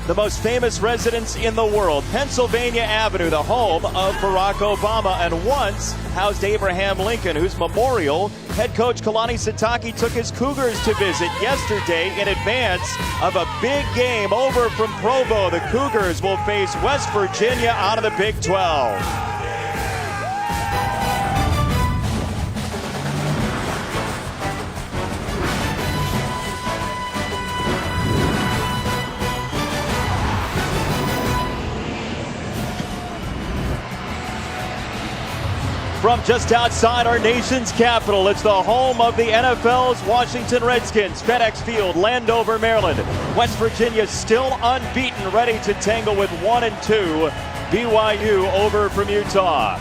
the most famous residence in the world, Pennsylvania Avenue, the home of Barack Obama, and once housed Abraham Lincoln, whose memorial head coach Kalani Sitake took his Cougars to visit yesterday in advance of a big game over from Provo. The Cougars will face West Virginia out of the Big 12. From just outside our nation's capital, it's the home of the NFL's Washington Redskins, FedEx Field, Landover, Maryland. West Virginia still unbeaten, ready to tangle with 1-2 BYU over from Utah.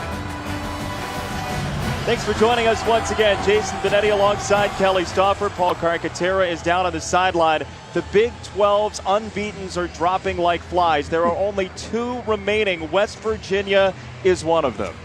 Thanks for joining us once again. Jason Benetti alongside Kelly Stauffer. Paul Carcaterra is down on the sideline. The Big 12's unbeatens are dropping like flies. There are only 2 remaining. West Virginia is one of them.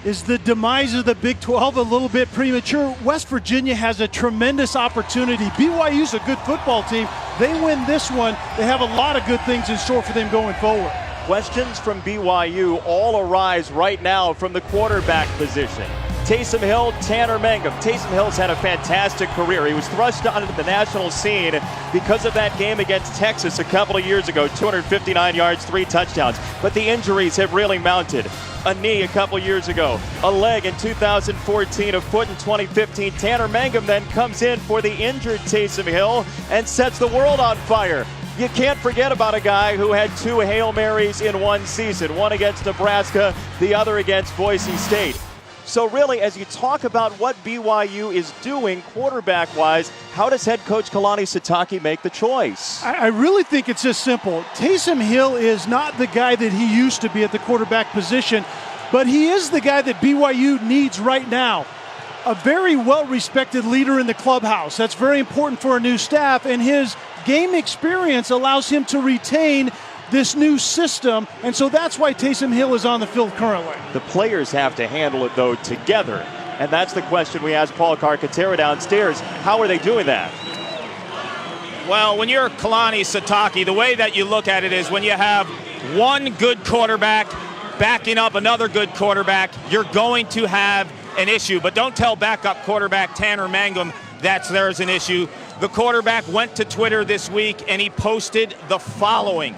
Is the demise of the Big 12 a little bit premature? West Virginia has a tremendous opportunity. BYU's a good football team. They win this one, they have a lot of good things in store for them going forward. Questions from BYU all arise right now from the quarterback position. Taysom Hill, Tanner Mangum. Taysom Hill's had a fantastic career. He was thrust onto the national scene because of that game against Texas a couple of years ago. 259 yards, 3 touchdowns. But the injuries have really mounted. A knee a couple years ago, a leg in 2014, a foot in 2015. Tanner Mangum then comes in for the injured Taysom Hill and sets the world on fire. You can't forget about a guy who had 2 Hail Marys in one season, one against Nebraska, the other against Boise State. So really, as you talk about what BYU is doing quarterback-wise, how does head coach Kalani Sitake make the choice? I really think it's just simple. Taysom Hill is not the guy that he used to be at the quarterback position, but he is the guy that BYU needs right now. A very well-respected leader in the clubhouse. That's very important for a new staff, and his game experience allows him to retain this new system, and so that's why Taysom Hill is on the field currently. The players have to handle it, though, together, and that's the question we asked Paul Carcaterra downstairs. How are they doing that? Well, when you're Kalani Sitake, the way that you look at it is when you have one good quarterback backing up another good quarterback, you're going to have an issue. But don't tell backup quarterback Tanner Mangum that there's an issue. The quarterback went to Twitter this week and he posted the following.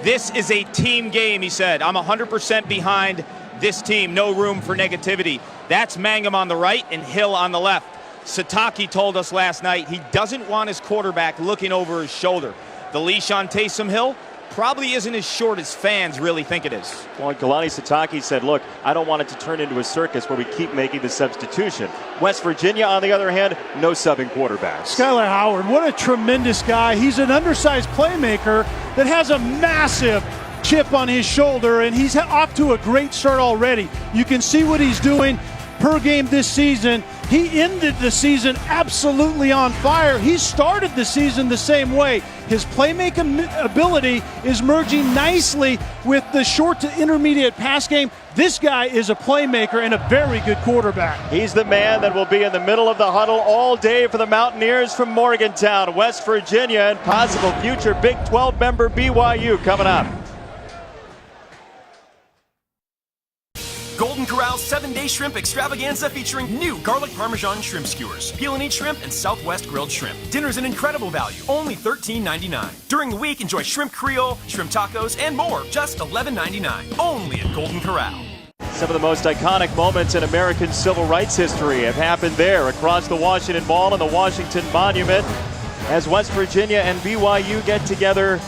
This is a team game, he said. I'm 100% behind this team. No room for negativity. That's Mangum on the right and Hill on the left. Sitake told us last night he doesn't want his quarterback looking over his shoulder. The leash on Taysom Hill probably isn't as short as fans really think it is. Well, Kalani Sitake said, look, I don't want it to turn into a circus where we keep making the substitution. West Virginia, on the other hand, no subbing quarterbacks. Skylar Howard, what a tremendous guy. He's an undersized playmaker that has a massive chip on his shoulder, and he's off to a great start already. You can see what he's doing per game this season. He ended the season absolutely on fire. He started the season the same way. His playmaking ability is merging nicely with the short to intermediate pass game. This guy is a playmaker and a very good quarterback. He's the man that will be in the middle of the huddle all day for the Mountaineers from Morgantown, West Virginia, and possible future Big 12 member BYU coming up. Golden Corral's 7-day shrimp extravaganza featuring new garlic parmesan shrimp skewers, peel and eat shrimp, and Southwest grilled shrimp. Dinner's an incredible value, only $13.99. During the week, enjoy shrimp creole, shrimp tacos, and more, just $11.99. Only at Golden Corral. Some of the most iconic moments in American civil rights history have happened there across the Washington Mall and the Washington Monument as West Virginia and BYU get together.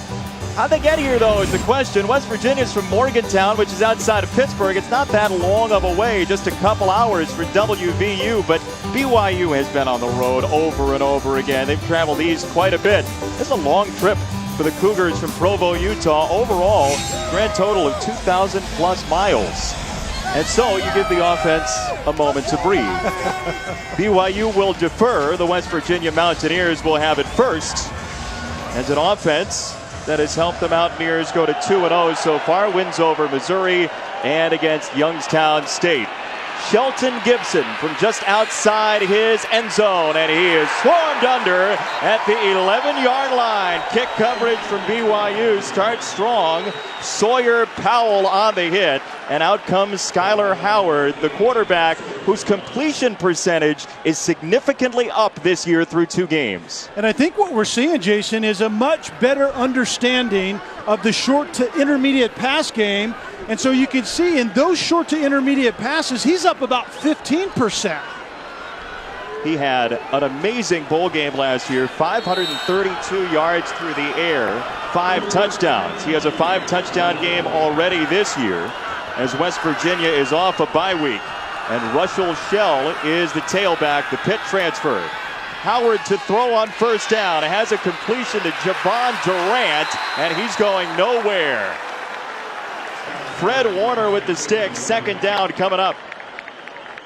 How'd they get here, though, is the question. West Virginia's from Morgantown, which is outside of Pittsburgh. It's not that long of a way, just a couple hours for WVU, but BYU has been on the road over and over again. They've traveled east quite a bit. This is a long trip for the Cougars from Provo, Utah. Overall, grand total of 2,000-plus miles. And so you give the offense a moment to breathe. BYU will defer. The West Virginia Mountaineers will have it first. As an offense that has helped the Mountaineers go to 2-0 so far. Wins over Missouri and against Youngstown State. Shelton Gibson from just outside his end zone, and he is swarmed under at the 11-yard line. Kick coverage from BYU starts strong. Sawyer Powell on the hit, and out comes Skylar Howard, the quarterback whose completion percentage is significantly up this year through 2 games. And I think what we're seeing, Jason, is a much better understanding of the short to intermediate pass game. And so you can see in those short to intermediate passes, he's up about 15%. He had an amazing bowl game last year, 532 yards through the air, 5 touchdowns. He has a 5-touchdown game already this year as West Virginia is off a bye week. And Russell Shell is the tailback, the Pitt transfer. Howard to throw on first down, has a completion to Javon Durant, and he's going nowhere. Fred Warner with the stick, second down coming up.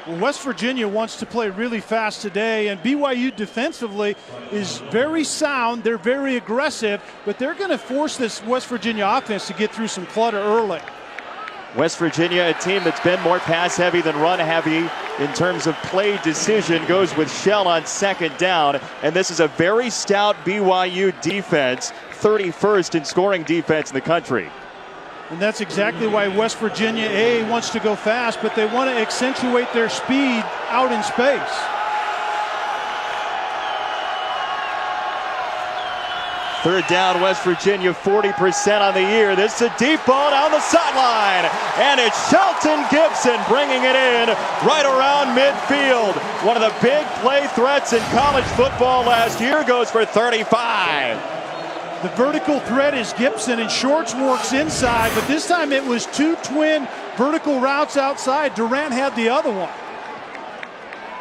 Well, West Virginia wants to play really fast today, and BYU defensively is very sound. They're very aggressive, but they're going to force this West Virginia offense to get through some clutter early. West Virginia, a team that's been more pass heavy than run heavy in terms of play decision, goes with Shell on second down, and this is a very stout BYU defense, 31st in scoring defense in the country. And that's exactly why West Virginia wants to go fast, but they want to accentuate their speed out in space. Third down, West Virginia, 40% on the year. This is a deep ball down the sideline, and it's Shelton Gibson bringing it in right around midfield. One of the big play threats in college football last year, goes for 35. The vertical threat is Gibson, and Shorts works inside, but this time it was 2 twin vertical routes outside. Durant had the other one.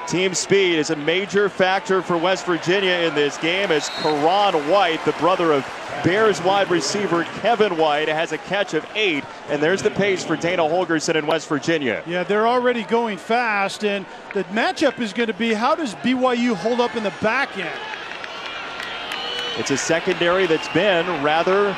Team speed is a major factor for West Virginia in this game, as Karan White, the brother of Bears wide receiver Kevin White, has a catch of 8, and there's the pace for Dana Holgorsen in West Virginia. Yeah, they're already going fast, and the matchup is going to be, how does BYU hold up in the back end? It's a secondary that's been rather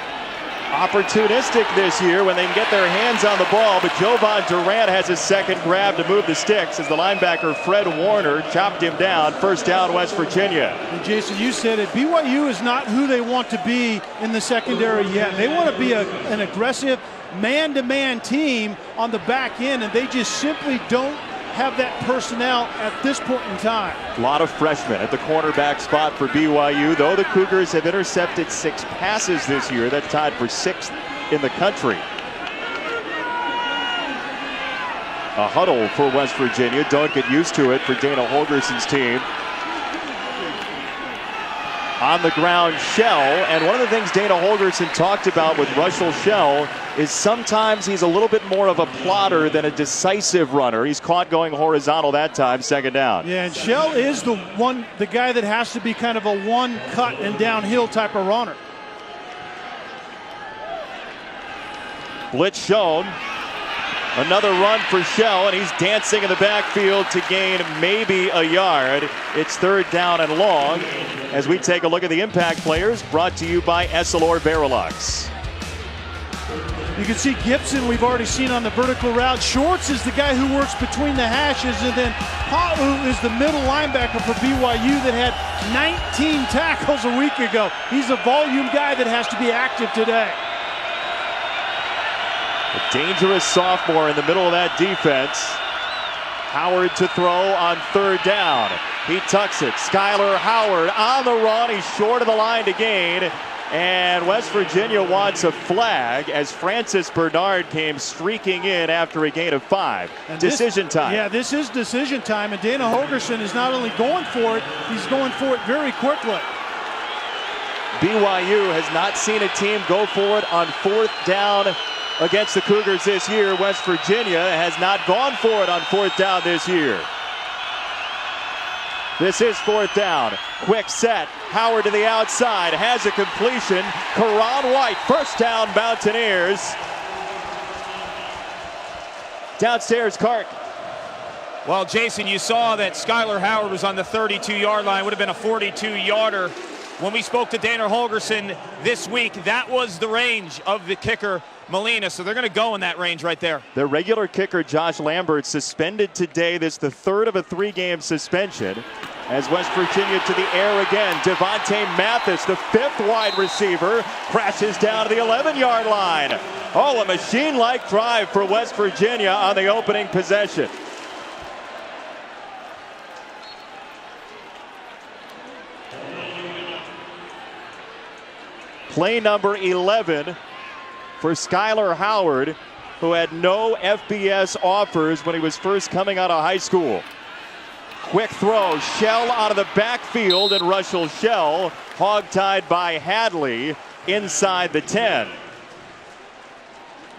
opportunistic this year when they can get their hands on the ball, but Jovan Durant has his second grab to move the sticks as the linebacker Fred Warner chopped him down. First down, West Virginia. And Jason, you said it, BYU is not who they want to be in the secondary yet. They want to be an aggressive man-to-man team on the back end, and they just simply don't have that personnel at this point in time. A lot of freshmen at the cornerback spot for BYU, though the Cougars have intercepted 6 passes this year. That's tied for 6th in the country. A huddle for West Virginia. Don't get used to it for Dana Holgorsen's team. On the ground, Shell, and one of the things Dana Holgorsen talked about with Russell Shell is sometimes he's a little bit more of a plotter than a decisive runner. He's caught going horizontal that time, second down. Yeah, and Shell is the guy that has to be kind of a one cut and downhill type of runner. Blitz shown. Another run for Shell, and he's dancing in the backfield to gain maybe a yard. It's third down and long as we take a look at the impact players, brought to you by Essilor Verilux. You can see Gibson we've already seen on the vertical route. Shorts is the guy who works between the hashes, and then Pa'u is the middle linebacker for BYU that had 19 tackles a week ago. He's a volume guy that has to be active today. A dangerous sophomore in the middle of that defense. Howard to throw on third down. He tucks it. Skylar Howard on the run. He's short of the line to gain. And West Virginia wants a flag as Francis Bernard came streaking in after a gain of 5. And decision time. Yeah, this is decision time. And Dana Holgorsen is not only going for it, he's going for it very quickly. BYU has not seen a team go for it on fourth down against the Cougars this year. West Virginia has not gone for it on fourth down this year. This is fourth down. Quick set. Howard to the outside. Has a completion. Karan White. First down, Mountaineers. Downstairs, Clark. Well, Jason, you saw that Skylar Howard was on the 32-yard line. Would have been a 42-yarder when we spoke to Dana Holgerson this week, that was the range of the kicker, Molina. So they're going to go in that range right there. Their regular kicker, Josh Lambert, suspended today. This is the third of a 3-game suspension. As West Virginia to the air again. Devontae Mathis, the 5th wide receiver, crashes down to the 11-yard line. Oh, a machine-like drive for West Virginia on the opening possession. Play number 11 for Skylar Howard, who had no FBS offers when he was first coming out of high school. Quick throw, Shell out of the backfield, and Russell Shell hog-tied by Hadley inside the 10.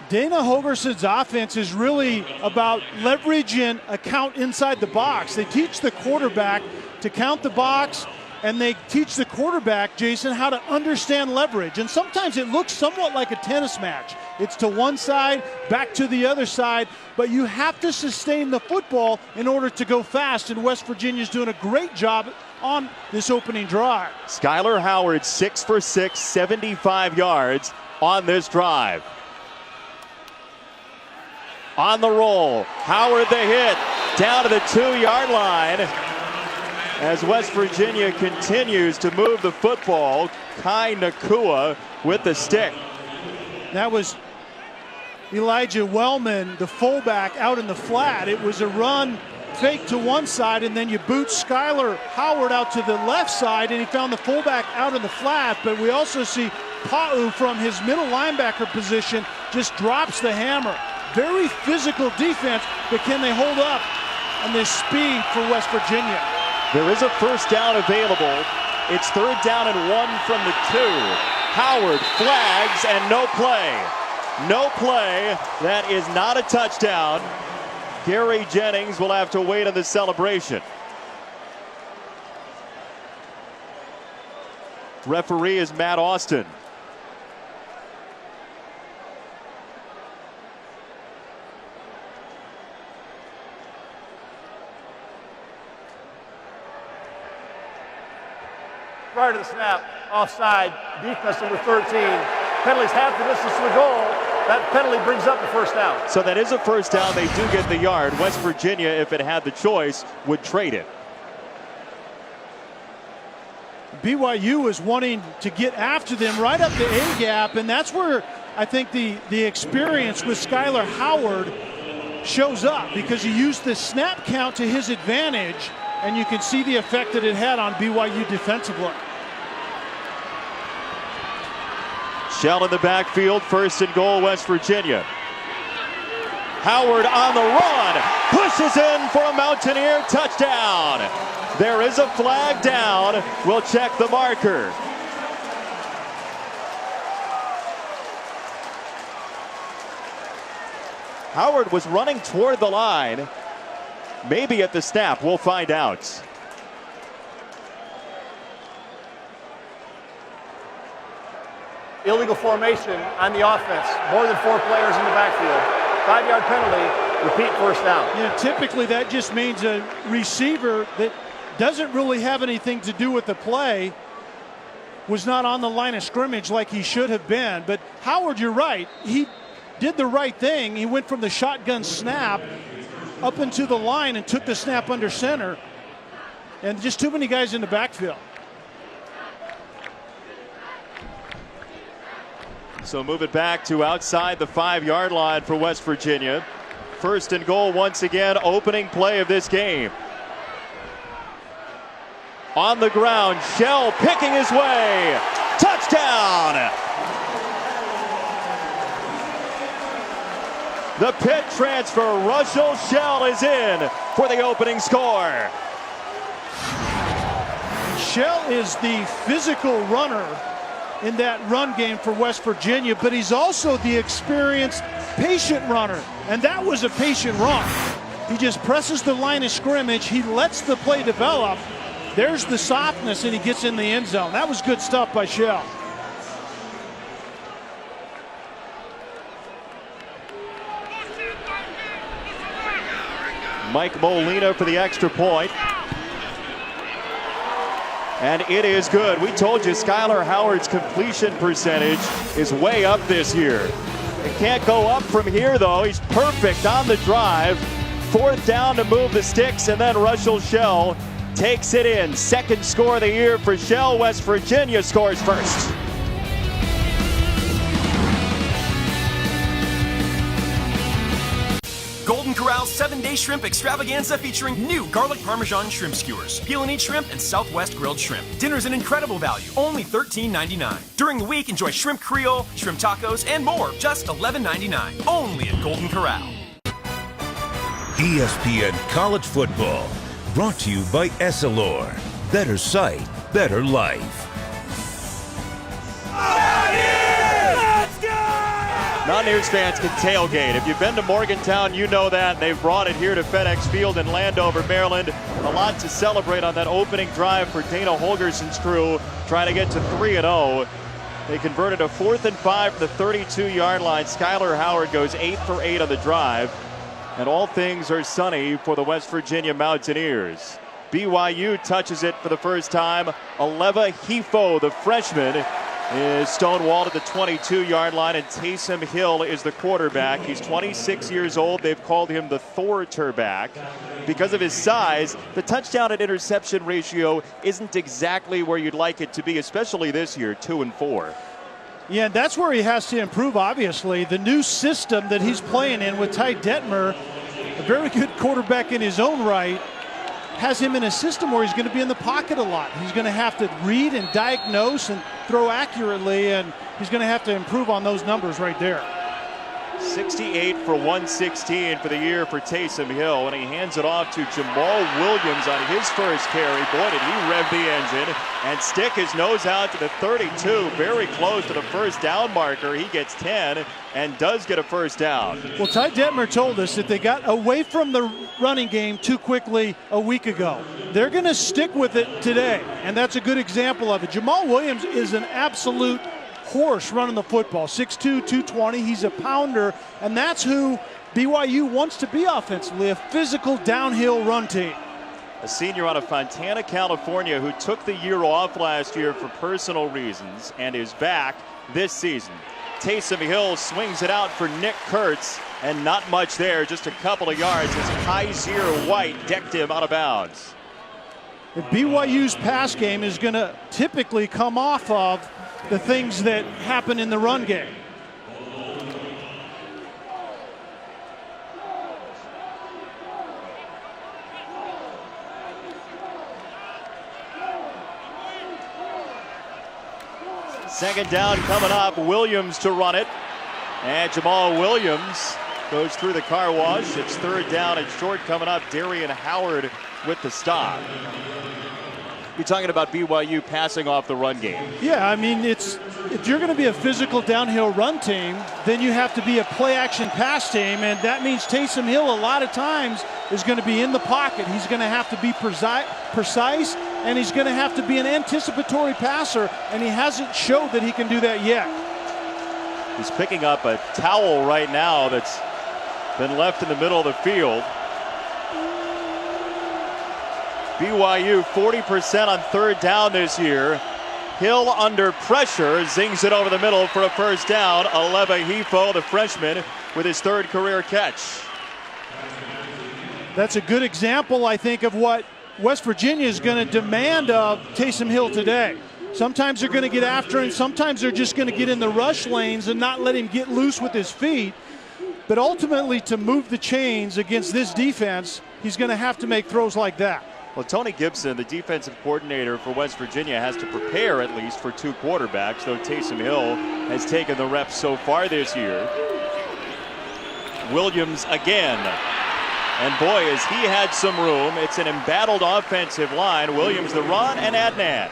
Dana Holgerson's offense is really about leverage and account inside the box. They teach the quarterback to count the box, and they teach the quarterback, Jason, how to understand leverage. And sometimes it looks somewhat like a tennis match. It's to one side, back to the other side, but you have to sustain the football in order to go fast, and West Virginia's doing a great job on this opening drive. Skylar Howard, 6 for 6, 75 yards on this drive. On the roll, Howard the hit, down to the 2-yard line. As West Virginia continues to move the football, Kai Nakua with the stick. That was Elijah Wellman, the fullback, out in the flat. It was a run fake to one side, and then you boot Skylar Howard out to the left side, and he found the fullback out in the flat. But we also see Pa'u from his middle linebacker position just drops the hammer. Very physical defense, but can they hold up on this speed for West Virginia? There is a first down available. It's 3rd down and 1 from the 2. Howard flags and no play. No play. That is not a touchdown. Gary Jennings will have to wait on the celebration. Referee is Matt Austin. Prior to the snap, offside, defense number 13. Penalties half the distance to the goal. That penalty brings up the first down. So that is a first down. They do get the yard. West Virginia, if it had the choice, would trade it. BYU is wanting to get after them right up the A-gap, and that's where I think the experience with Skylar Howard shows up, because he used the snap count to his advantage, and you can see the effect that it had on BYU defensively. Shell in the backfield, 1st and goal, West Virginia. Howard on the run, pushes in for a Mountaineer touchdown. There is a flag down. We'll check the marker. Howard was running toward the line, maybe at the snap. We'll find out. Illegal formation on the offense. More than 4 players in the backfield. 5-yard penalty. Repeat first down. Yeah, typically that just means a receiver that doesn't really have anything to do with the play was not on the line of scrimmage like he should have been. But Howard, you're right. He did the right thing. He went from the shotgun snap up into the line and took the snap under center. And just too many guys in the backfield. So move it back to outside the 5-yard line for West Virginia. 1st and goal once again, opening play of this game. On the ground, Shell picking his way. Touchdown! The Pitt transfer, Russell Shell, is in for the opening score. Shell is the physical runner in that run game for West Virginia, but he's also the experienced, patient runner, and that was a patient run. He just presses the line of scrimmage, he lets the play develop. There's the softness, and he gets in the end zone. That was good stuff by Shell. Mike Molina for the extra point. And it is good. We told you Skylar Howard's completion percentage is way up this year. It can't go up from here, though. He's perfect on the drive. 4th down to move the sticks, and then Russell Shell takes it in. 2nd score of the year for Shell. West Virginia scores first. Golden Corral's 7-day shrimp extravaganza featuring new garlic parmesan shrimp skewers. Peel and eat shrimp and Southwest grilled shrimp. Dinner's an incredible value, only $13.99. During the week, enjoy shrimp creole, shrimp tacos, and more, just $11.99. Only at Golden Corral. ESPN College Football, brought to you by Essilor. Better sight, better life. Mountaineers fans can tailgate. If you've been to Morgantown, you know that. They've brought it here to FedEx Field in Landover, Maryland. A lot to celebrate on that opening drive for Dana Holgerson's crew, trying to get to 3-0. They converted a 4th and 5 from the 32-yard line. Skylar Howard goes 8 for 8 on the drive. And all things are sunny for the West Virginia Mountaineers. BYU touches it for the first time. Aleva Hifo, the freshman, is stonewalled at the 22-yard line, and Taysom Hill is the quarterback. He's 26 years old. They've called him the Thorterback. Because of his size, the touchdown and interception ratio isn't exactly where you'd like it to be, especially this year, 2 and 4. Yeah, that's where he has to improve, obviously. The new system that he's playing in with Ty Detmer, a very good quarterback in his own right, has him in a system where he's going to be in the pocket a lot. He's going to have to read and diagnose and throw accurately, and he's going to have to improve on those numbers right there. 68 for 116 for the year for Taysom Hill, and he hands it off to Jamal Williams on his first carry. Boy, did he rev the engine and stick his nose out to the 32, very close to the first down marker. He gets 10 and does get a first down. Well, Ty Detmer told us that they got away from the running game too quickly a week ago. They're going to stick with it today, and that's a good example of it. Jamal Williams is an absolute horse running the football. 6'2", 220. He's a pounder, and that's who BYU wants to be offensively, a physical downhill run team. A senior out of Fontana, California, who took the year off last year for personal reasons and is back this season. Taysom Hill swings it out for Nick Kurtz, and not much there, just a couple of yards as Kaiser White decked him out of bounds. If BYU's pass game is going to typically come off of the things that happen in the run game. Second down coming up. Williams to run it. And Jamal Williams goes through the car wash. It's 3rd down and short coming up. Darian Howard with the stop. You're talking about BYU passing off the run game. Yeah, I mean, if you're going to be a physical downhill run team, then you have to be a play-action pass team, and that means Taysom Hill a lot of times is going to be in the pocket. He's going to have to be precise, and he's going to have to be an anticipatory passer, and he hasn't showed that he can do that yet. He's picking up a towel right now that's been left in the middle of the field. BYU 40% on 3rd down this year. Hill under pressure, zings it over the middle for a first down. Aleva Hifo, the freshman, with his 3rd career catch. That's a good example, I think, of what West Virginia is going to demand of Taysom Hill today. Sometimes they're going to get after him. Sometimes they're just going to get in the rush lanes and not let him get loose with his feet. But ultimately, to move the chains against this defense, he's going to have to make throws like that. Well, Tony Gibson, the defensive coordinator for West Virginia, has to prepare at least for 2 quarterbacks, though Taysom Hill has taken the reps so far this year. Williams again. And boy, has he had some room. It's an embattled offensive line. Williams the run, and Adnan.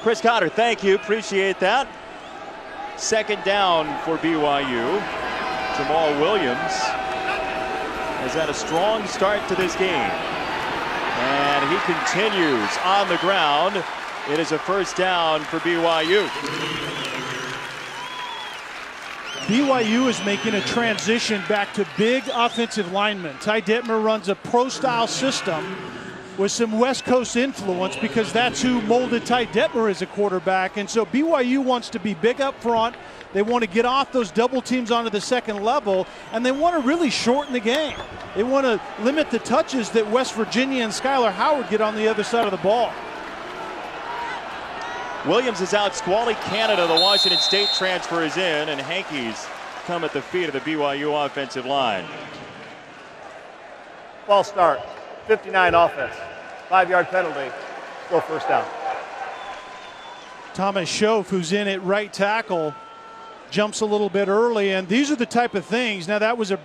Chris Cotter, thank you. Appreciate that. 2nd down for BYU. Jamal Williams has had a strong start to this game. And he continues on the ground. It is a first down for BYU. BYU is making a transition back to big offensive linemen. Ty Detmer runs a pro-style system with some West Coast influence because that's who molded Ty Detmer as a quarterback. And so BYU wants to be big up front. They want to get off those double teams onto the second level, and they want to really shorten the game. They want to limit the touches that West Virginia and Skylar Howard get on the other side of the ball. Williams is out. Squally Canada, the Washington State transfer, is in, and Hankies come at the feet of the BYU offensive line. False start. 59 offense. 5-yard penalty. Still first down. Thomas Schoaf, who's in at right tackle, jumps a little bit early, and these are the type of things. Now that was a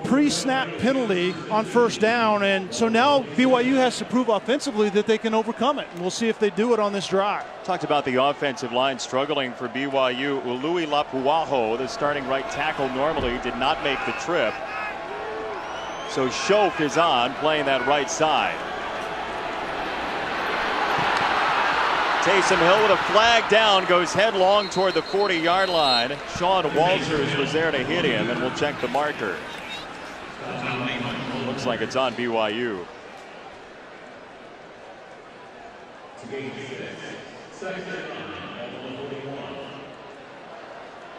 pre-snap penalty on first down, and so now BYU has to prove offensively that they can overcome it. And we'll see if they do it on this drive. Talked about the offensive line struggling for BYU. Ului Lapuaho, the starting right tackle, normally did not make the trip. So Schoaf is on, playing that right side. Taysom Hill with a flag down, goes headlong toward the 40-yard line. Sean Walters was there to hit him, and we'll check the marker. Looks like it's on BYU.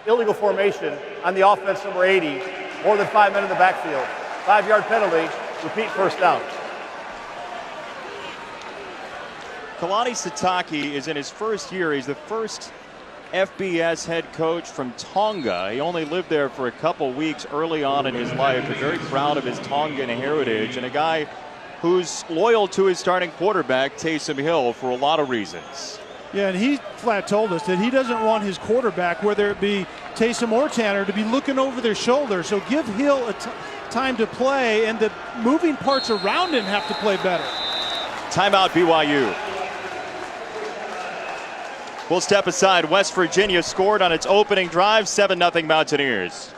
Illegal formation on the offense, number 80. More than 5 men in the backfield. 5-yard penalty. Repeat first down. Kalani Sitake is in his first year. He's the first FBS head coach from Tonga. He only lived there for a couple weeks early on in his life. But very proud of his Tongan heritage, and a guy who's loyal to his starting quarterback, Taysom Hill, for a lot of reasons. Yeah, and he flat told us that he doesn't want his quarterback, whether it be Taysom or Tanner, to be looking over their shoulder. So give Hill time to play, and the moving parts around him have to play better. Timeout BYU. We'll step aside. West Virginia scored on its opening drive, 7-0 Mountaineers.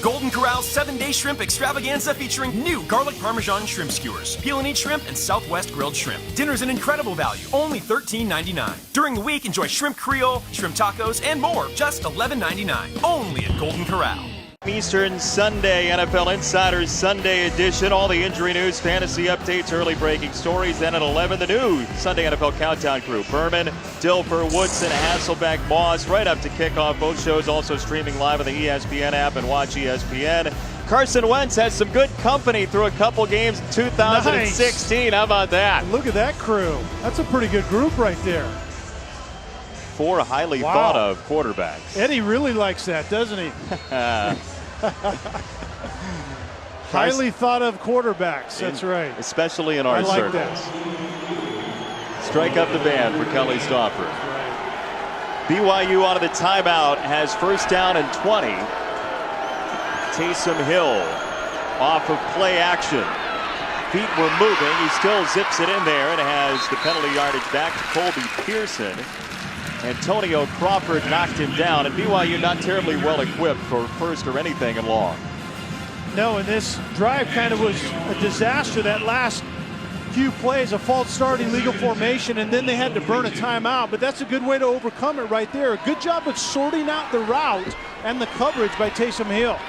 Golden Corral's 7-day shrimp extravaganza featuring new garlic parmesan shrimp skewers, peel and eat shrimp, and Southwest grilled shrimp. Dinner's an incredible value, only $13.99. During the week, enjoy shrimp Creole, shrimp tacos, and more, just $11.99. Only at Golden Corral. Eastern Sunday NFL Insiders Sunday edition. All the injury news, fantasy updates, early breaking stories. Then at 11, the new Sunday NFL Countdown crew. Berman, Dilfer, Woodson, Hasselbeck, Moss, right up to kickoff. Both shows also streaming live on the ESPN app and watch ESPN. Carson Wentz has some good company through a couple games in 2016. Nice. How about that? Look at that crew. That's a pretty good group right there. 4 highly thought of quarterbacks. Eddie really likes that, doesn't he? Highly thought of quarterbacks. That's right. Especially in our circles. That. Strike up the band for Kelly Stauffer. Right. BYU out of the timeout has first down and 20. Taysom Hill off of play action. Feet were moving. He still zips it in there and has the penalty yardage back to Colby Pearson. Antonio Crawford knocked him down, and BYU not terribly well equipped for first or anything in long. No, and this drive kind of was a disaster. That last few plays, a false start, illegal formation, and then they had to burn a timeout. But that's a good way to overcome it right there. A good job of sorting out the route and the coverage by Taysom Hill.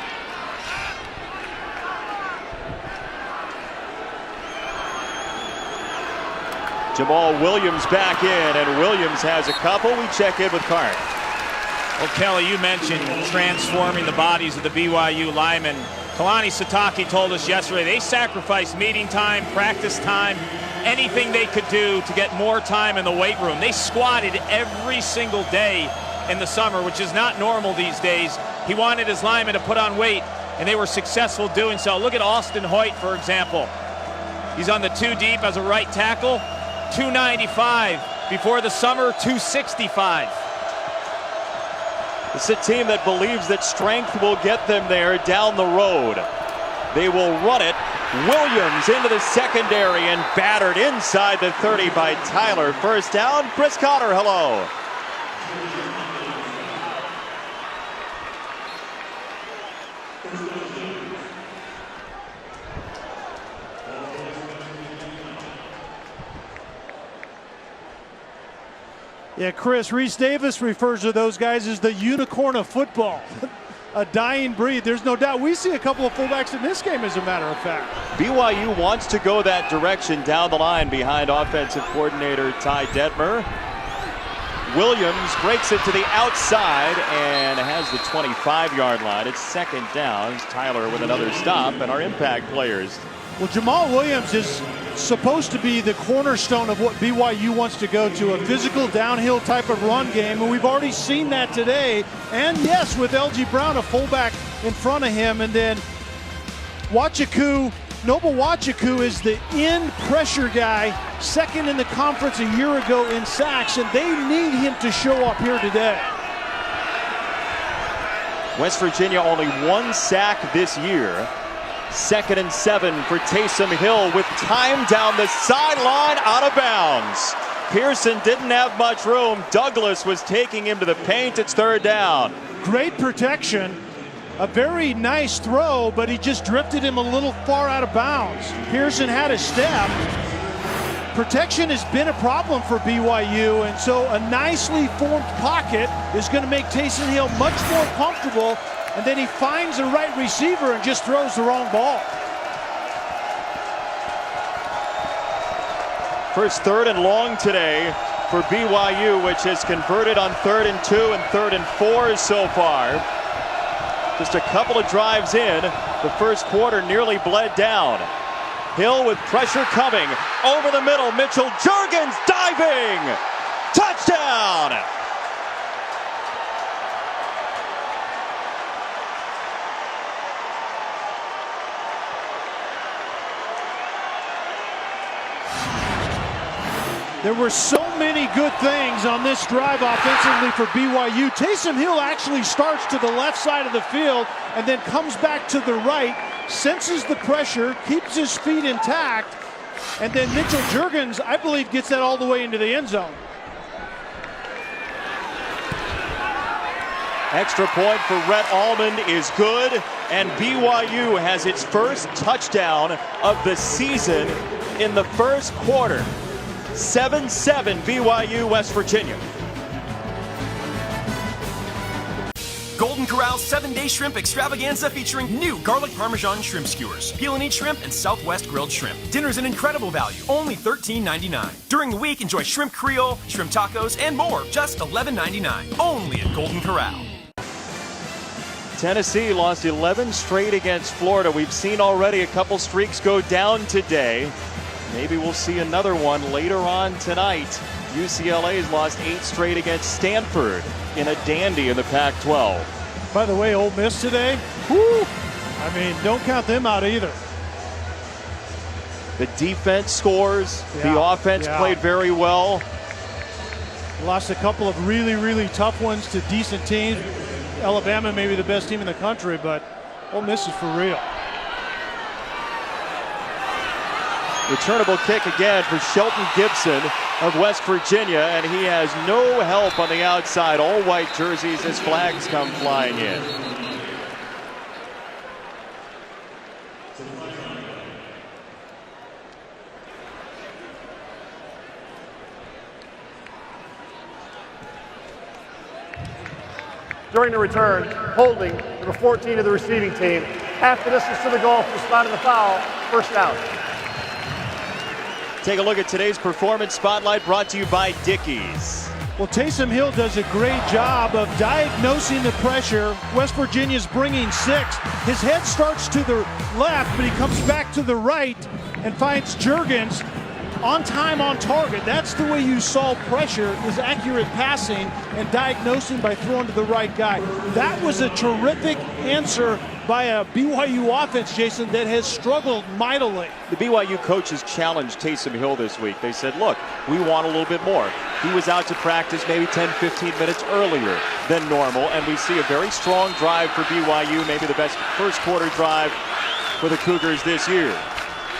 Jamal Williams back in, and Williams has a couple. We check in with Cart. Well, Kelly, you mentioned transforming the bodies of the BYU linemen. Kalani Sitake told us yesterday they sacrificed meeting time, practice time, anything they could do to get more time in the weight room. They squatted every single day in the summer, which is not normal these days. He wanted his linemen to put on weight, and they were successful doing so. Look at Austin Hoyt, for example. He's on the 2 deep as a right tackle. 295. Before the summer, 265. It's a team that believes that strength will get them there down the road. They will run it. Williams into the secondary and battered inside the 30 by Tyler. First down, Chris Cotter, hello. Yeah, Chris, Reese Davis refers to those guys as the unicorn of football. A dying breed, there's no doubt. We see a couple of fullbacks in this game, as a matter of fact. BYU wants to go that direction down the line behind offensive coordinator Ty Detmer. Williams breaks it to the outside and has the 25-yard line. It's second down. Tyler with another stop, and our impact players. Well, Jamal Williams is supposed to be the cornerstone of what BYU wants to go to, a physical downhill type of run game, and we've already seen that today. And yes, with LG Brown, a fullback in front of him, and then Noble Wachiku is the in pressure guy, second in the conference a year ago in sacks, and they need him to show up here today. West Virginia only one sack this year. 2nd and 7 for Taysom Hill with time down the sideline, out of bounds. Pearson didn't have much room. Douglas was taking him to the paint. It's 3rd down. Great protection. A very nice throw, but he just drifted him a little far out of bounds. Pearson had a step. Protection has been a problem for BYU, and so a nicely formed pocket is going to make Taysom Hill much more comfortable. And then he finds the right receiver and just throws the wrong ball. First 3rd and long today for BYU, which has converted on 3rd and 2 and 3rd and 4 so far. Just a couple of drives in, the first quarter nearly bled down. Hill with pressure coming over the middle. Mitchell Juergens diving. Touchdown! There were so many good things on this drive offensively for BYU. Taysom Hill actually starts to the left side of the field and then comes back to the right, senses the pressure, keeps his feet intact, and then Mitchell Juergens, I believe, gets that all the way into the end zone. Extra point for Rhett Almond is good, and BYU has its first touchdown of the season in the first quarter. 7-7 BYU, West Virginia. Golden Corral's 7-day shrimp extravaganza featuring new garlic parmesan shrimp skewers, peel and eat shrimp, and Southwest grilled shrimp. Dinner's an incredible value, only $13.99. During the week, enjoy shrimp Creole, shrimp tacos, and more, just $11.99. Only at Golden Corral. Tennessee lost 11 straight against Florida. We've seen already a couple streaks go down today. Maybe we'll see another one later on tonight. UCLA's lost 8 straight against Stanford in a dandy in the Pac-12. By the way, Ole Miss today, I mean, don't count them out either. The defense scores. The offense played very well. Lost a couple of really, really tough ones to decent teams. Alabama may be the best team in the country, but Ole Miss is for real. Returnable kick again for Shelton Gibson of West Virginia, and he has no help on the outside. All white jerseys as flags come flying in. During the return, holding number 14 of the receiving team. Half the distance to the goal for the spot of the foul. First down. Take a look at today's Performance Spotlight, brought to you by Dickies. Well, Taysom Hill does a great job of diagnosing the pressure. West Virginia's bringing 6. His head starts to the left, but he comes back to the right and finds Juergens on time, on target. That's the way you solve pressure, is accurate passing and diagnosing by throwing to the right guy. That was a terrific answer by a BYU offense, Jason, that has struggled mightily. The BYU coaches challenged Taysom Hill this week. They said, look, we want a little bit more. He was out to practice maybe 10-15 minutes earlier than normal, and we see a very strong drive for BYU, maybe the best first quarter drive for the Cougars this year.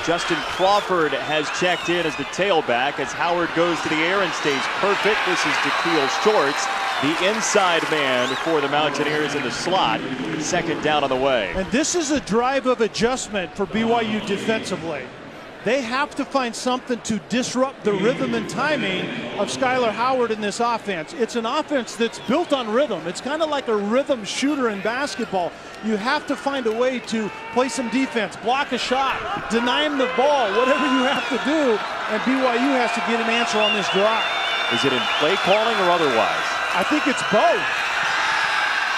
Justin Crawford has checked in as the tailback as Howard goes to the air and stays perfect. This is Da'Keel Shorts. the inside man for the Mountaineers in the slot. Second down on the way. And this is a drive of adjustment for BYU defensively. They have to find something to disrupt the rhythm and timing of Skylar Howard in this offense. It's an offense that's built on rhythm. It's kind of like a rhythm shooter in basketball. You have to find a way to play some defense, block a shot, deny him the ball, whatever you have to do, and BYU has to get an answer on this drive. Is it in play calling or otherwise? I think it's both.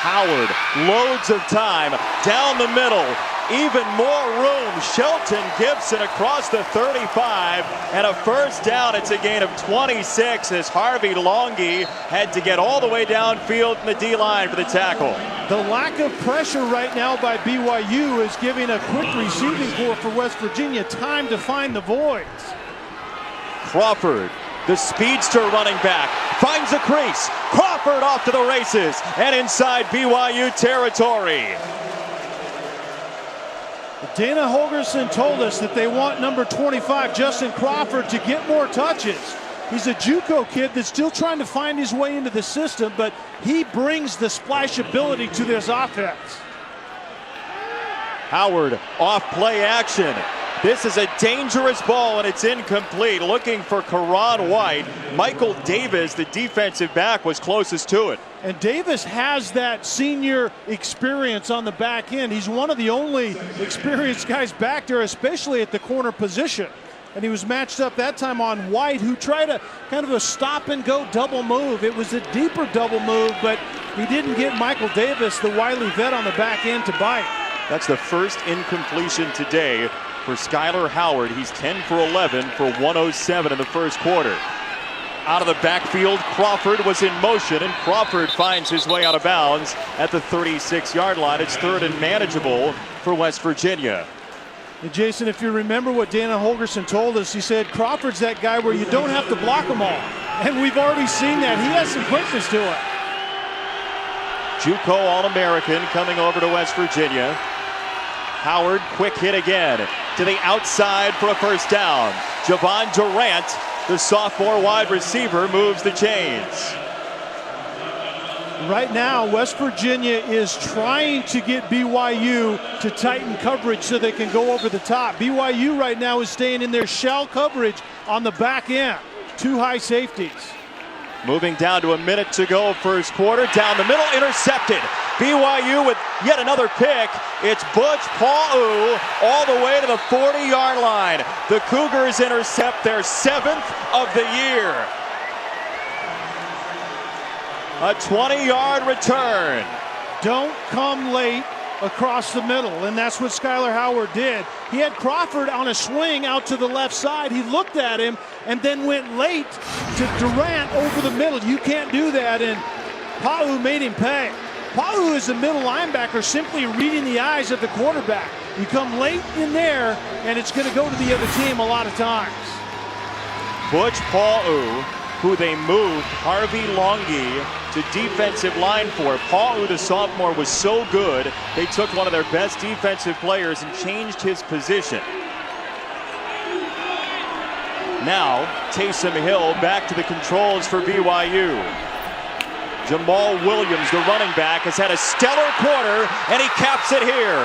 Howard, loads of time, down the middle, even more room. Shelton Gibson across the 35, and a first down. It's a gain of 26 as Harvey Longy had to get all the way downfield in the D-line for the tackle. The lack of pressure right now by BYU is giving a quick receiving corps for West Virginia time to find the voids. Crawford, the speedster running back, finds a crease. Crawford off to the races and inside BYU territory. Dana Holgerson told us that they want number 25, Justin Crawford, to get more touches. He's a JUCO kid that's still trying to find his way into the system, but he brings the splashability to this offense. Howard off play action. This is a dangerous ball and it's incomplete. Looking for Karan White. Michael Davis, the defensive back, was closest to it. And Davis has that senior experience on the back end. He's one of the only experienced guys back there, especially at the corner position. And he was matched up that time on White, who tried a kind of a stop and go double move. It was a deeper double move, but he didn't get Michael Davis, the wily vet, on the back end to bite. That's the first incompletion today for Skylar Howard. He's 10 for 11 for 107 in the first quarter. Out of the backfield, Crawford was in motion, and Crawford finds his way out of bounds at the 36-yard line. It's third and manageable for West Virginia. And Jason, if you remember what Dana Holgerson told us, he said Crawford's that guy where you don't have to block them all. And we've already seen that. He has some quickness to it. JUCO All-American coming over to West Virginia. Howard, quick hit again to the outside for a first down. Javon Durant, the sophomore wide receiver, moves the chains. Right now, West Virginia is trying to get BYU to tighten coverage so they can go over the top. BYU right now is staying in their shell coverage on the back end. Two high safeties. Moving down to a minute to go, first quarter. Down the middle, intercepted. BYU with yet another pick. It's Butch Paul all the way to the 40-yard line. The Cougars intercept their 7th of the year. A 20-yard return. Don't come late across the middle, and that's what Skylar Howard did. He had Crawford on a swing out to the left side. He looked at him and then went late to Durant over the middle. You can't do that, and Pau made him pay. Pau is a middle linebacker simply reading the eyes of the quarterback. You come late in there, and it's going to go to the other team a lot of times. Butch Pau, who they moved Harvey Longy to defensive line for. Pau, the sophomore, was so good, they took one of their best defensive players and changed his position. Now, Taysom Hill back to the controls for BYU. Jamal Williams, the running back, has had a stellar quarter, and he caps it here.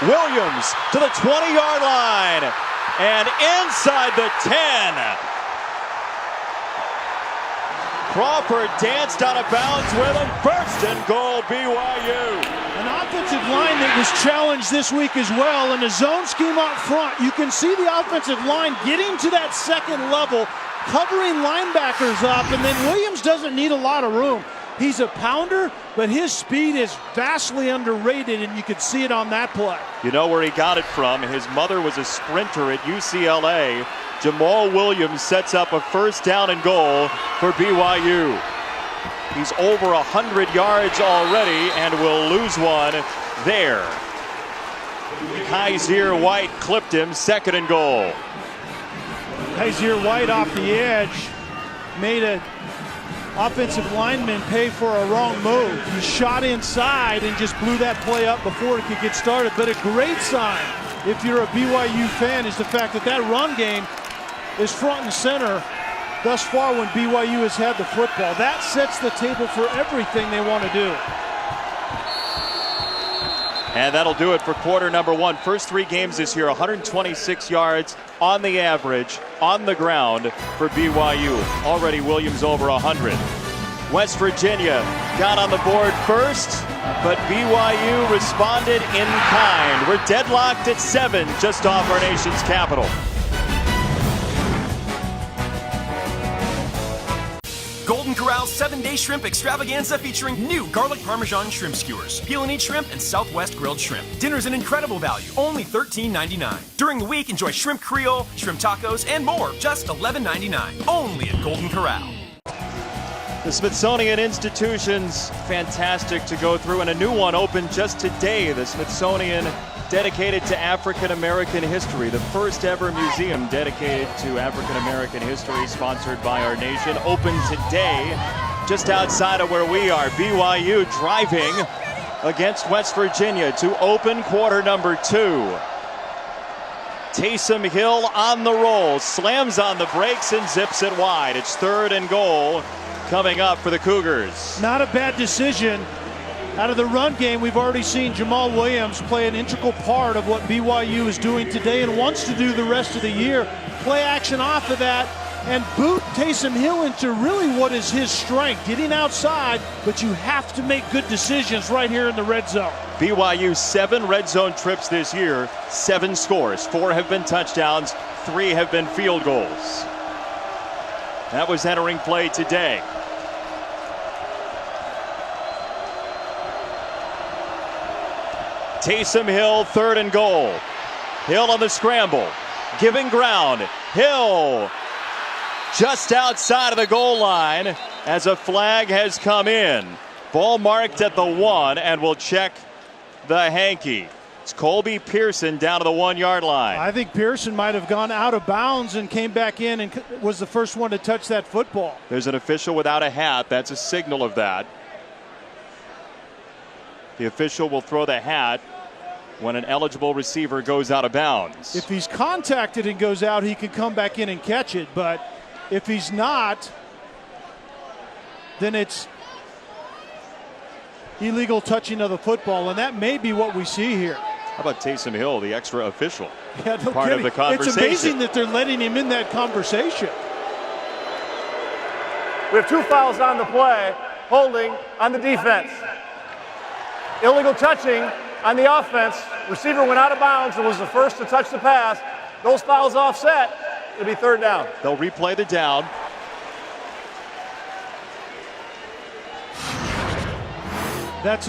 Williams to the 20-yard line, and inside the 10. Crawford danced out of bounds with him. First and goal, BYU. An offensive line that was challenged this week as well in a zone scheme up front. You can see the offensive line getting to that second level, covering linebackers up, and then Williams doesn't need a lot of room. He's a pounder, but his speed is vastly underrated, and you could see it on that play. You know where he got it from. His mother was a sprinter at UCLA. Jamal Williams sets up a first down and goal for BYU. He's over 100 yards already and will lose one there. Kaiser White clipped him, second and goal. Kaiser White off the edge made an offensive lineman pay for a wrong move. He shot inside and just blew that play up before it could get started. But a great sign, if you're a BYU fan, is the fact that that run game is front and center. thus far when BYU has had the football. That sets the table for everything they want to do. And that'll do it for quarter number one. First 3 games this year, 126 yards on the average on the ground for BYU. Already Williams over 100. West Virginia got on the board first, but BYU responded in kind. We're deadlocked at 7, just off our nation's capital. Golden Corral's 7-day shrimp extravaganza featuring new garlic parmesan shrimp skewers, peel and eat shrimp, and Southwest grilled shrimp. Dinner's an incredible value, only $13.99. During the week, enjoy shrimp Creole, shrimp tacos, and more, just $11.99. Only at Golden Corral. The Smithsonian Institution's fantastic to go through, and a new one opened just today. The Smithsonian, dedicated to African American history, the first ever museum dedicated to African American history, sponsored by our nation, opened today just outside of where we are. BYU driving against West Virginia to open quarter number 2. Taysom Hill on the roll, slams on the brakes and zips it wide. It's 3rd and goal coming up for the Cougars. Not a bad decision. Out of the run game, we've already seen Jamal Williams play an integral part of what BYU is doing today and wants to do the rest of the year. Play action off of that and boot Taysom Hill into really what is his strength, getting outside, but you have to make good decisions right here in the red zone. BYU 7 red zone trips this year, 7 scores. 4 have been touchdowns, 3 have been field goals. That was entering play today. Taysom Hill, 3rd and goal. Hill on the scramble, giving ground. Hill just outside of the goal line as a flag has come in. Ball marked at the 1, and we'll check the hanky. It's Colby Pearson down to the 1-yard line. I think Pearson might have gone out of bounds and came back in and was the first one to touch that football. There's an official without a hat. That's a signal of that. The official will throw the hat when an eligible receiver goes out of bounds. If he's contacted and goes out, he can come back in and catch it. But if he's not, then it's illegal touching of the football, and that may be what we see here. How about Taysom Hill, the extra official? Yeah, no part kidding. of the conversation. It's amazing that they're letting him in that conversation. We have 2 fouls on the play, holding on the defense. Illegal touching on the offense. Receiver went out of bounds and was the first to touch the pass. Those fouls offset. It'll be 3rd down. They'll replay the down. That's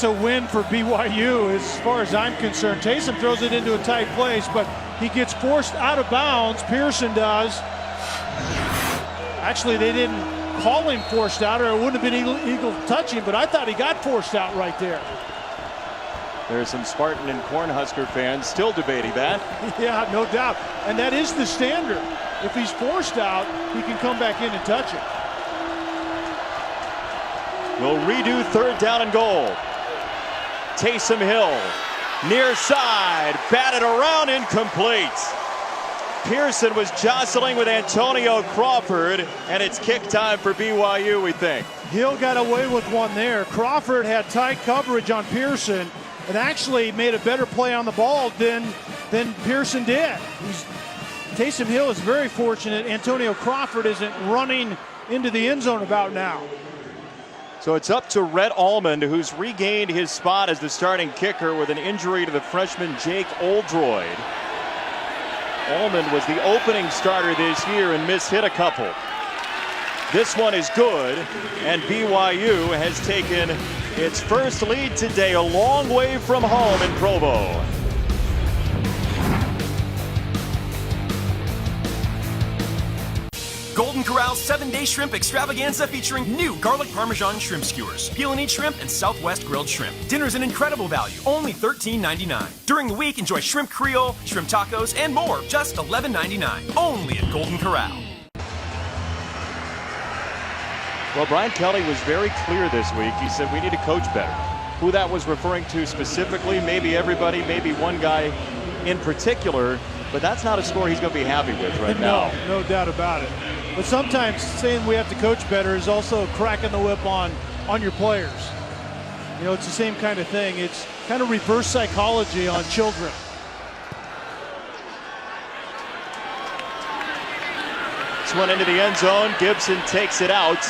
a win for BYU as far as I'm concerned. Taysom throws it into a tight place, but he gets forced out of bounds. Pearson does. Actually, they didn't call him forced out, or it wouldn't have been illegal touching, but I thought he got forced out right there. There's some Spartan and Cornhusker fans still debating that. Yeah, no doubt. And that is the standard. If he's forced out, he can come back in and touch it. We'll redo 3rd down and goal. Taysom Hill, near side, batted around, incomplete. Pearson was jostling with Antonio Crawford, and it's kick time for BYU, we think. Hill got away with one there. Crawford had tight coverage on Pearson and actually made a better play on the ball than Pearson did. Taysom Hill is very fortunate Antonio Crawford isn't running into the end zone about now. So it's up to Rhett Almond, who's regained his spot as the starting kicker with an injury to the freshman Jake Oldroyd. Almond was the opening starter this year and mishit a couple. This one is good, and BYU has taken its first lead today, a long way from home in Provo. Golden Corral's 7-day shrimp extravaganza featuring new garlic parmesan shrimp skewers, peel and eat shrimp, and Southwest grilled shrimp. Dinner's an incredible value, only $13.99. During the week, enjoy shrimp Creole, shrimp tacos, and more, just $11.99. Only at Golden Corral. Well, Brian Kelly was very clear this week. He said we need to coach better. Who that was referring to specifically, maybe everybody, maybe one guy in particular, but that's not a score he's going to be happy with right now. No doubt about it. But sometimes saying we have to coach better is also cracking the whip on your players. You know, it's the same kind of thing. It's kind of reverse psychology on children. This one into the end zone. Gibson takes it out.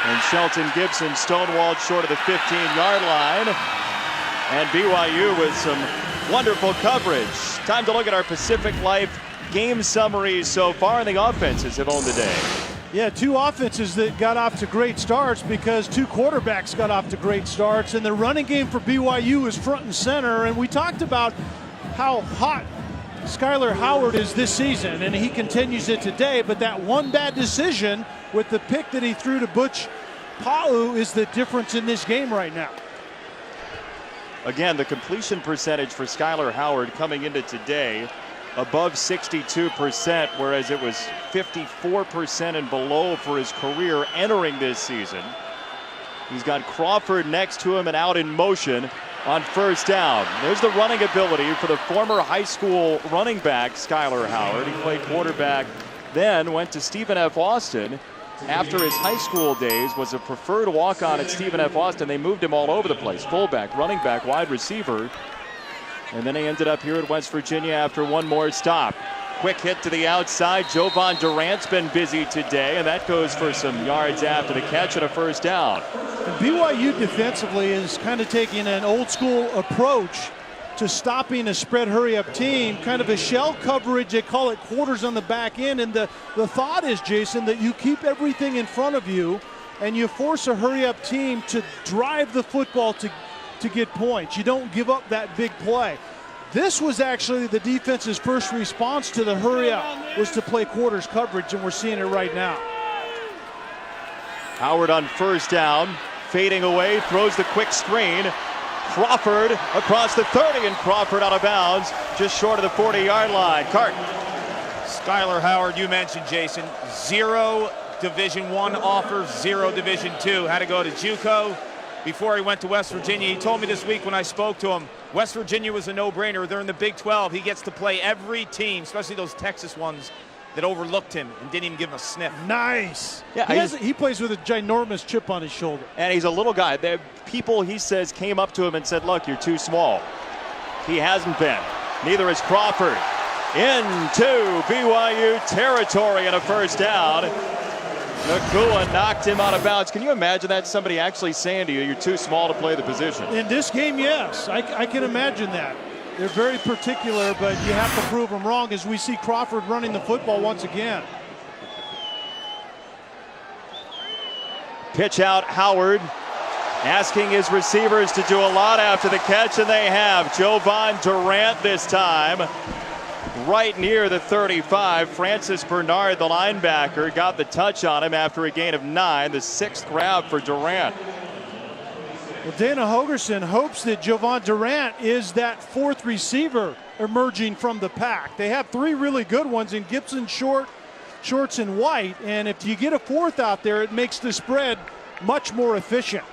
And Shelton Gibson stonewalled short of the 15-yard line. And BYU with some wonderful coverage. Time to look at our Pacific Life game summaries so far, and the offenses have owned the day. Yeah, two offenses that got off to great starts because two quarterbacks got off to great starts, and the running game for BYU is front and center. And we talked about how hot Skyler Howard is this season, and he continues it today, but that one bad decision with the pick that he threw to Butch Pa'u is the difference in this game right now. Again, the completion percentage for Skyler Howard coming into today above 62%, whereas it was 54% and below for his career entering this season. He's got Crawford next to him and out in motion on first down. There's the running ability for the former high school running back, Skyler Howard. He played quarterback, then went to Stephen F. Austin. After his high school days, was a preferred walk-on at Stephen F. Austin. They moved him all over the place, fullback, running back, wide receiver. And then he ended up here at West Virginia after one more stop. Quick hit to the outside. Jovan Durant's been busy today, and that goes for some yards after the catch and a first down. And BYU defensively is kind of taking an old school approach to stopping a spread hurry up team, kind of a shell coverage. They call it quarters on the back end. And the thought is, Jason, that you keep everything in front of you and you force a hurry up team to drive the football to get points. You don't give up that big play. This was actually the defense's first response to the hurry up, was to play quarters coverage, and we're seeing it right now. Howard on first down, fading away, throws the quick screen. Crawford across the 30, and Crawford out of bounds just short of the 40-yard line. Cart. Skyler Howard, you mentioned, Jason, 0 Division I offers, 0 Division II. Had to go to JUCO before he went to West Virginia. He told me this week when I spoke to him, West Virginia was a no-brainer. They're in the Big 12. He gets to play every team, especially those Texas ones that overlooked him and didn't even give him a sniff. Nice. Yeah, he plays with a ginormous chip on his shoulder. And he's a little guy. The people, he says, came up to him and said, look, you're too small. He hasn't been. Neither is Crawford. Into BYU territory and a first down. Nakua knocked him out of bounds. Can you imagine that? Somebody actually saying to you, you're too small to play the position. In this game, yes. I can imagine that. They're very particular, but you have to prove them wrong as we see Crawford running the football once again. Pitch out Howard, asking his receivers to do a lot after the catch, and they have. Jovan Durant this time, right near the 35. Francis Bernard, the linebacker, got the touch on him after a gain of 9, the 6th grab for Durant. Well, Dana Holgerson hopes that Jovan Durant is that 4th receiver emerging from the pack. They have 3 really good ones in Gibson, Shorts, and White. And if you get a 4th out there, it makes the spread much more efficient.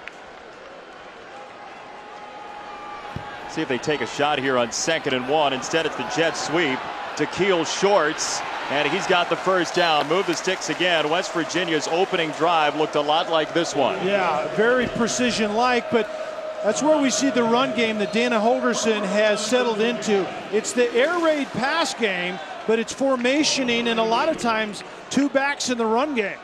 See if they take a shot here on 2nd and 1. Instead, it's the jet sweep to Keel Shorts. And he's got the first down. Move the sticks again. West Virginia's opening drive looked a lot like this one. Yeah, very precision-like, but that's where we see the run game that Dana Holgerson has settled into. It's the air raid pass game, but it's formationing, and a lot of times 2 backs in the run game.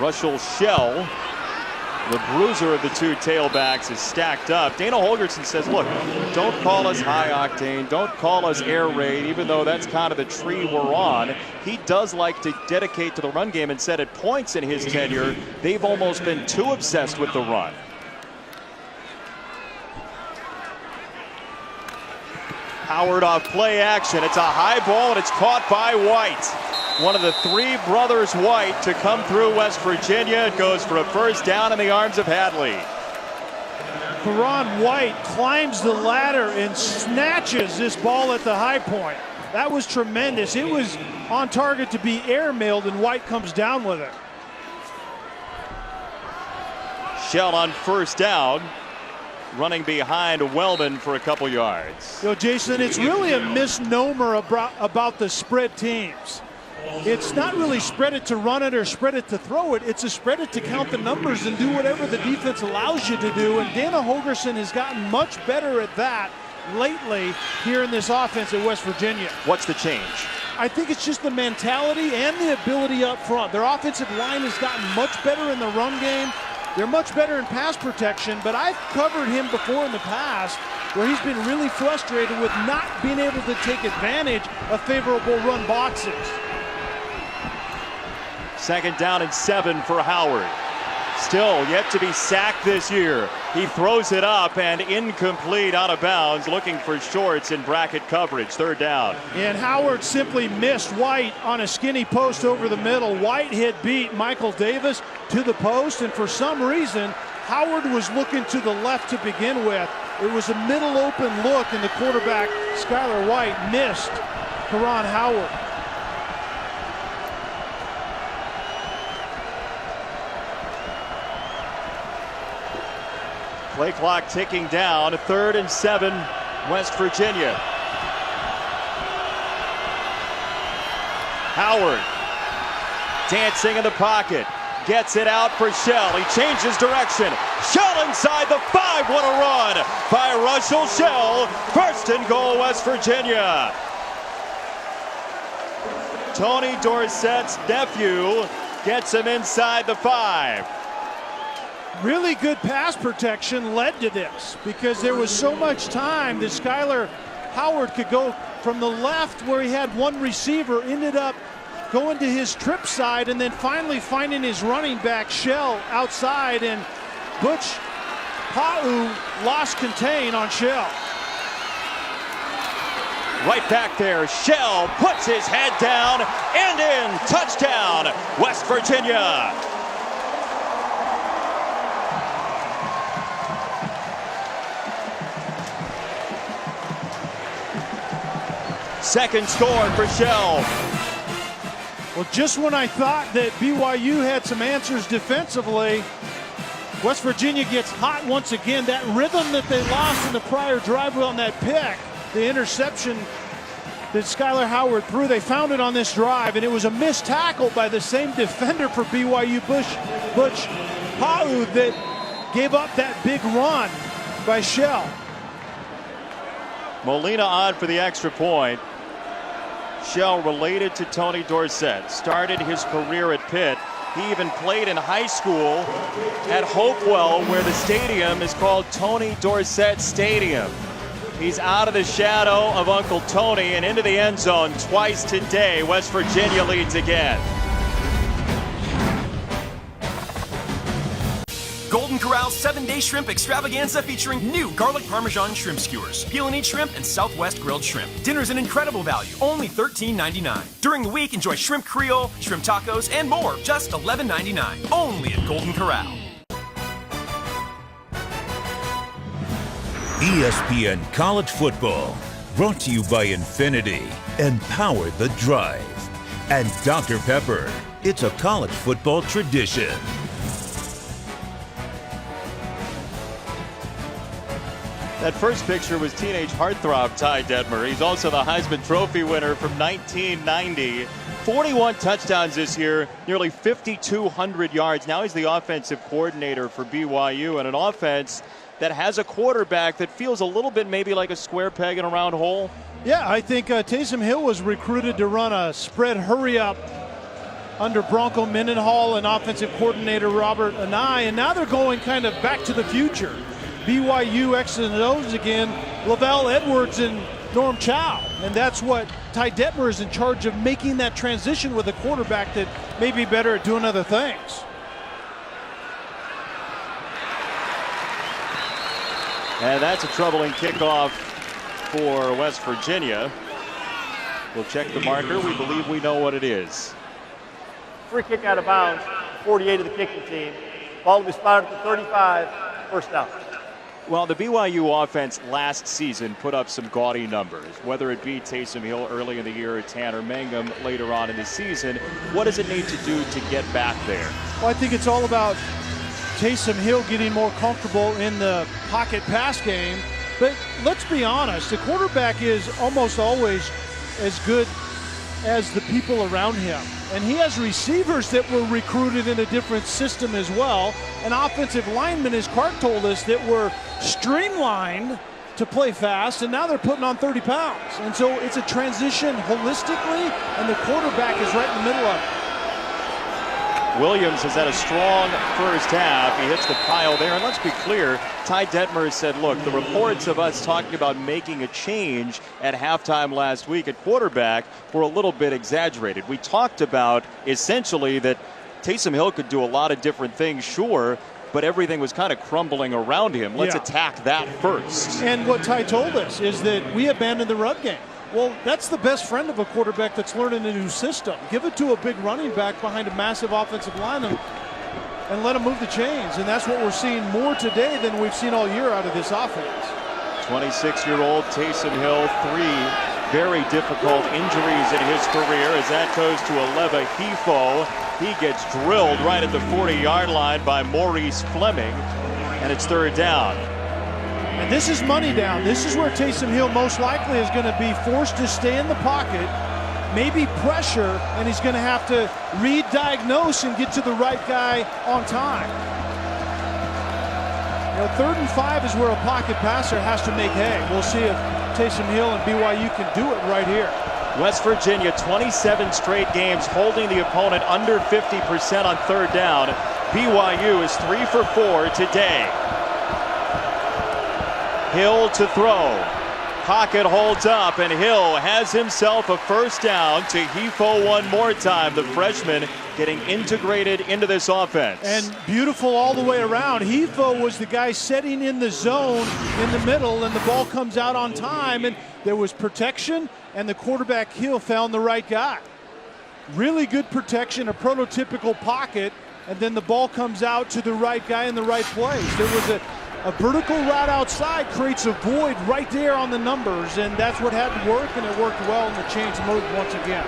Russell Shell, the bruiser of the 2 tailbacks, is stacked up. Dana Holgerson says, look, don't call us high octane, don't call us air raid, even though that's kind of the tree we're on. He does like to dedicate to the run game, and said at points in his tenure, they've almost been too obsessed with the run. Howard off play action. It's a high ball, and it's caught by White. One of the 3 brothers White to come through West Virginia. It goes for a first down in the arms of Hadley. Karan White climbs the ladder and snatches this ball at the high point. That was tremendous. It was on target to be airmailed, and White comes down with it. Shell on first down. running behind Wellman for a couple yards. You know, Jason, it's really a misnomer about the spread teams. It's not really spread it to run it or spread it to throw it. It's a spread it to count the numbers and do whatever the defense allows you to do. And Dana Holgorsen has gotten much better at that lately here in this offense at West Virginia. What's the change? I think it's just the mentality and the ability up front. Their offensive line has gotten much better in the run game. They're much better in pass protection, but I've covered him before in the past where he's been really frustrated with not being able to take advantage of favorable run boxes. 2nd down and 7 for Howard. Still yet to be sacked this year. He throws it up and incomplete, out of bounds, looking for shorts in bracket coverage. 3rd down. And Howard simply missed White on a skinny post over the middle. White had beat Michael Davis to the post, and for some reason, Howard was looking to the left to begin with. It was a middle open look, and the quarterback, Skylar White, missed Karan Howard. Play clock ticking down. 3rd and 7, West Virginia. Howard dancing in the pocket. Gets it out for Shell. He changes direction. Shell inside the 5. What a run by Russell Shell. 1st and goal, West Virginia. Tony Dorsett's nephew gets him inside the 5. Really good pass protection led to this because there was so much time that Skylar Howard could go from the left where he had one receiver, ended up going to his trip side, and then finally finding his running back Shell outside, and Butch Pau lost contain on Shell. Right back there, Shell puts his head down and in. Touchdown, West Virginia. Second score for Shell. Well, just when I thought that BYU had some answers defensively, West Virginia gets hot once again. That rhythm that they lost in the prior drive on that pick, the interception that Skylar Howard threw, they found it on this drive, and it was a missed tackle by the same defender for BYU, Butch Pau, that gave up that big run by Shell. Molina on for the extra point. Shell, related to Tony Dorsett, started his career at Pitt. He even played in high school at Hopewell, where the stadium is called Tony Dorsett Stadium. He's out of the shadow of Uncle Tony and into the end zone twice today. West Virginia leads again. Golden Corral's 7-day shrimp extravaganza featuring new garlic parmesan shrimp skewers, peel and eat shrimp, and Southwest grilled shrimp. Dinner's an incredible value, only $13.99. During the week, enjoy shrimp Creole, shrimp tacos, and more, just $11.99. Only at Golden Corral. ESPN College Football, brought to you by Infiniti, Empower the Drive, and Dr. Pepper. It's a college football tradition. That first picture was teenage heartthrob Ty Detmer. He's also the Heisman Trophy winner from 1990. 41 touchdowns this year, nearly 5,200 yards. Now he's the offensive coordinator for BYU, and an offense that has a quarterback that feels a little bit maybe like a square peg in a round hole. Yeah, I think Taysom Hill was recruited to run a spread hurry-up under Bronco Mendenhall and offensive coordinator Robert Anai, and now they're going kind of back to the future. BYU X's and O's again, Lavelle Edwards and Norm Chow. And that's what Ty Detmer is in charge of, making that transition with a quarterback that may be better at doing other things. And that's a troubling kickoff for West Virginia. We'll check the marker. We believe we know what it is. Free kick out of bounds, 48 of the kicking team. Ball will be spotted at the 35, 1st down. Well, the BYU offense last season put up some gaudy numbers, whether it be Taysom Hill early in the year or Tanner Mangum later on in the season. What does it need to do to get back there? Well, I think it's all about Taysom Hill getting more comfortable in the pocket pass game. But let's be honest, the quarterback is almost always as good as the people around him. And he has receivers that were recruited in a different system as well. And offensive linemen, as Clark told us, that were streamlined to play fast, and now they're putting on 30 pounds. And so it's a transition holistically, and the quarterback is right in the middle of it. Williams has had a strong first half. He hits the pile there. And let's be clear, Ty Detmer said, look, the reports of us talking about making a change at halftime last week at quarterback were a little bit exaggerated. We talked about essentially that Taysom Hill could do a lot of different things, sure, but everything was kind of crumbling around him. Let's attack that first. And what Ty told us is that we abandoned the run game. Well, that's the best friend of a quarterback that's learning a new system. Give it to a big running back behind a massive offensive line and let him move the chains. And that's what we're seeing more today than we've seen all year out of this offense. 26-year-old Taysom Hill, 3 very difficult injuries in his career as that goes to Aleva Hifo. He gets drilled right at the 40-yard line by Maurice Fleming, and it's 3rd down. And this is money down. This is where Taysom Hill most likely is going to be forced to stay in the pocket, maybe pressure, and he's going to have to read, diagnose, and get to the right guy on time. You know, 3rd and 5 is where a pocket passer has to make hay. We'll see if Taysom Hill and BYU can do it right here. West Virginia, 27 straight games holding the opponent under 50% on 3rd down. BYU is 3 for 4 today. Hill to throw. Pocket holds up, and Hill has himself a first down to Hifo one more time. The freshman getting integrated into this offense. And beautiful all the way around. Hifo was the guy setting in the zone in the middle, and the ball comes out on time, and there was protection, and the quarterback Hill found the right guy. Really good protection, a prototypical pocket, and then the ball comes out to the right guy in the right place. There was a vertical route outside creates a void right there on the numbers, and that's what had to work, and it worked well in the change move once again.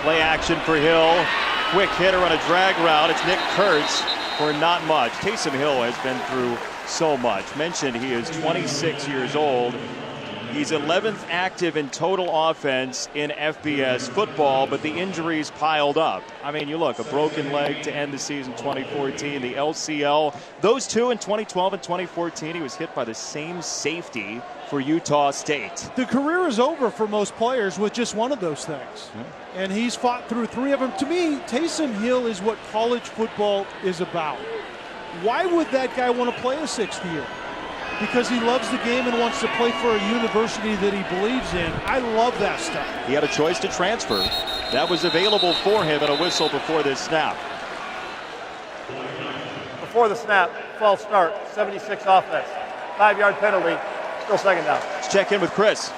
Play action for Hill. Quick hitter on a drag route. It's Nick Kurtz for not much. Taysom Hill has been through so much. Mentioned he is 26 years old. He's 11th active in total offense in FBS football, but the injuries piled up. I mean, you look, a broken leg to end the season 2014, the LCL. Those two in 2012 and 2014, he was hit by the same safety for Utah State. The career is over for most players with just one of those things. And he's fought through 3 of them. To me, Taysom Hill is what college football is about. Why would that guy want to play a 6th year? Because he loves the game and wants to play for a university that he believes in. I love that stuff. He had a choice to transfer. That was available for him, and a whistle before this snap. Before the snap, false start, 76 offense. 5-yard penalty, still 2nd down. Let's check in with Chris.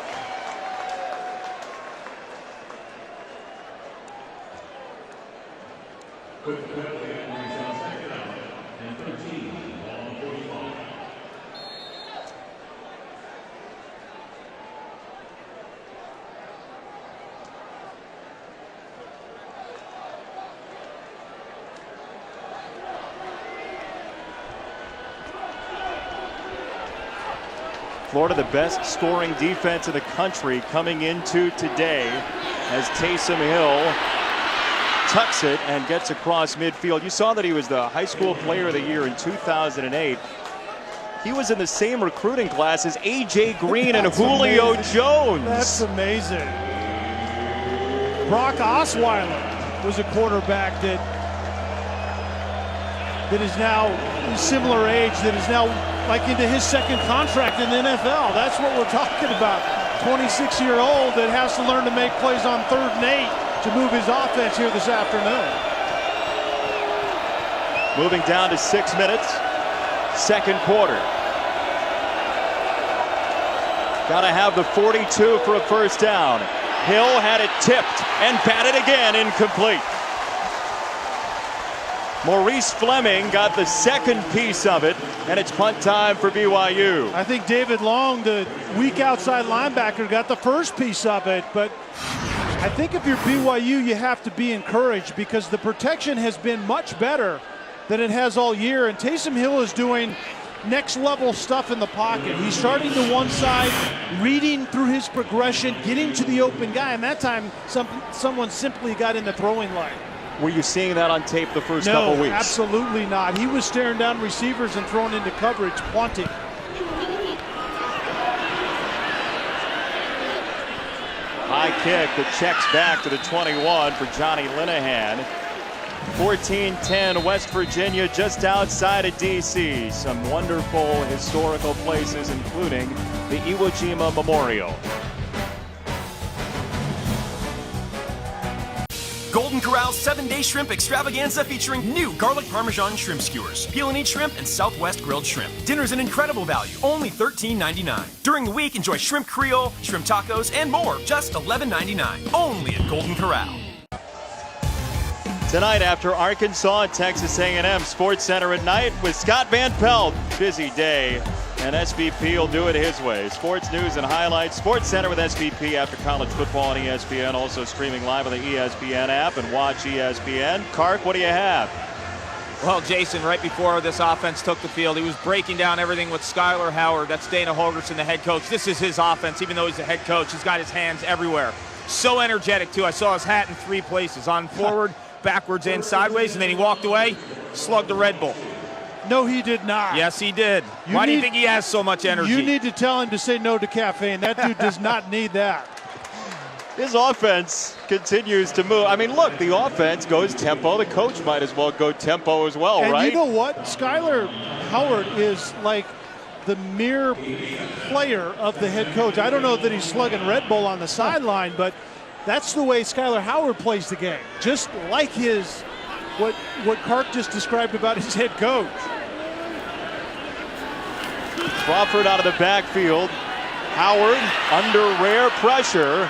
Florida, the best scoring defense in the country coming into today as Taysom Hill tucks it and gets across midfield. You saw that he was the high school player of the year in 2008. He was in the same recruiting class as A.J. Green and Julio Jones. That's amazing. Brock Osweiler was a quarterback that is now similar age, that is now like into his 2nd contract in the NFL. That's what we're talking about. 26-year-old that has to learn to make plays on 3rd and 8 to move his offense here this afternoon. Moving down to 6 minutes, 2nd quarter. Got to have the 42 for a first down. Hill had it tipped and batted again, incomplete. Maurice Fleming got the 2nd piece of it, and it's punt time for BYU. I think David Long, the weak outside linebacker, got the 1st piece of it, but I think if you're BYU, you have to be encouraged because the protection has been much better than it has all year. And Taysom Hill is doing next level stuff in the pocket. He's starting to one side, reading through his progression, getting to the open guy. And that time, someone simply got in the throwing line. Were you seeing that on tape the first couple weeks? No, absolutely not. He was staring down receivers and throwing into coverage, plenty. High kick that checks back to the 21 for Johnny Linehan. 14-10 West Virginia, just outside of D.C. Some wonderful historical places, including the Iwo Jima Memorial. Golden Corral's 7-day shrimp extravaganza featuring new garlic parmesan shrimp skewers, peel and eat shrimp, and Southwest grilled shrimp. Dinner's an incredible value, only $13.99. During the week, enjoy shrimp Creole, shrimp tacos, and more, just $11.99. Only at Golden Corral. Tonight after Arkansas and Texas A&M, Sports Center at night with Scott Van Pelt. Busy day, and SVP will do it his way. Sports news and highlights. Sports Center with SVP after college football on ESPN. Also streaming live on the ESPN app and watch ESPN. Kark, what do you have? Well, Jason, right before this offense took the field, he was breaking down everything with Skylar Howard. That's Dana Holgorsen, the head coach. This is his offense, even though he's the head coach. He's got his hands everywhere. So energetic, too. I saw his hat in 3 places. On forward, backwards, and sideways, and then he walked away, slugged the Red Bull. No, he did not. Yes, he did. Why do you think he has so much energy? You need to tell him to say no to caffeine. That dude does not need that. His offense continues to move. I mean, look, the offense goes tempo. The coach might as well go tempo as well, and right? You know what? Skylar Howard is like the mere player of the head coach. I don't know that he's slugging Red Bull on the sideline, but that's the way Skylar Howard plays the game. Just like what Kark just described about his head coach. Crawford out of the backfield. Howard under rare pressure.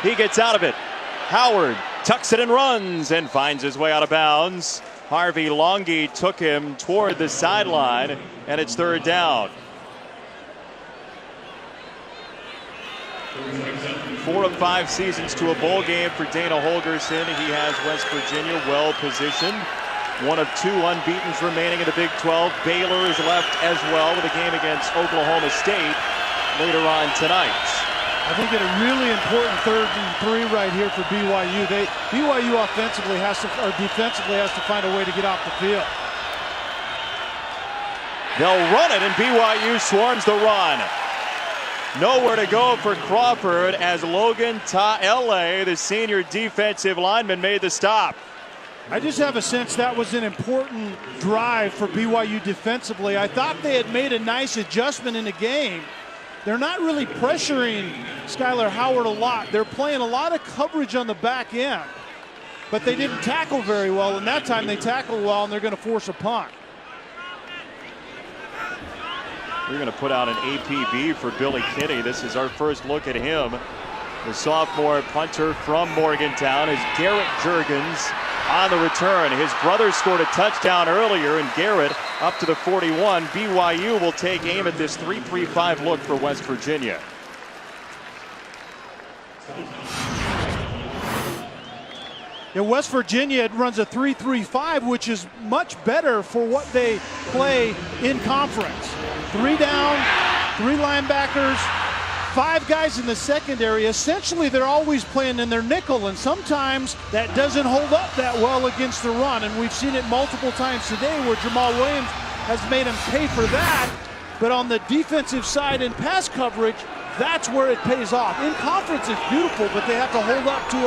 He gets out of it. Howard tucks it and runs and finds his way out of bounds. Harvey Longy took him toward the sideline, and it's third down. 4 of 5 seasons to a bowl game for Dana Holgorsen. He has West Virginia well positioned. 1 of 2 unbeatens remaining in the Big 12. Baylor is left as well with a game against Oklahoma State later on tonight. I think a really important 3rd and 3 right here for BYU. BYU offensively defensively has to find a way to get off the field. They'll run it, and BYU swarms the run. Nowhere to go for Crawford as Logan Ta'ele, the senior defensive lineman, made the stop. I just have a sense that was an important drive for BYU defensively. I thought they had made a nice adjustment in the game. They're not really pressuring Skylar Howard a lot. They're playing a lot of coverage on the back end, but they didn't tackle very well, and that time they tackled well, and they're going to force a punt. We're going to put out an APB for Billy Kinney. This is our first look at him. The sophomore punter from Morgantown is Garrett Juergens on the return. His brother scored a touchdown earlier, and Garrett up to the 41. BYU will take aim at this 3-3-5 look for West Virginia. Yeah, West Virginia runs a 3-3-5, which is much better for what they play in conference. 3 down, 3 linebackers, 5 guys in the secondary. Essentially, they're always playing in their nickel, and sometimes that doesn't hold up that well against the run. And we've seen it multiple times today where Jamal Williams has made him pay for that. But on the defensive side in pass coverage, that's where it pays off. In conference, it's beautiful, but they have to hold up to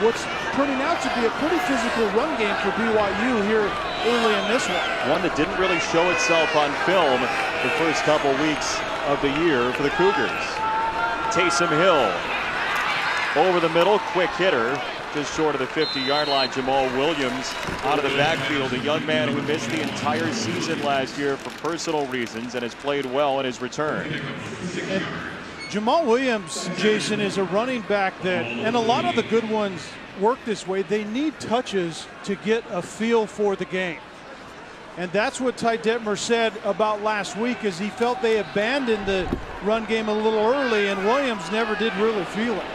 what's turning out to be a pretty physical run game for BYU here early in this one. One that didn't really show itself on film the first couple weeks of the year for the Cougars. Taysom Hill over the middle, quick hitter, just short of the 50-yard line. Jamal Williams out of the backfield, a young man who missed the entire season last year for personal reasons and has played well in his return. And Jamal Williams, Jason, is a running back that, and a lot of the good ones work this way, they need touches to get a feel for the game. And that's what Ty Detmer said about last week, is he felt they abandoned the run game a little early, and Williams never did really feel it.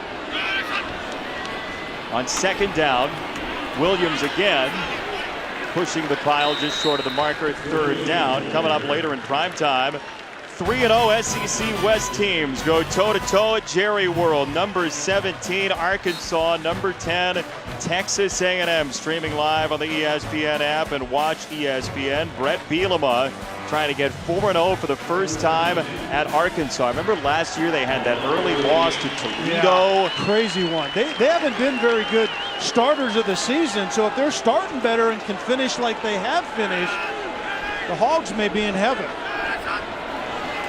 On second down, Williams again pushing the pile just short of the marker. Third down coming up later in prime time. 3-0 SEC West teams go toe-to-toe at Jerry World. Number 17 Arkansas, number 10 Texas A&M, streaming live on the ESPN app and watch ESPN. Brett Bielema trying to get 4-0 for the first time at Arkansas. Remember last year they had that early loss to Toledo. Yeah, crazy one. They haven't been very good starters of the season, so if they're starting better and can finish like they have finished, the Hogs may be in heaven.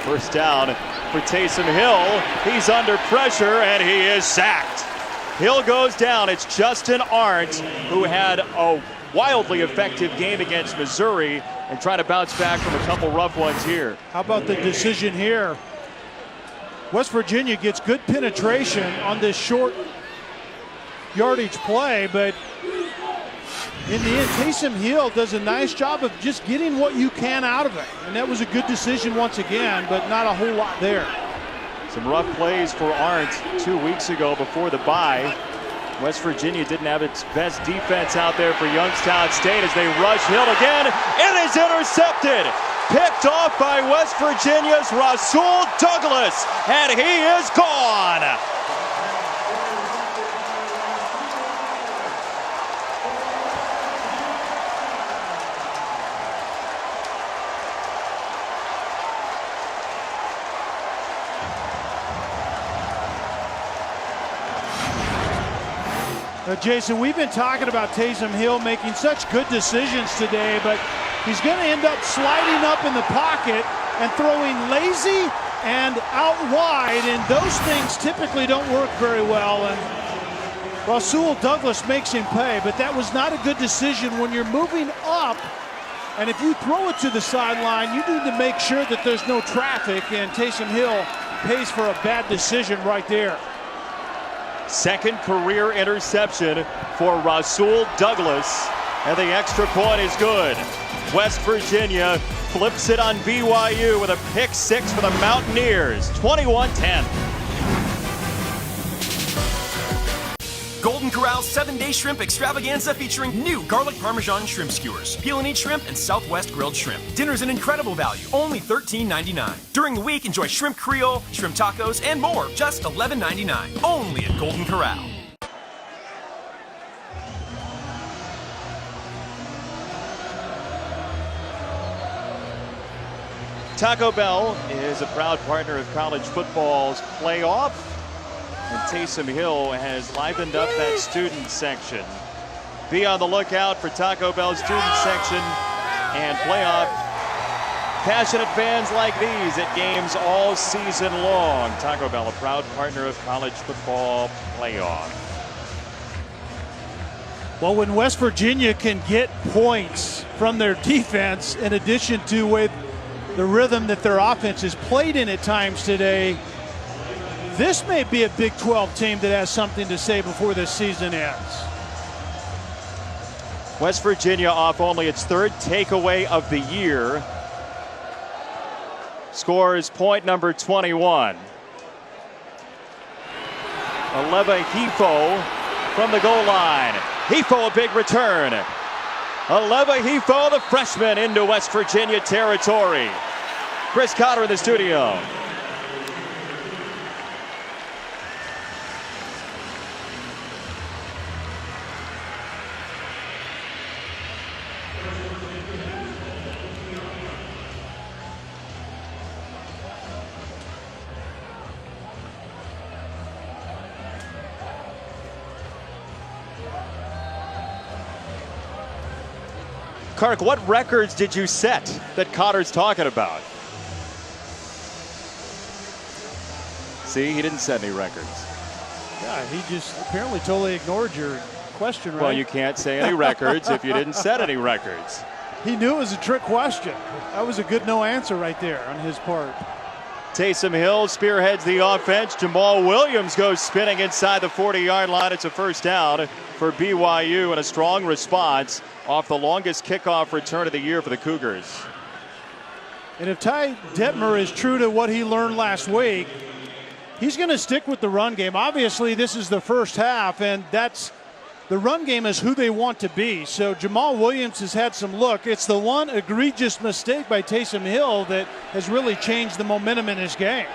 First down for Taysom Hill. He's under pressure and he is sacked. Hill goes down. It's Justin Arndt, who had a wildly effective game against Missouri and trying to bounce back from a couple rough ones here. How about the decision here? West Virginia gets good penetration on this short yardage play, but in the end, Taysom Hill does a nice job of just getting what you can out of it. And that was a good decision once again, but not a whole lot there. Some rough plays for Arndt 2 weeks ago before the bye. West Virginia didn't have its best defense out there for Youngstown State as they rush Hill again. It is intercepted. Picked off by West Virginia's Rasul Douglas, and he is gone. Jason, we've been talking about Taysom Hill making such good decisions today, but he's going to end up sliding up in the pocket and throwing lazy and out wide, and those things typically don't work very well. And Rasul Douglas makes him pay, but that was not a good decision when you're moving up. And if you throw it to the sideline, you need to make sure that there's no traffic, and Taysom Hill pays for a bad decision right there. Second career interception for Rasul Douglas, and the extra point is good. West Virginia flips it on BYU with a pick six for the Mountaineers, 21-10. Golden Corral's 7-day shrimp extravaganza featuring new garlic parmesan shrimp skewers, peel and eat shrimp, and Southwest grilled shrimp. Dinner's an incredible value, only $13.99. During the week, enjoy shrimp Creole, shrimp tacos, and more, just $11.99. Only at Golden Corral. Taco Bell is a proud partner of college football's playoff. And Taysom Hill has livened up that student section. Be on the lookout for Taco Bell's student section and playoff. Passionate fans like these at games all season long. Taco Bell, a proud partner of college football playoff. Well, when West Virginia can get points from their defense, in addition to with the rhythm that their offense is played in at times today, this may be a Big 12 team that has something to say before this season ends. West Virginia off only its third takeaway of the year. Scores point number 21. Aleva Hifo from the goal line. Hifo, a big return. Aleva Hifo, the freshman, into West Virginia territory. Chris Cotter in the studio. Kark, what records did you set that Cotter's talking about? See, he didn't set any records. Yeah, he just apparently totally ignored your question, right? Well, you can't say any records if you didn't set any records. He knew it was a trick question. That was a good no answer right there on his part. Taysom Hill spearheads the offense. Jamal Williams goes spinning inside the 40-yard line. It's a first down for BYU, and a strong response off the longest kickoff return of the year for the Cougars. And if Ty Detmer is true to what he learned last week, he's going to stick with the run game. Obviously, this is the first half, and that's the run game is who they want to be. So Jamal Williams has had some look. It's the one egregious mistake by Taysom Hill that has really changed the momentum in his game.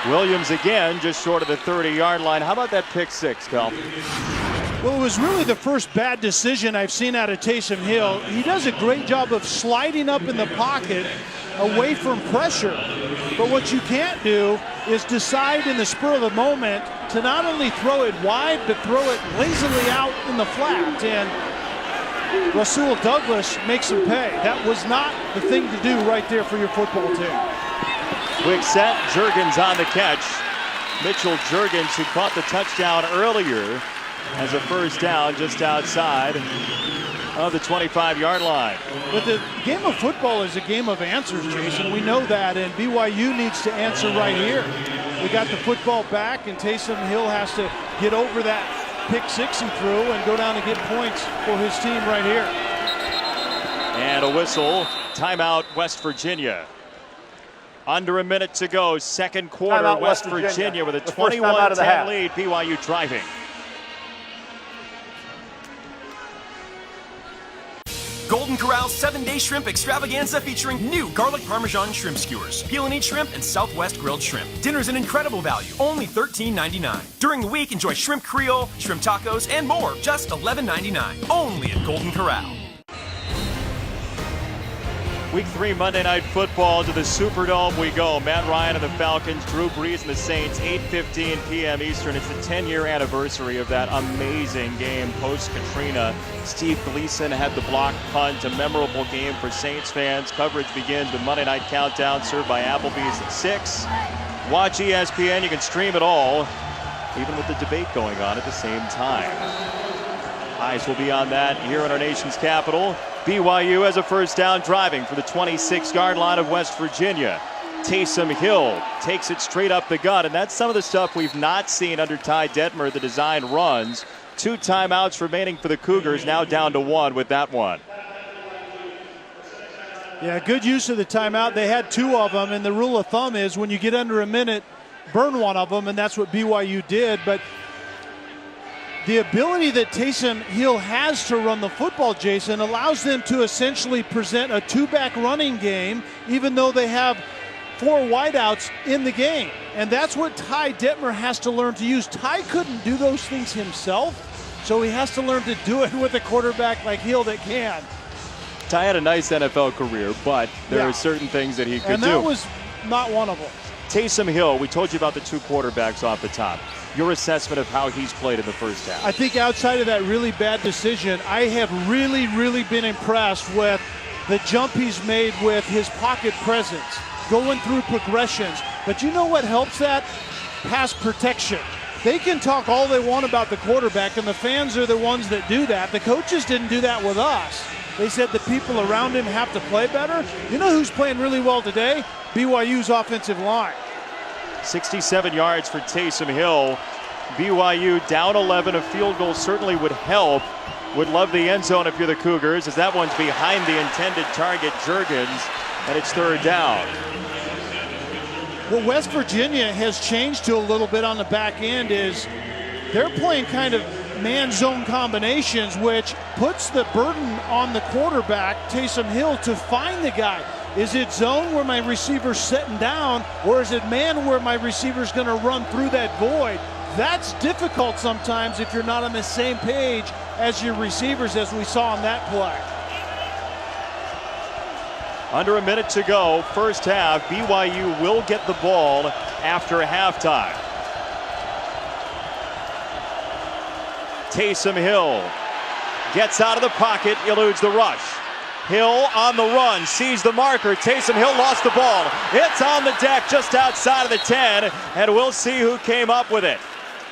Williams again just short of the 30-yard line. How about that pick six, Cal? Well, it was really the first bad decision I've seen out of Taysom Hill. He does a great job of sliding up in the pocket away from pressure. But what you can't do is decide in the spur of the moment to not only throw it wide, but throw it lazily out in the flat. And Rasul Douglas makes him pay. That was not the thing to do right there for your football team. Quick set, Juergens on the catch. Mitchell Juergens, who caught the touchdown earlier, has a first down just outside of the 25-yard line. But the game of football is a game of answers, Jason. We know that, and BYU needs to answer right here. We got the football back, and Taysom Hill has to get over that pick six he threw and go down and get points for his team right here. And a whistle. Timeout, West Virginia. Under a minute to go, second quarter, Timeout, West Virginia with a The first time out of the 21-10 half. lead, BYU driving. Golden Corral 7-Day Shrimp Extravaganza featuring new garlic parmesan shrimp skewers, peel and eat shrimp, and Southwest grilled shrimp. Dinner's an incredible value, only $13.99. During the week, enjoy shrimp creole, shrimp tacos, and more, just $11.99. Only at Golden Corral. Week 3 Monday Night Football, to the Superdome we go. Matt Ryan and the Falcons, Drew Brees and the Saints, 8:15 p.m. Eastern. It's the 10-year anniversary of that amazing game post-Katrina. Steve Gleason had the blocked punt, a memorable game for Saints fans. Coverage begins with Monday Night Countdown, served by Applebee's at 6. Watch ESPN. You can stream it all, even with the debate going on at the same time. Eyes will be on that here in our nation's capital. BYU has a first down driving for the 26-yard line of West Virginia. Taysom Hill takes it straight up the gut, and that's some of the stuff we've not seen under Ty Detmer, the design runs. 2 timeouts remaining for the Cougars, now down to 1 with that one. Yeah, good use of the timeout. They had 2 of them, and the rule of thumb is when you get under a minute, burn one of them, and that's what BYU did. But the ability that Taysom Hill has to run the football, Jason, allows them to essentially present a 2-back running game, even though they have 4 wideouts in the game. And that's what Ty Detmer has to learn to use. Ty couldn't do those things himself, so he has to learn to do it with a quarterback like Hill that can. Ty had a nice NFL career, but there are certain things that he could do. And that was not one of them. Taysom Hill, we told you about the 2 quarterbacks off the top. Your assessment of how he's played in the first half? I think outside of that really bad decision, I have really been impressed with the jump he's made with his pocket presence, going through progressions. But you know what helps that? Pass protection. They can talk all they want about the quarterback, and the fans are the ones that do that. The coaches didn't do that with us. They said the people around him have to play better. You know who's playing really well today? BYU's offensive line. 67 yards for Taysom Hill. BYU down 11. A field goal certainly would help. Would love the end zone if you're the Cougars, as that one's behind the intended target, Juergens, and it's 3rd down. What West Virginia has changed to a little bit on the back end is they're playing kind of man-zone combinations, which puts the burden on the quarterback, Taysom Hill, to find the guy. Is it zone where my receiver's sitting down, or is it man where my receiver's going to run through that void? That's difficult sometimes if you're not on the same page as your receivers, as we saw on that play. Under a minute to go, first half. BYU will get the ball after halftime. Taysom Hill gets out of the pocket, eludes the rush. Hill on the run, sees the marker. Taysom Hill lost the ball. It's on the deck just outside of the 10, and we'll see who came up with it.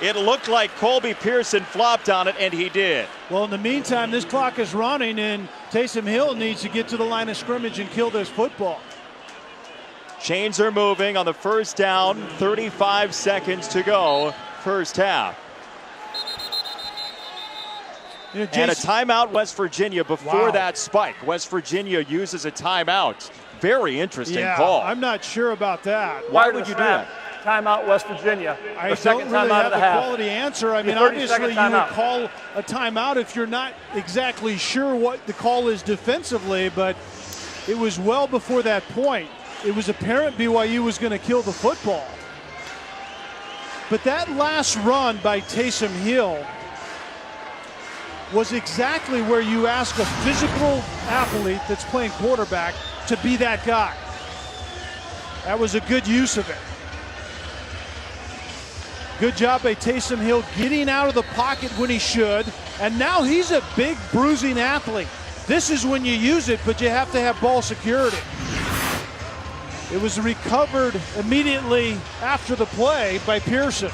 It looked like Colby Pearson flopped on it, and he did. Well, in the meantime, this clock is running, and Taysom Hill needs to get to the line of scrimmage and kill this football. Chains are moving on the first down, 35 seconds to go, first half. You know, And a timeout, West Virginia, before that spike. West Virginia uses a timeout. Very interesting call. I'm not sure about that. Why would you do that? timeout, West Virginia. I The second don't really timeout have of the the half. quality answer. I mean, 30-second obviously you would timeout. call a timeout if you're not exactly sure what the call is defensively, but it was well before that point. It was apparent BYU was going to kill the football. But that last run by Taysom Hill was exactly where you ask a physical athlete that's playing quarterback to be that guy. That was a good use of it. Good job by Taysom Hill getting out of the pocket when he should, and now he's a big bruising athlete. This is when you use it, but you have to have ball security. It was recovered immediately after the play by Pearson.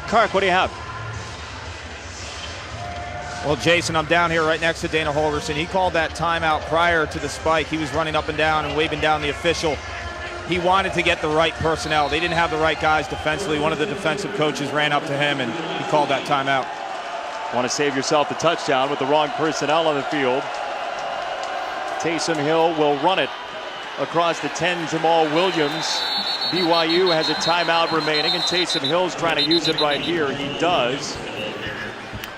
Kark, what do you have? Well, Jason, I'm down here right next to Dana Holgerson. He called that timeout prior to the spike. He was running up and down and waving down the official. He wanted to get the right personnel. They didn't have the right guys defensively. One of the defensive coaches ran up to him and he called that timeout. Want to save yourself the touchdown with the wrong personnel on the field. Taysom Hill will run it across the 10, Jamal Williams. BYU has a timeout remaining, and Taysom Hill's trying to use it right here. He does.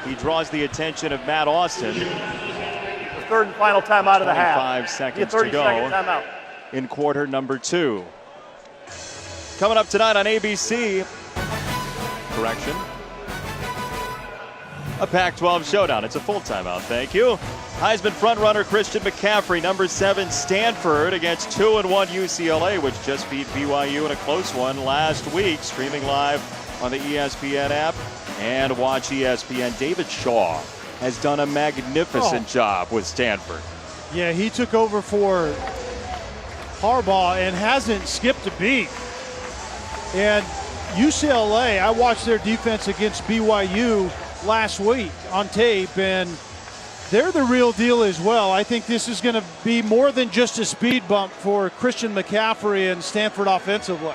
He draws the attention of Matt Austin. The third and final timeout of the half. 25 seconds to go timeout. in quarter number 2. Coming up tonight on ABC. Correction. A Pac-12 showdown. It's a full timeout. Thank you. Heisman frontrunner Christian McCaffrey, number 7 Stanford against 2-1 UCLA, which just beat BYU in a close one last week. Streaming live on the ESPN app and watch ESPN. David Shaw has done a magnificent job with Stanford. Yeah, he took over for Harbaugh and hasn't skipped a beat. And UCLA, I watched their defense against BYU last week on tape, and they're the real deal as well. I think this is going to be more than just a speed bump for Christian McCaffrey and Stanford offensively.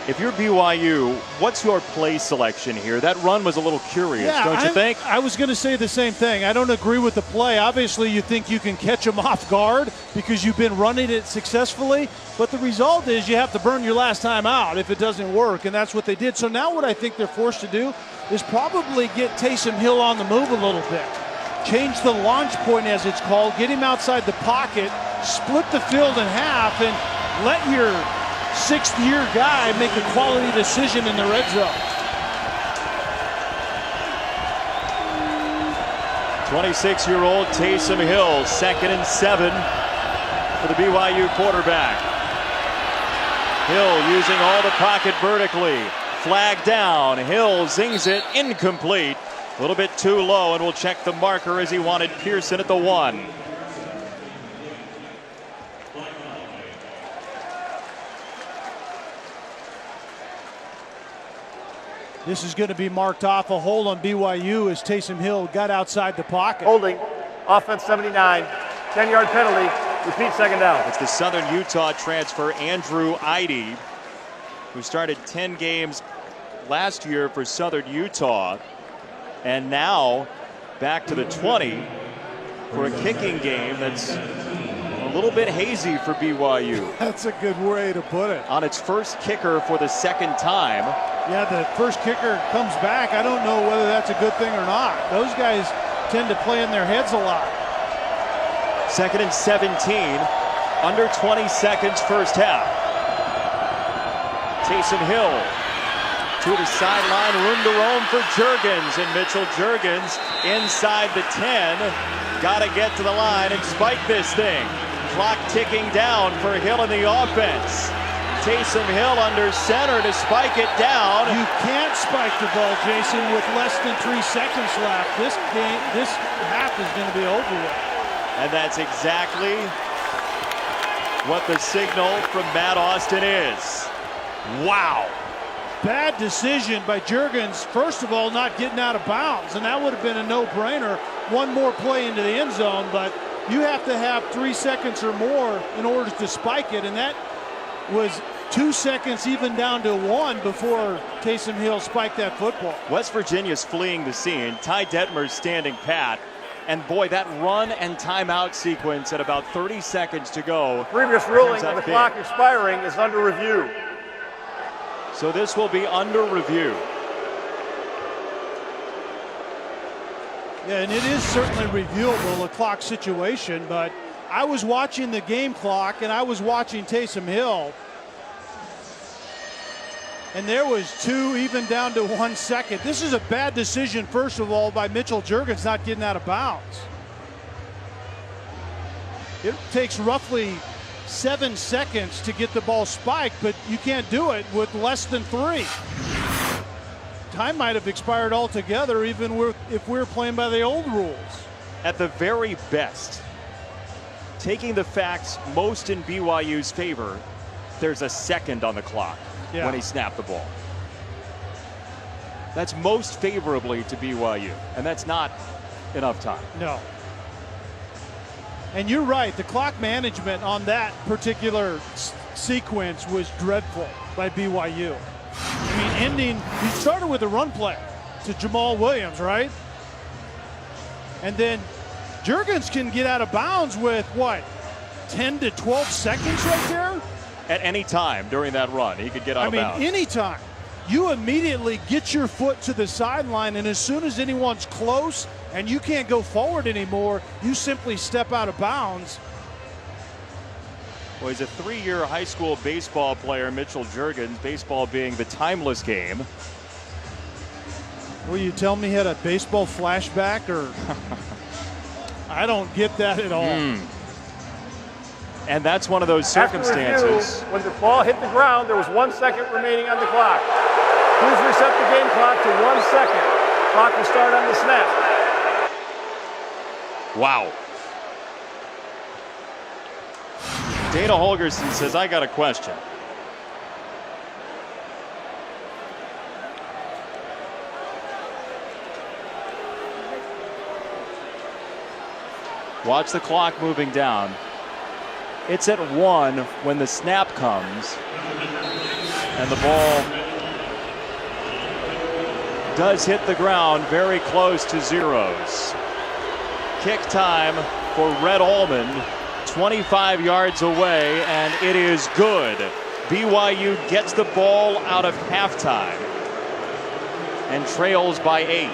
If you're BYU, what's your play selection here? That run was a little curious, don't you think? I was going to say the same thing. I don't agree with the play. Obviously, you think you can catch them off guard because you've been running it successfully, but the result is you have to burn your last time out if it doesn't work, and that's what they did. So now what I think they're forced to do is probably get Taysom Hill on the move a little bit. Change the launch point, as it's called, get him outside the pocket, split the field in half, and let your sixth-year guy make a quality decision in the red zone. 26-year-old Taysom Hill, 2nd and 7 for the BYU quarterback. Hill using all the pocket vertically. Flag down. Hill zings it, incomplete. A little bit too low, and we'll check the marker as he wanted Pearson at the 1. This is going to be marked off a hold on BYU as Taysom Hill got outside the pocket. Holding. Offense 79. 10-yard penalty. Repeat, second down. It's the Southern Utah transfer Andrew Eide, who started 10 games last year for Southern Utah, and now back to the 20 for a kicking game that's a little bit hazy for BYU. That's a good way to put it. On its first kicker for the second time. Yeah, the first kicker comes back. I don't know whether that's a good thing or not. Those guys tend to play in their heads a lot. 2nd and 17, under 20 seconds first half. Taysom Hill to the sideline, room to roam for Juergens, and Mitchell Juergens inside the 10. Got to get to the line and spike this thing. Clock ticking down for Hill in the offense. Taysom Hill under center to spike it down. You can't spike the ball, Jason, with less than 3 seconds left. This half is going to be over with. And that's exactly what the signal from Matt Austin is. Wow. Bad decision by Juergens. First of all, not getting out of bounds, and that would have been a no-brainer. One more play into the end zone, but you have to have 3 seconds or more in order to spike it, and that was 2 seconds, even down to 1, before Taysom Hill spiked that football. West Virginia's fleeing the scene. Ty Detmer's standing pat. And boy, that run and timeout sequence at about 30 seconds to go. Previous ruling of the clock expiring is under review. So this will be under review. Yeah, and it is certainly reviewable, a clock situation, but I was watching the game clock and I was watching Taysom Hill. And there was 2, even down to 1 second. This is a bad decision, first of all, by Mitchell Juergens not getting out of bounds. It takes roughly 7 seconds to get the ball spiked, but you can't do it with less than 3. Time might have expired altogether, even if we're playing by the old rules. At the very best, taking the facts most in BYU's favor, there's a second on the clock. Yeah. When he snapped the ball. That's most favorably to BYU, and that's not enough time. No. And you're right, the clock management on that particular sequence was dreadful by BYU. I mean, he started with a run play to Jamal Williams, right? And then Juergens can get out of bounds with what, 10 to 12 seconds right there? At any time during that run, he could get out of bounds. I mean, anytime. You immediately get your foot to the sideline, and as soon as anyone's close and you can't go forward anymore, you simply step out of bounds. Well, he's a 3-year high school baseball player, Mitchell Juergens, baseball being the timeless game. Will you tell me he had a baseball flashback, or I don't get that at all. And that's one of those circumstances. After review, when the ball hit the ground, there was 1 second remaining on the clock. Please reset the game clock to 1 second. Clock will start on the snap. Wow. Dana Holgerson says, I got a question. Watch the clock moving down. It's at 1 when the snap comes, and the ball does hit the ground very close to zeros. Kick time for Red Almond, 25 yards away, and it is good. BYU gets the ball out of halftime and trails by 8.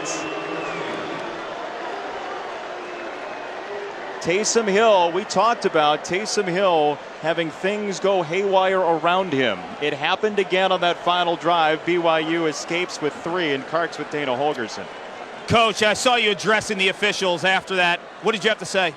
Taysom Hill, we talked about Taysom Hill having things go haywire around him. It happened again on that final drive. BYU escapes with 3 and Karks with Dana Holgerson. Coach, I saw you addressing the officials after that. What did you have to say?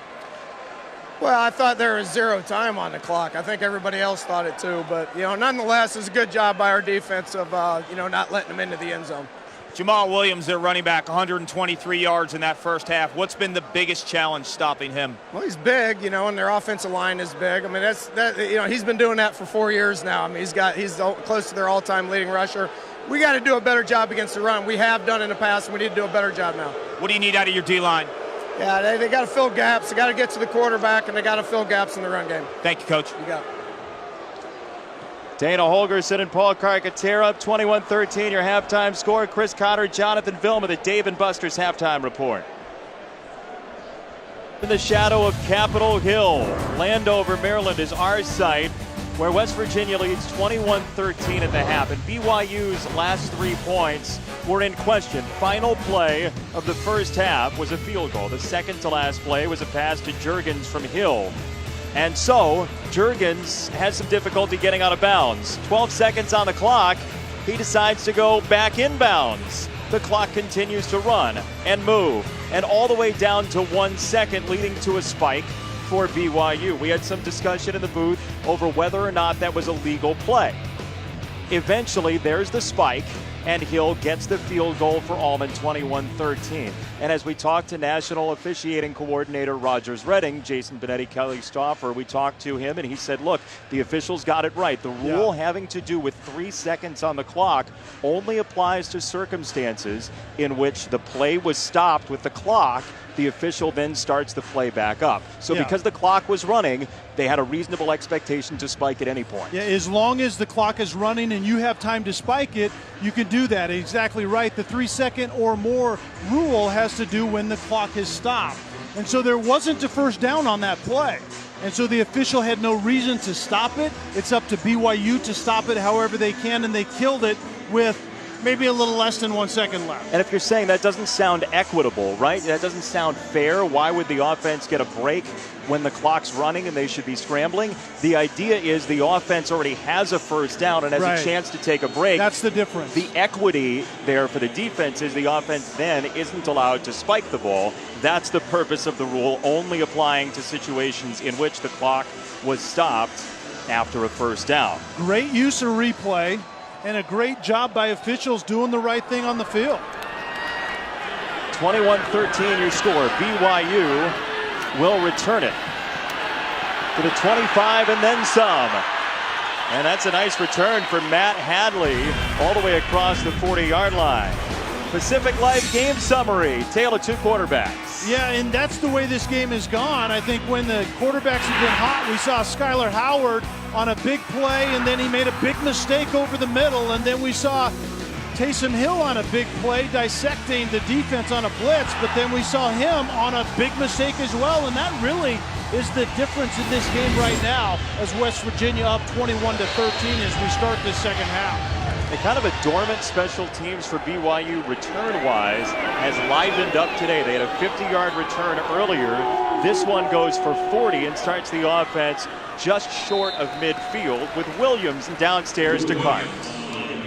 Well, I thought there was 0 time on the clock. I think everybody else thought it too. But, nonetheless, it's a good job by our defense of, not letting them into the end zone. Jamal Williams, their running back, 123 yards in that first half. What's been the biggest challenge stopping him? Well, he's big, and their offensive line is big. I mean, he's been doing that for 4 years now. I mean, he's close to their all-time leading rusher. We got to do a better job against the run. We have done in the past, and we need to do a better job now. What do you need out of your D-line? Yeah, they got to fill gaps. They got to get to the quarterback, and they got to fill gaps in the run game. Thank you, Coach. You got it. Dana Holgerson and Paul Carcaterra up 21-13, your halftime score. Chris Cotter, Jonathan Vilma, the Dave & Buster's halftime report. In the shadow of Capitol Hill, Landover, Maryland is our site, where West Virginia leads 21-13 at the half. And BYU's last 3 points were in question. Final play of the first half was a field goal. The second to last play was a pass to Juergens from Hill. And so, Juergens has some difficulty getting out of bounds. 12 seconds on the clock. He decides to go back inbounds. The clock continues to run and move, and all the way down to 1 second, leading to a spike for BYU. We had some discussion in the booth over whether or not that was a legal play. Eventually, there's the spike, and Hill gets the field goal for Almond, 21-13. And as we talked to National Officiating Coordinator Rogers Redding, Jason Benetti, Kelly Stauffer, we talked to him, and he said, look, the officials got it right. The rule having to do with 3 seconds on the clock only applies to circumstances in which the play was stopped with the clock. The official then starts the play back up. So because the clock was running, they had a reasonable expectation to spike at any point. Yeah, as long as the clock is running and you have time to spike it, you can do that. Exactly right. The 3 second or more rule has to do when the clock is stopped. And so there wasn't a first down on that play. And so the official had no reason to stop it. It's up to BYU to stop it however they can, and they killed it with maybe a little less than 1 second left. And if you're saying that doesn't sound equitable, right? That doesn't sound fair. Why would the offense get a break when the clock's running and they should be scrambling? The idea is the offense already has a first down and has a chance to take a break. That's the difference. The equity there for the defense is the offense then isn't allowed to spike the ball. That's the purpose of the rule, only applying to situations in which the clock was stopped after a first down. Great use of replay. And a great job by officials doing the right thing on the field. 21-13 your score. BYU will return it to the 25 and then some. And that's a nice return for Matt Hadley all the way across the 40-yard line. Pacific Life game summary. Tale of two quarterbacks. Yeah, and that's the way this game has gone. I think when the quarterbacks have been hot, we saw Skylar Howard on a big play, and then he made a big mistake over the middle, and then we saw Taysom Hill on a big play dissecting the defense on a blitz, but then we saw him on a big mistake as well, and that really is the difference in this game right now as West Virginia up 21-13 as we start this second half. The kind of a dormant special teams for BYU return-wise has livened up today. They had a 50-yard return earlier. This one goes for 40 and starts the offense just short of midfield with Williams downstairs to Cart.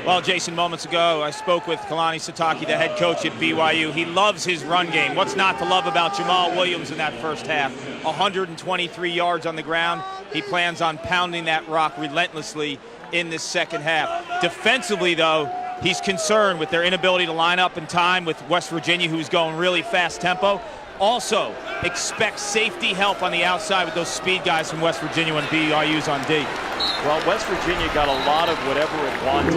Well, Jason, moments ago, I spoke with Kalani Sitake, the head coach at BYU. He loves his run game. What's not to love about Jamal Williams in that first half? 123 yards on the ground. He plans on pounding that rock relentlessly in this second half. Defensively, though, he's concerned with their inability to line up in time with West Virginia, who's going really fast tempo. Also, expect safety help on the outside with those speed guys from West Virginia when BYU's on D. Well, West Virginia got a lot of whatever it wanted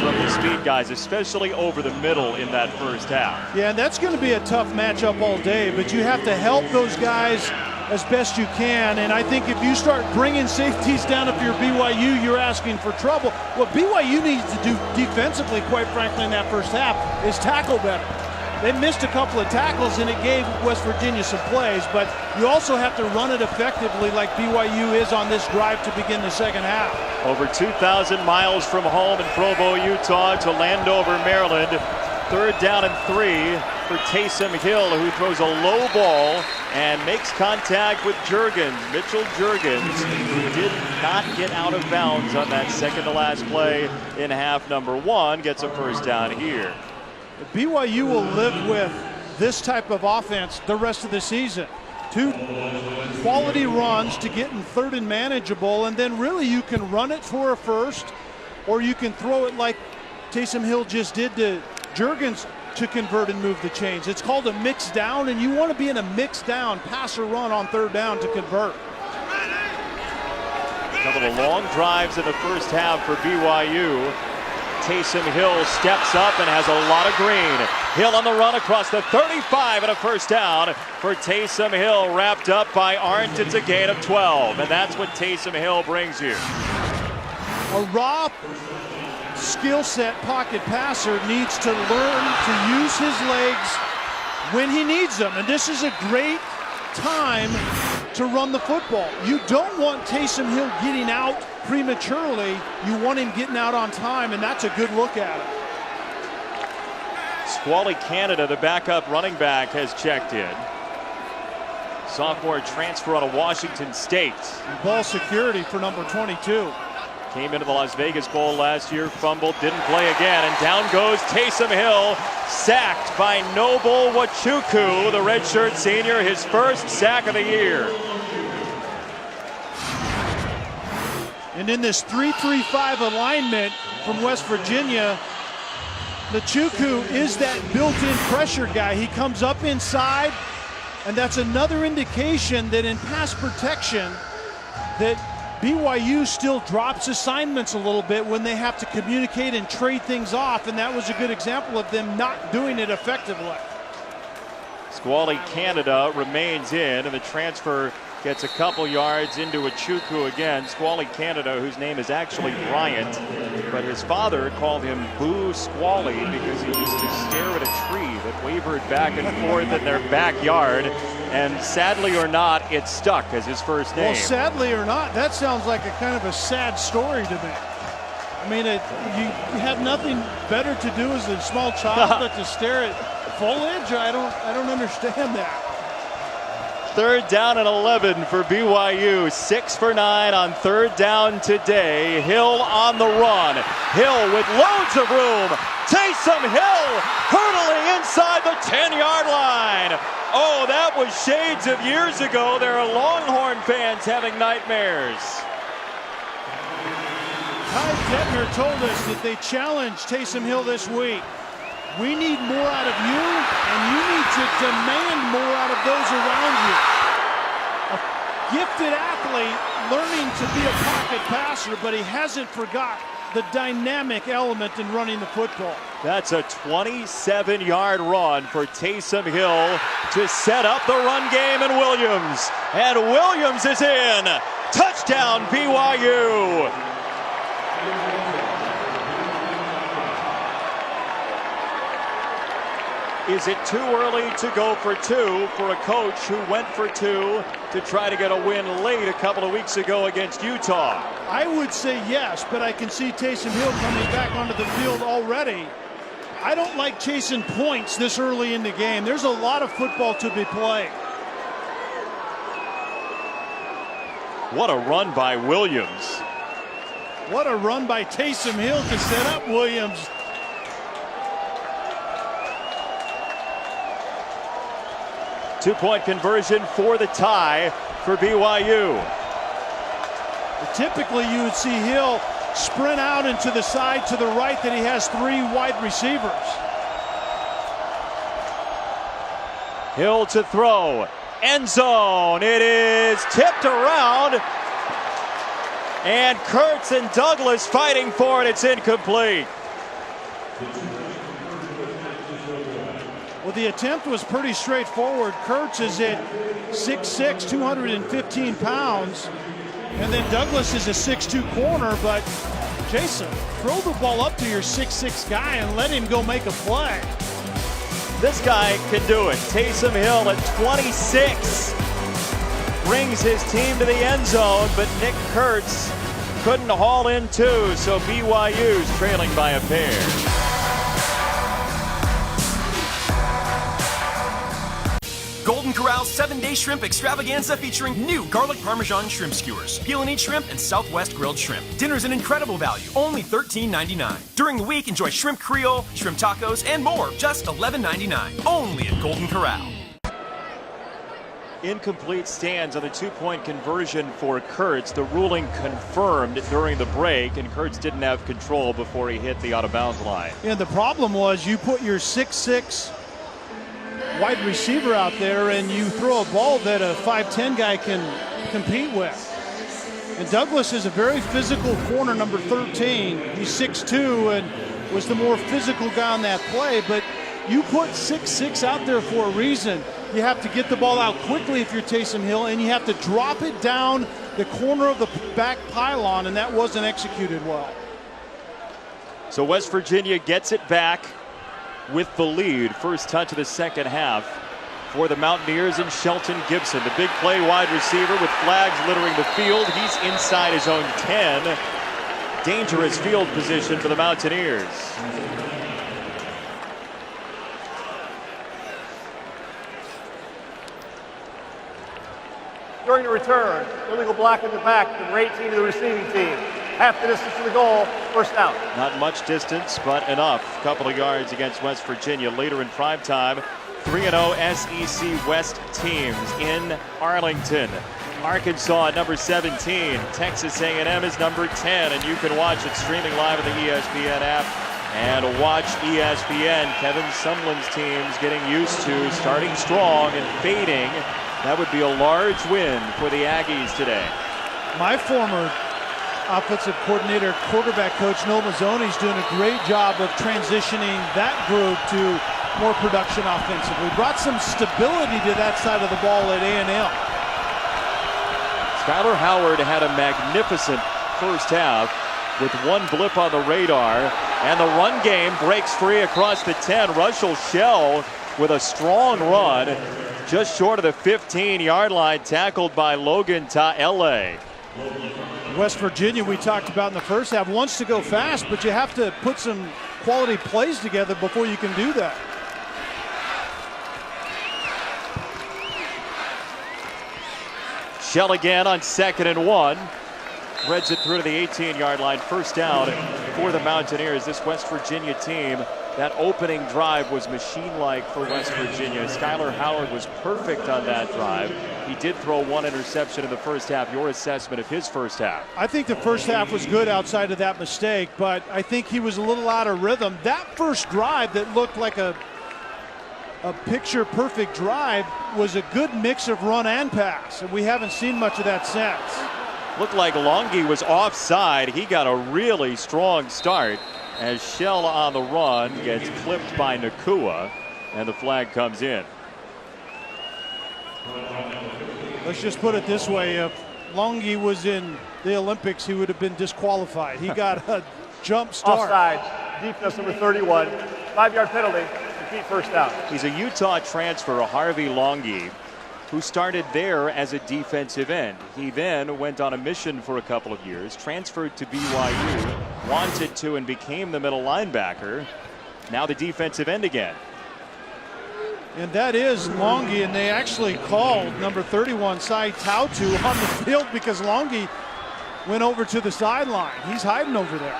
from the speed guys, especially over the middle in that first half. Yeah, and that's going to be a tough matchup all day, but you have to help those guys as best you can, and I think if you start bringing safeties down if you're BYU, you're asking for trouble. What BYU needs to do defensively, quite frankly, in that first half is tackle better. They missed a couple of tackles, and it gave West Virginia some plays, but you also have to run it effectively like BYU is on this drive to begin the second half. Over 2,000 miles from home in Provo, Utah to Landover, Maryland. Third down and 3 for Taysom Hill, who throws a low ball and makes contact with Juergens. Mitchell Juergens, who did not get out of bounds on that second to last play in half number 1, gets a first down here. BYU will live with this type of offense the rest of the season. 2 quality runs to get in third and manageable, and then really you can run it for a first, or you can throw it like Taysom Hill just did to Juergens to convert and move the chains. It's called a mix down, and you want to be in a mix down, pass or run on third down to convert. A couple of long drives in the first half for BYU. Taysom Hill steps up and has a lot of green. Hill on the run across the 35 and a first down for Taysom Hill, wrapped up by Arndt. It's a gain of 12, and that's what Taysom Hill brings you. A raw skill set pocket passer needs to learn to use his legs when he needs them, and this is a great time to run the football. You don't want Taysom Hill getting out prematurely. You want him getting out on time, and that's a good look at it. Squally Canada, the backup running back, has checked in. Sophomore transfer out of Washington State. And ball security for number 22. Came into the Las Vegas Bowl last year, fumbled, didn't play again, and down goes Taysom Hill, sacked by Noble Wachuku, the redshirt senior, his first sack of the year. And in this 3-3-5 alignment from West Virginia, Wachuku is that built-in pressure guy. He comes up inside, and that's another indication that in pass protection that BYU still drops assignments a little bit when they have to communicate and trade things off, and that was a good example of them not doing it effectively. Squally Canada remains in, and the transfer gets a couple yards into Wachuku again. Squally Canada, whose name is actually Bryant, but his father called him Boo Squally because he used to stare at a tree that wavered back and forth in their backyard. And sadly or not, it stuck as his first name. Well, sadly or not, that sounds like a kind of a sad story to me. I mean, you have nothing better to do as a small child but to stare at foliage. I don't understand that. 3rd down and 11 for BYU. 6 for 9 on 3rd down today. Hill on the run. Hill with loads of room. Taysom Hill hurtling inside the 10-yard line. Oh, that was shades of years ago. There are Longhorn fans having nightmares. Ty Detmer told us that they challenged Taysom Hill this week. We need more out of you, and you need to demand more out of those around you. A gifted athlete learning to be a pocket passer, but he hasn't forgot the dynamic element in running the football. That's a 27-yard run for Taysom Hill to set up the run game in Williams. And Williams is in. Touchdown, BYU. Is it too early to go for 2 for a coach who went for 2 to try to get a win late a couple of weeks ago against Utah? I would say yes, but I can see Taysom Hill coming back onto the field already. I don't like chasing points this early in the game. There's a lot of football to be played. What a run by Williams. What a run by Taysom Hill to set up Williams. Two-point conversion for the tie for BYU. Typically, you would see Hill sprint out into the side to the right that he has 3 wide receivers. Hill to throw. End zone. It is tipped around. And Kurtz and Douglas fighting for it. It's incomplete. Well, the attempt was pretty straightforward. Kurtz is at 6'6", 215 pounds. And then Douglas is a 6'2" corner. But, Jason, throw the ball up to your 6'6" guy and let him go make a play. This guy can do it. Taysom Hill at 26 brings his team to the end zone, but Nick Kurtz couldn't haul in 2, so BYU's trailing by a pair. Golden Corral's 7-day shrimp extravaganza featuring new garlic parmesan shrimp skewers, peel and eat shrimp, and Southwest grilled shrimp. Dinner's an incredible value, only $13.99. During the week, enjoy shrimp creole, shrimp tacos, and more, just $11.99. Only at Golden Corral. Incomplete stands on the 2-point conversion for Kurtz. The ruling confirmed during the break, and Kurtz didn't have control before he hit the out-of-bounds line. And the problem was you put your 6'6" wide receiver out there and you throw a ball that a 5'10" guy can compete with. And Douglas is a very physical corner, number 13. He's 6'2" and was the more physical guy on that play, but you put 6'6" out there for a reason. You have to get the ball out quickly if you're Taysom Hill, and you have to drop it down the corner of the back pylon, and that wasn't executed well. So West Virginia gets it back with the lead. First touch of the second half for the Mountaineers and Shelton Gibson. The big play wide receiver with flags littering the field. He's inside his own 10. Dangerous field position for the Mountaineers. During the return, illegal block in the back, number 18 to the receiving team. Half the distance to the goal, first out. Not much distance, but enough. A couple of yards against West Virginia. Later in prime time, 3-0 SEC West teams in Arlington. Arkansas at number 17. Texas A&M is number 10, and you can watch it streaming live on the ESPN app. And watch ESPN. Kevin Sumlin's teams getting used to starting strong and fading. That would be a large win for the Aggies today. My former offensive coordinator, quarterback coach Noel Mazzoni is doing a great job of transitioning that group to more production offensively. Brought some stability to that side of the ball at A&M. Skylar Howard had a magnificent first half with one blip on the radar, and the run game breaks free across the 10. Russell Shell with a strong run just short of the 15-yard line, tackled by Logan Ta'ele. West Virginia, we talked about in the first half, wants to go fast, but you have to put some quality plays together before you can do that. Shell again on 2nd and 1. Threads it through to the 18-yard line. First down for the Mountaineers. This West Virginia team, that opening drive was machine-like for West Virginia. Skylar Howard was perfect on that drive. He did throw one interception in the first half. Your assessment of his first half? I think the first half was good outside of that mistake, but I think he was a little out of rhythm. That first drive that looked like a picture-perfect drive was a good mix of run and pass, and we haven't seen much of that since. Looked like Longy was offside. He got a really strong start as Shell on the run gets clipped by Nakua, and the flag comes in. Let's just put it this way. If Longy was in the Olympics, he would have been disqualified. He got a jump start. Offside, defense number 31, 5-yard penalty, repeat first down. He's a Utah transfer, Harvey Longy, who started there as a defensive end. He then went on a mission for a couple of years, transferred to BYU, wanted to and became the middle linebacker. Now the defensive end again. And that is Longy, and they actually called number 31 Sai Tautu on the field because Longy went over to the sideline. He's hiding over there.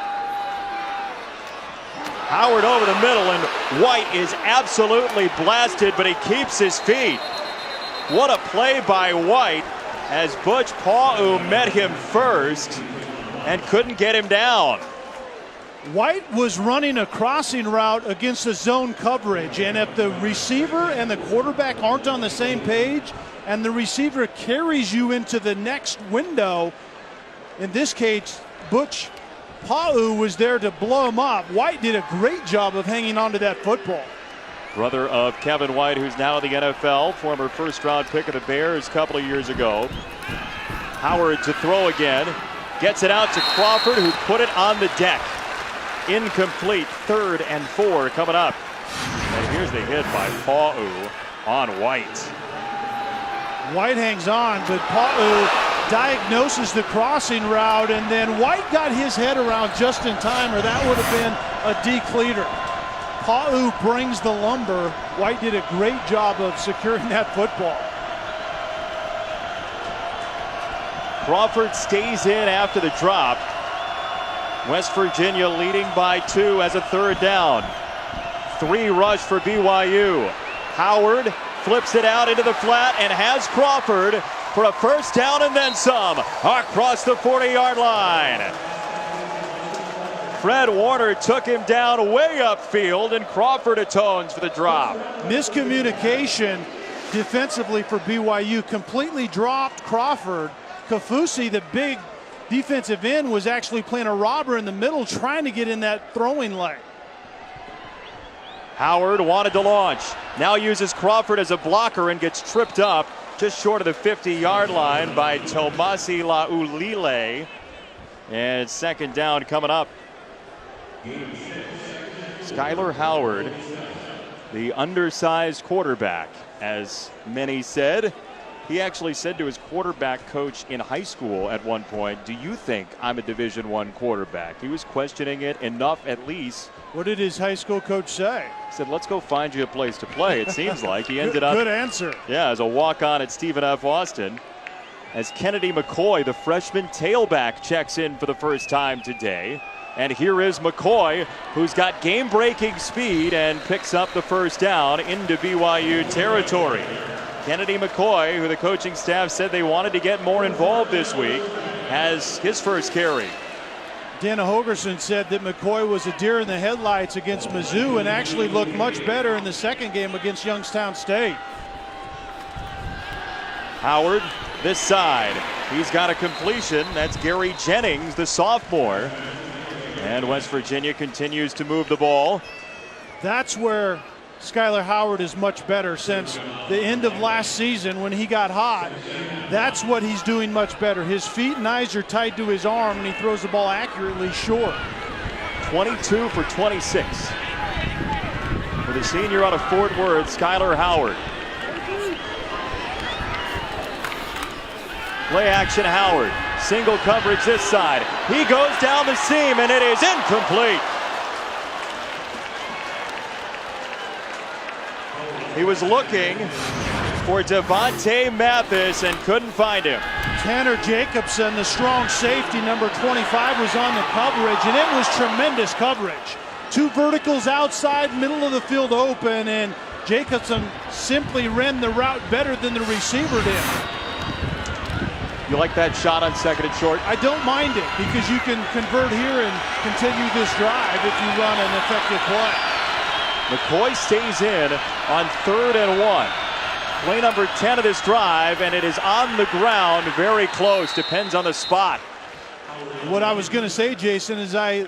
Howard over the middle, and White is absolutely blasted, but he keeps his feet. What a play by White as Butch Pa'u met him first and couldn't get him down. White was running a crossing route against the zone coverage, and if the receiver and the quarterback aren't on the same page and the receiver carries you into the next window, in this case Butch Pa'u was there to blow him up. White did a great job of hanging on to that football. Brother of Kevin White, who's now in the NFL, former first-round pick of the Bears a couple of years ago. Howard to throw again, gets it out to Crawford, who put it on the deck. Incomplete, 3rd and 4 coming up. And here's the hit by Pa'u on White. White hangs on, but Pa'u diagnoses the crossing route, and then White got his head around just in time, or that would have been a decleater. Pa'u brings the lumber. White did a great job of securing that football. Crawford stays in after the drop. West Virginia leading by 2 as a 3rd down. 3 rush for BYU. Howard flips it out into the flat and has Crawford for a first down and then some across the 40-yard line. Fred Warner took him down way upfield, and Crawford atones for the drop. Miscommunication defensively for BYU, completely dropped Crawford. Kafusi, the big defensive end, was actually playing a robber in the middle, trying to get in that throwing lane. Howard wanted to launch, now uses Crawford as a blocker and gets tripped up just short of the 50-yard line by Tomasi Laulile. And 2nd down coming up. Skylar Howard, the undersized quarterback, as many said. He actually said to his quarterback coach in high school at one point, "Do you think I'm a Division I quarterback?" He was questioning it enough, at least. What did his high school coach say? He said, "Let's go find you a place to play." It seems like he ended up. Good answer. Yeah, as a walk-on at Stephen F. Austin. As Kennedy McCoy, the freshman tailback, checks in for the first time today. And here is McCoy, who's got game-breaking speed and picks up the first down into BYU territory. Kennedy McCoy, who the coaching staff said they wanted to get more involved this week, has his first carry. Dana Holgerson said that McCoy was a deer in the headlights against Mizzou and actually looked much better in the second game against Youngstown State. Howard, this side. He's got a completion. That's Gary Jennings, the sophomore. And West Virginia continues to move the ball. That's where Skylar Howard is much better since the end of last season when he got hot. That's what he's doing much better. His feet and eyes are tied to his arm, and he throws the ball accurately short. 22 for 26 for for the senior out of Fort Worth, Skylar Howard. Play action Howard. Single coverage this side. He goes down the seam and it is incomplete. He was looking for Devontae Mathis and couldn't find him. Tanner Jacobson, the strong safety, number 25, was on the coverage, and it was tremendous coverage. Two verticals outside, middle of the field open, and Jacobson simply ran the route better than the receiver did. You like that shot on second and short? I don't mind it because you can convert here and continue this drive if you run an effective play. McCoy stays in on 3rd and 1. Play number 10 of this drive, and it is on the ground, very close. Depends on the spot. What I was going to say, Jason, is I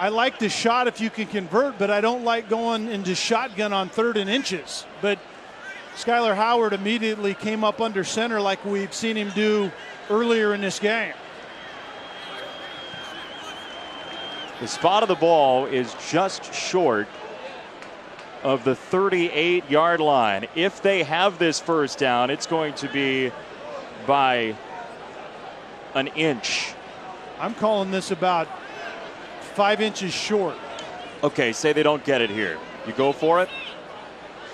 like the shot if you can convert, but I don't like going into shotgun on 3rd and inches. But Skylar Howard immediately came up under center like we've seen him do earlier in this game. The spot of the ball is just short of the 38-yard line. If they have this first down, it's going to be by an inch. I'm calling this about 5 inches short. Okay, say they don't get it here. You go for it?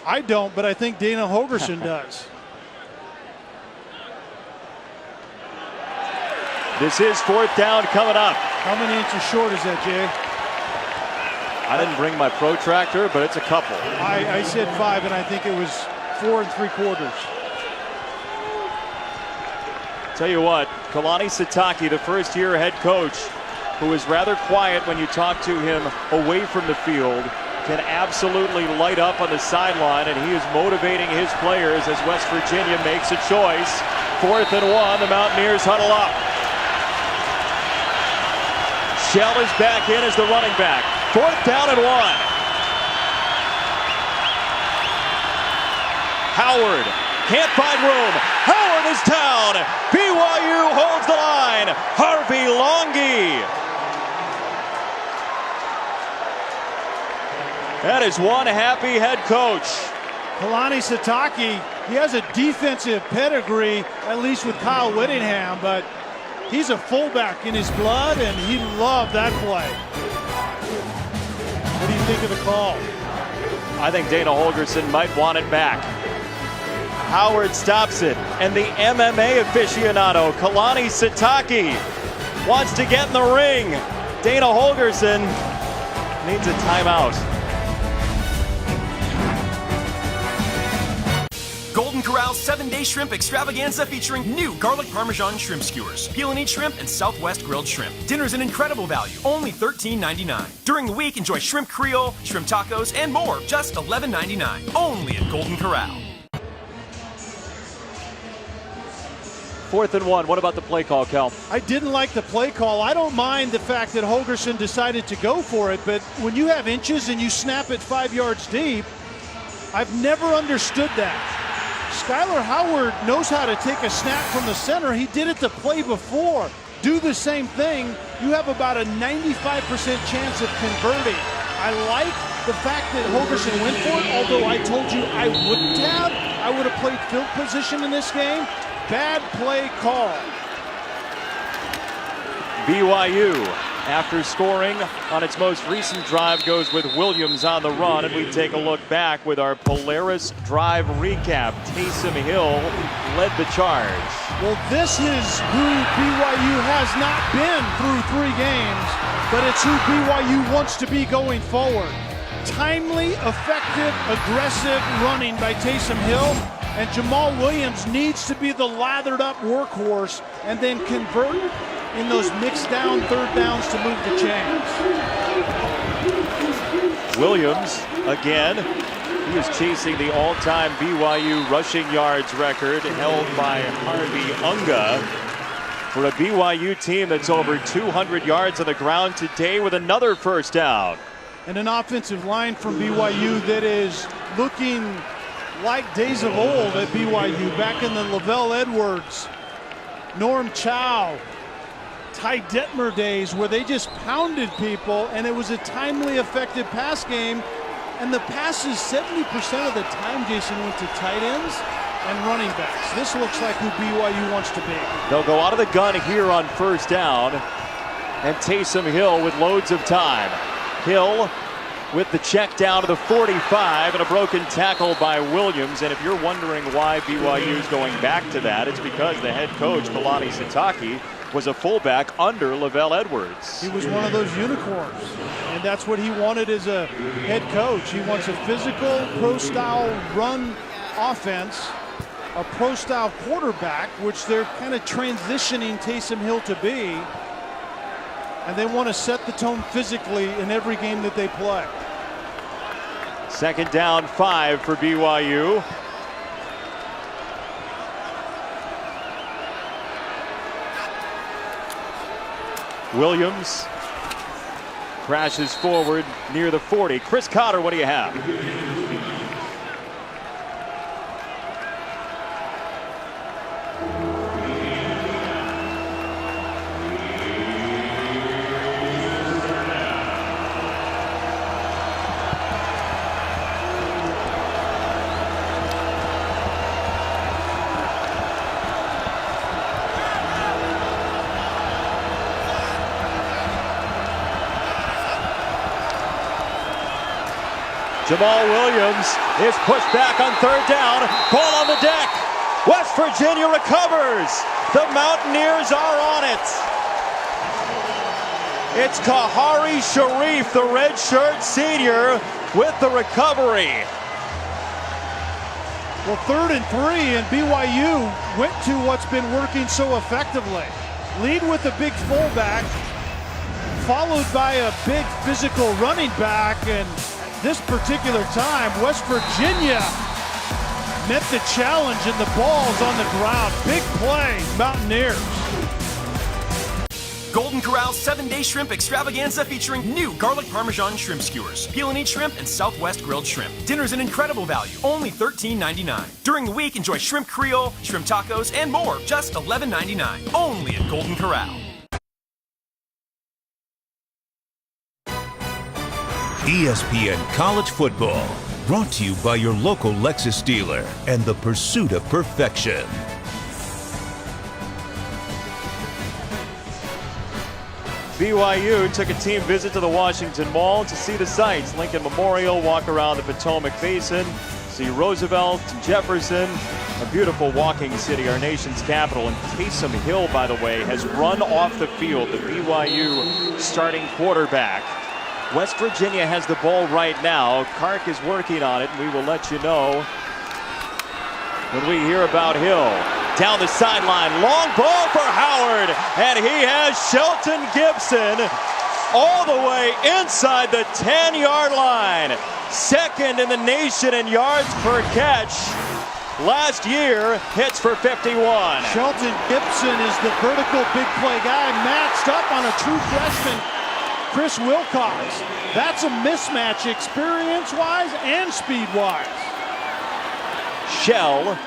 I don't, but I think Dana Holgerson does. This is 4th down coming up. How many inches short is that, Jay? I didn't bring my protractor, but it's a couple. I said 5, and I think it was 4 3/4. Tell you what, Kalani Sitake, the first-year head coach, who is rather quiet when you talk to him away from the field, can absolutely light up on the sideline, and he is motivating his players as West Virginia makes a choice. 4th and 1, the Mountaineers huddle up. Shell is back in as the running back. 4th down and 1. Howard can't find room. Howard is down. BYU holds the line. Harvey Longy. That is one happy head coach. Kalani Sitake, he has a defensive pedigree, at least with Kyle Whittingham, but he's a fullback in his blood, and he loved that play. What do you think of the call? I think Dana Holgerson might want it back. Howard stops it, and the MMA aficionado, Kalani Sitake, wants to get in the ring. Dana Holgerson needs a timeout. Golden Corral's 7-day shrimp extravaganza featuring new garlic parmesan shrimp skewers, peel and eat shrimp, and Southwest grilled shrimp. Dinner's an incredible value, only $13.99. During the week, enjoy shrimp Creole, shrimp tacos, and more, just $11.99. Only at Golden Corral. 4th and 1. What about the play call, Cal? I didn't like the play call. I don't mind the fact that Holgerson decided to go for it, but when you have inches and you snap it 5 yards deep, I've never understood that. Skylar Howard knows how to take a snap from the center. He did it the play before. Do the same thing. You have about a 95% chance of converting. I like the fact that Holgerson went for it, although I told you I wouldn't have. I would have played field position in this game. Bad play call. BYU, after scoring on its most recent drive, goes with Williams on the run, and we take a look back with our Polaris drive recap. Taysom Hill led the charge. Well, this is who BYU has not been through 3 games, but it's who BYU wants to be going forward. Timely, effective, aggressive running by Taysom Hill, and Jamal Williams needs to be the lathered up workhorse and then convert in those mixed down 3rd downs to move the chains. Williams, again, he is chasing the all-time BYU rushing yards record held by Harvey Unga for a BYU team that's over 200 yards on the ground today with another first down. And an offensive line from BYU that is looking like days of old at BYU, back in the Lavelle Edwards, Norm Chow, Ty Detmer days, where they just pounded people, and it was a timely, effective pass game. And the passes 70% of the time, Jason, went to tight ends and running backs. This looks like who BYU wants to be. They'll go out of the gun here on first down. And Taysom Hill with loads of time. Hill with the check down to the 45 and a broken tackle by Williams. And if you're wondering why BYU is going back to that, it's because the head coach, Kalani Sitake, was a fullback under Lavelle Edwards. He was one of those unicorns, and that's what he wanted as a head coach. He wants a physical, pro-style run offense, a pro-style quarterback, which they're kind of transitioning Taysom Hill to be, and they want to set the tone physically in every game that they play. Second down, 5 for BYU. Williams crashes forward near the 40. Chris Cotter, what do you have? Jamal Williams is pushed back on third down. Ball on the deck. West Virginia recovers. The Mountaineers are on it. It's Kahari Sharif, the redshirt senior, with the recovery. Well, 3rd and 3, and BYU went to what's been working so effectively. Lead with a big fullback, followed by a big physical running back, and this particular time, West Virginia met the challenge and the ball's on the ground. Big play, Mountaineers. Golden Corral's 7-day shrimp extravaganza featuring new garlic parmesan shrimp skewers, peel and eat shrimp, and Southwest grilled shrimp. Dinner's an incredible value, only $13.99. During the week, enjoy shrimp Creole, shrimp tacos, and more, just $11.99. Only at Golden Corral. ESPN College Football, brought to you by your local Lexus dealer and the pursuit of perfection. BYU took a team visit to the Washington Mall to see the sights. Lincoln Memorial, walk around the Potomac Basin, see Roosevelt, Jefferson, a beautiful walking city, our nation's capital. And Taysom Hill, by the way, has run off the field, the BYU starting quarterback. West Virginia has the ball right now. Kark is working on it, and we will let you know when we hear about Hill. Down the sideline, long ball for Howard, and he has Shelton Gibson all the way inside the 10-yard line. Second in the nation in yards per catch. Last year, hits for 51. Shelton Gibson is the vertical big play guy, matched up on a true freshman, Chris Wilcox. That's a mismatch experience-wise and speed-wise. Shell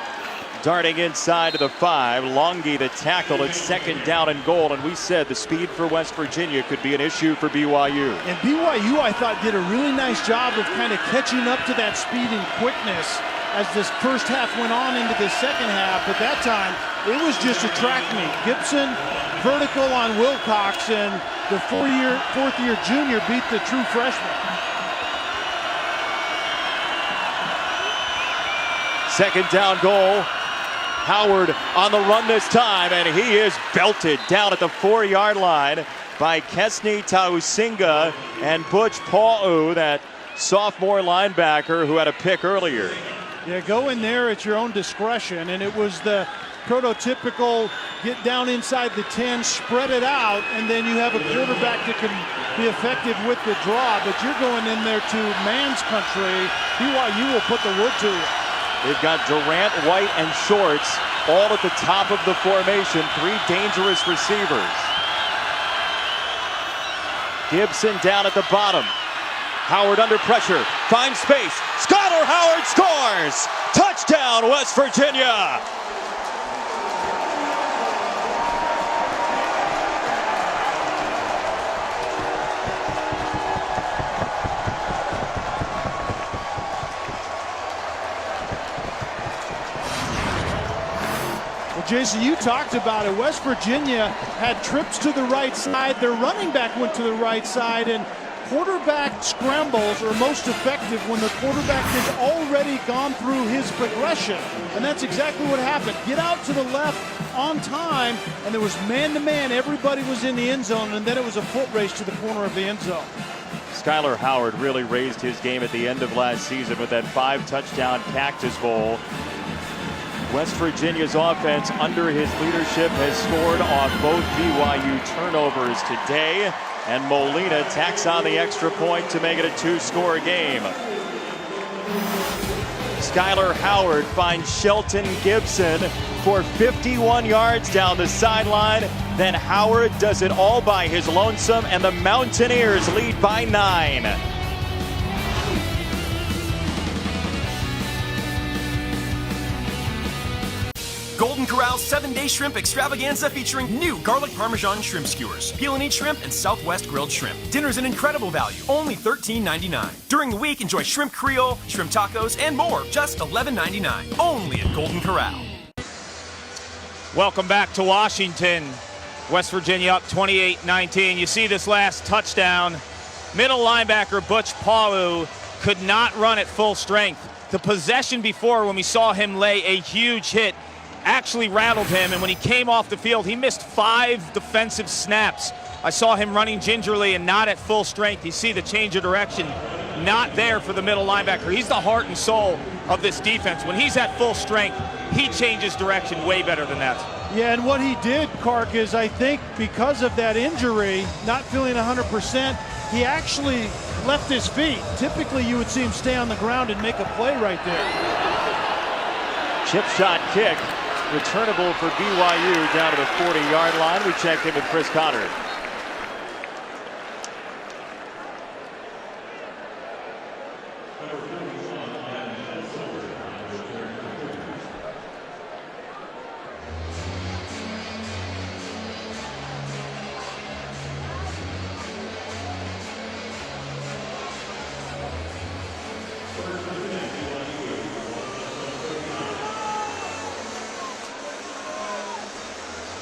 darting inside to the 5. Longy the tackle. It's second down and goal. And we said the speed for West Virginia could be an issue for BYU. And BYU, I thought, did a really nice job of kind of catching up to that speed and quickness as this first half went on into the second half. But that time, it was just a track meet. Gibson vertical on Wilcox, and the fourth-year junior beat the true freshman. Second down goal. Howard on the run this time, and he is belted down at the 4-yard line by Kesni Tausinga and Butch Pau'u, that sophomore linebacker who had a pick earlier. Yeah, go in there at your own discretion, and it was the prototypical get down inside the 10, spread it out, and then you have a quarterback that can be effective with the draw, but you're going in there to man's country. BYU will put the wood to you. They've got Durant, White, and Shorts all at the top of the formation. 3 dangerous receivers. Gibson down at the bottom. Howard under pressure, finds space. Skylar Howard scores! Touchdown, West Virginia! Jason, you talked about it. West Virginia had trips to the right side. Their running back went to the right side, and quarterback scrambles are most effective when the quarterback has already gone through his progression. And that's exactly what happened. Get out to the left on time, and there was man-to-man. Everybody was in the end zone, and then it was a foot race to the corner of the end zone. Skyler Howard really raised his game at the end of last season with that 5-touchdown Cactus Bowl. West Virginia's offense under his leadership has scored on both BYU turnovers today, and Molina tacks on the extra point to make it a 2-score game. Skyler Howard finds Shelton Gibson for 51 yards down the sideline. Then Howard does it all by his lonesome, and the Mountaineers lead by 9. Golden Corral's 7-day shrimp extravaganza featuring new garlic parmesan shrimp skewers, peel and eat shrimp, and Southwest grilled shrimp. Dinner's an incredible value, only $13.99. During the week, enjoy shrimp creole, shrimp tacos, and more, just $11.99. Only at Golden Corral. Welcome back to Washington. West Virginia up 28-19. You see this last touchdown. Middle linebacker Butch Palu could not run at full strength. The possession before, when we saw him lay a huge hit, actually rattled him, and when he came off the field, he missed 5 defensive snaps. I saw him running gingerly and not at full strength. You see the change of direction not there for the middle linebacker. He's the heart and soul of this defense. When he's at full strength, he changes direction way better than that. Yeah, and what he did, Kark, is I think because of that injury, not feeling 100%, he actually left his feet. Typically, you would see him stay on the ground and make a play right there. Chip shot kick, returnable for BYU down to the 40-yard line. We checked in with Chris Cotter.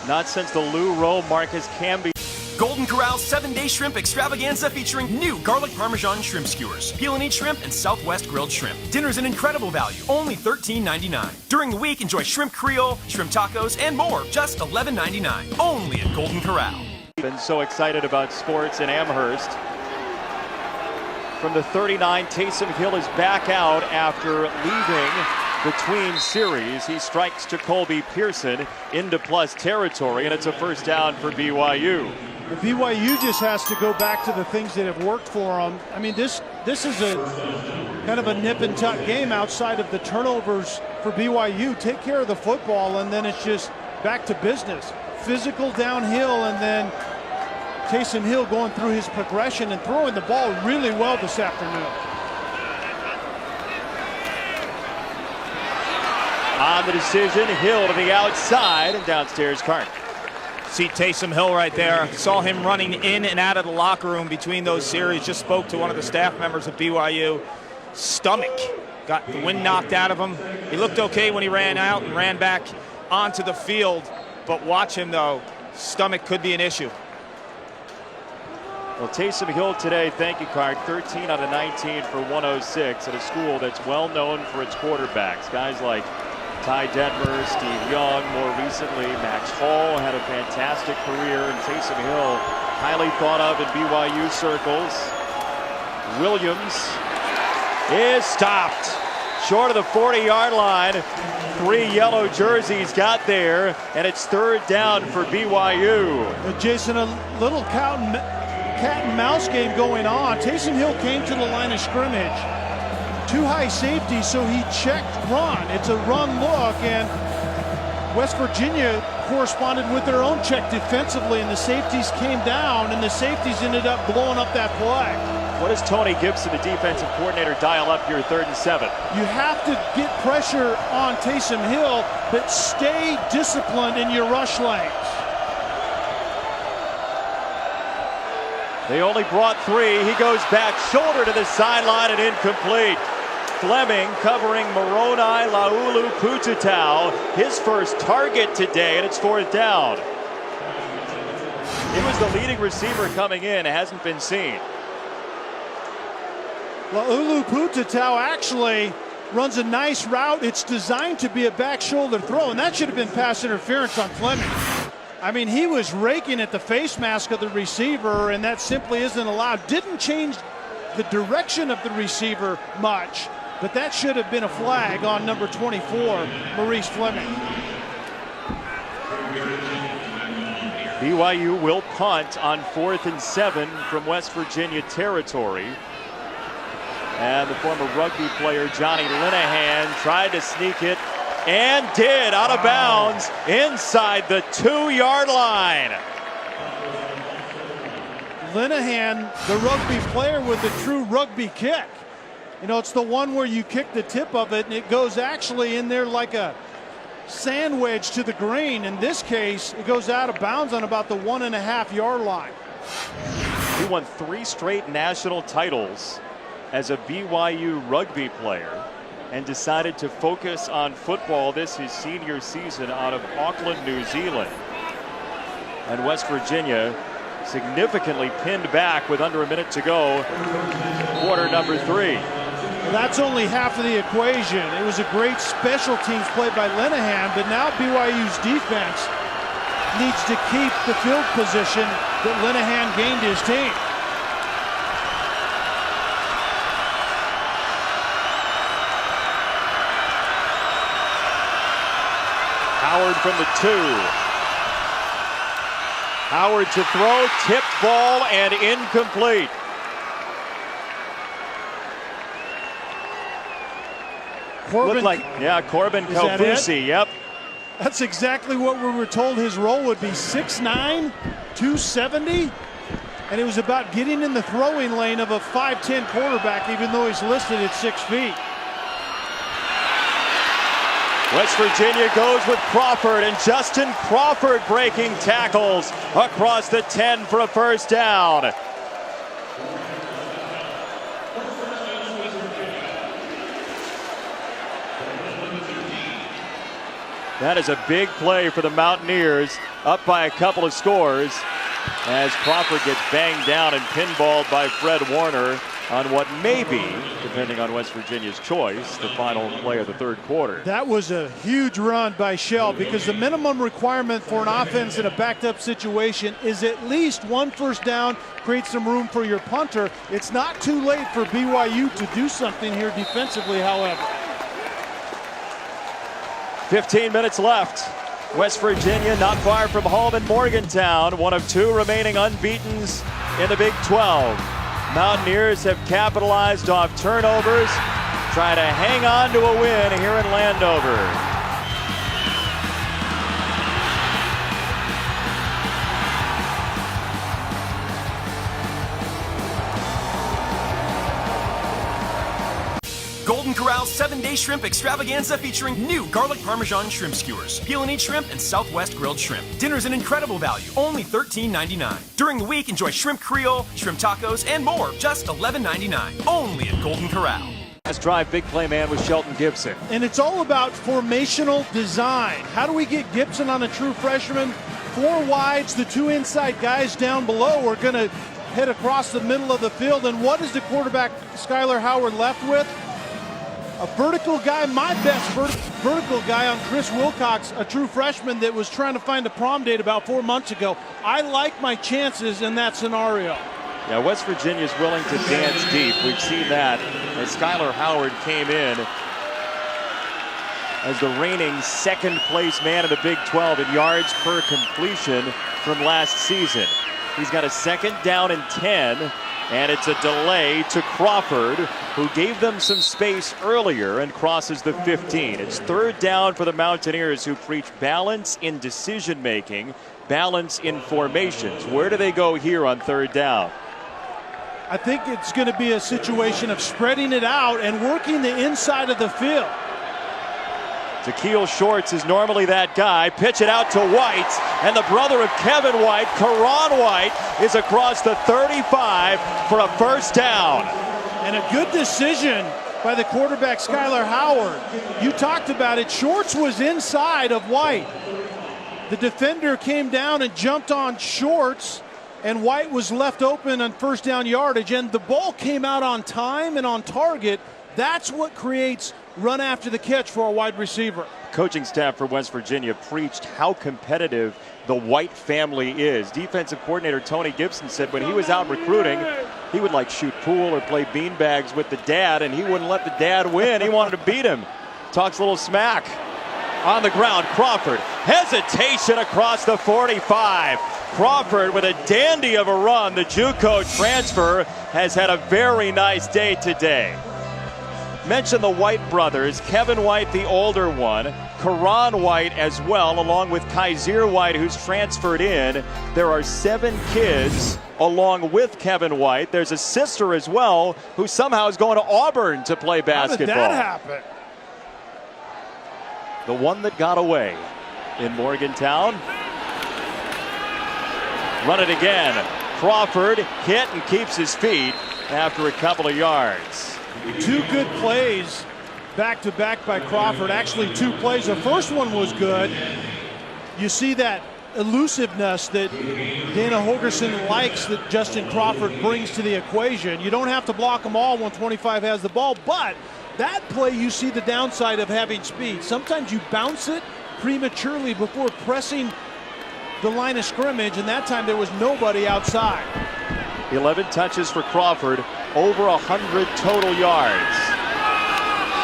Not since the Lou Roll Marcus Camby. Golden Corral's 7-day shrimp extravaganza featuring new garlic parmesan shrimp skewers, peel and eat shrimp, and Southwest grilled shrimp. Dinner's an incredible value, only $13.99. During the week, enjoy shrimp creole, shrimp tacos, and more, just $11.99. Only at Golden Corral. Been so excited about sports in Amherst. From the 39, Taysom Hill is back out after leaving between series. He strikes to Colby Pearson into plus territory, and it's a first down for BYU. The BYU just has to go back to the things that have worked for them. I mean, this is a kind of a nip and tuck game outside of the turnovers for BYU. Take care of the football, and then it's just back to business. Physical downhill, and then Taysom Hill going through his progression and throwing the ball really well this afternoon. On the decision, Hill to the outside, and downstairs Kark. See Taysom Hill right there. Saw him running in and out of the locker room between those series. Just spoke to one of the staff members of BYU. Stomach got the wind knocked out of him. He looked okay when he ran out and ran back onto the field. But watch him, though. Stomach could be an issue. Well, Taysom Hill today, thank you, Kark, 13 out of 19 for 106 at a school that's well known for its quarterbacks. Guys like Ty Detmer, Steve Young, more recently Max Hall had a fantastic career, and Taysom Hill highly thought of in BYU circles. Williams is stopped short of the 40-yard line. 3 yellow jerseys got there, and it's third down for BYU. Jason, a little cat and mouse game going on. Taysom Hill came to the line of scrimmage. 2 high safeties, so he checked run. It's a run look, and West Virginia corresponded with their own check defensively, and the safeties came down, and the safeties ended up blowing up that play. What does Tony Gibson, the defensive coordinator, dial up here 3rd and 7? You have to get pressure on Taysom Hill, but stay disciplined in your rush lanes. They only brought 3. He goes back shoulder to the sideline and incomplete. Fleming covering Moroni Laulu Pututau. His first target today, and it's 4th down. He was the leading receiver coming in. It hasn't been seen. Laulu Pututau actually runs a nice route. It's designed to be a back shoulder throw, and that should have been pass interference on Fleming. I mean, he was raking at the face mask of the receiver, and that simply isn't allowed. Didn't change the direction of the receiver much, but that should have been a flag on number 24, Maurice Fleming. BYU will punt on 4th and 7 from West Virginia territory. And the former rugby player Johnny Linehan tried to sneak it and did, out of bounds inside the 2-yard line. Linehan, the rugby player with the true rugby kick. You know, it's the one where you kick the tip of it and it goes actually in there like a sand wedge to the green. In this case, it goes out of bounds on about the 1.5-yard line. He won 3 straight national titles as a BYU rugby player and decided to focus on football this his senior season out of Auckland, New Zealand. And West Virginia significantly pinned back with under a minute to go, quarter number 3. That's only half of the equation. It was a great special teams play by Linehan, but now BYU's defense needs to keep the field position that Linehan gained his team. Howard from the 2. Howard to throw, tipped ball, and incomplete. Looked like, Corbin Kaufusi, yep. That's exactly what we were told his role would be. 6'9", 270, and it was about getting in the throwing lane of a 5'10" quarterback, even though he's listed at 6 feet. West Virginia goes with Crawford, and Justin Crawford breaking tackles across the 10 for a first down. That is a big play for the Mountaineers, up by a couple of scores, as Crawford gets banged down and pinballed by Fred Warner on what may be, depending on West Virginia's choice, the final play of the 3rd quarter. That was a huge run by Shell, because the minimum requirement for an offense in a backed up situation is at least 1 first down, create some room for your punter. It's not too late for BYU to do something here defensively, however. 15 minutes left. West Virginia not far from home in Morgantown, one of 2 remaining unbeatens in the Big 12. Mountaineers have capitalized off turnovers, trying to hang on to a win here in Landover. Golden Corral's 7-day shrimp extravaganza featuring new garlic parmesan shrimp skewers, peel and eat shrimp, and Southwest grilled shrimp. Dinner's an incredible value, only $13.99. During the week, enjoy shrimp Creole, shrimp tacos, and more, just $11.99. Only at Golden Corral. Last drive, big play man with Shelton Gibson. And it's all about formational design. How do we get Gibson on a true freshman? 4 wides, the 2 inside guys down below are going to head across the middle of the field. And what is the quarterback, Skylar Howard, left with? A vertical guy, my best vertical guy on Chris Wilcox, a true freshman that was trying to find a prom date about 4 months ago. I like my chances in that scenario. Yeah, West Virginia's willing to dance deep. We've seen that as Skylar Howard came in as the reigning 2nd place man in the Big 12 in yards per completion from last season. He's got a 2nd down and 10. And it's a delay to Crawford, who gave them some space earlier and crosses the 15. It's 3rd down for the Mountaineers, who preach balance in decision-making, balance in formations. Where do they go here on 3rd down? I think it's going to be a situation of spreading it out and working the inside of the field. Takeel Shorts is normally that guy. Pitch it out to White, and the brother of Kevin White, Karan White, is across the 35 for a first down. And a good decision by the quarterback, Skylar Howard. You talked about it. Shorts was inside of White. The defender came down and jumped on Shorts, and White was left open on first down yardage, and the ball came out on time and on target. That's what creates run after the catch for a wide receiver. Coaching staff for West Virginia preached how competitive the White family is. Defensive coordinator Tony Gibson said when he was out recruiting, he would like shoot pool or play beanbags with the dad, and he wouldn't let the dad win. He wanted to beat him. Talks a little smack. On the ground, Crawford. Hesitation across the 45. Crawford with a dandy of a run. The JUCO transfer has had a very nice day today. Mention the White brothers, Kevin White, the older one, Karan White as well, along with Kaiser White, who's transferred in. There are 7 kids along with Kevin White. There's a sister as well who somehow is going to Auburn to play basketball. How did that happen? The one that got away in Morgantown. Run it again. Crawford hit and keeps his feet after a couple of yards. 2 good plays back-to-back by Crawford. Actually, 2 plays. The first one was good. You see that elusiveness that Dana Holgerson likes that Justin Crawford brings to the equation. You don't have to block them all when 25 has the ball, but that play you see the downside of having speed. Sometimes you bounce it prematurely before pressing the line of scrimmage, and that time there was nobody outside. 11 touches for Crawford, over 100 total yards.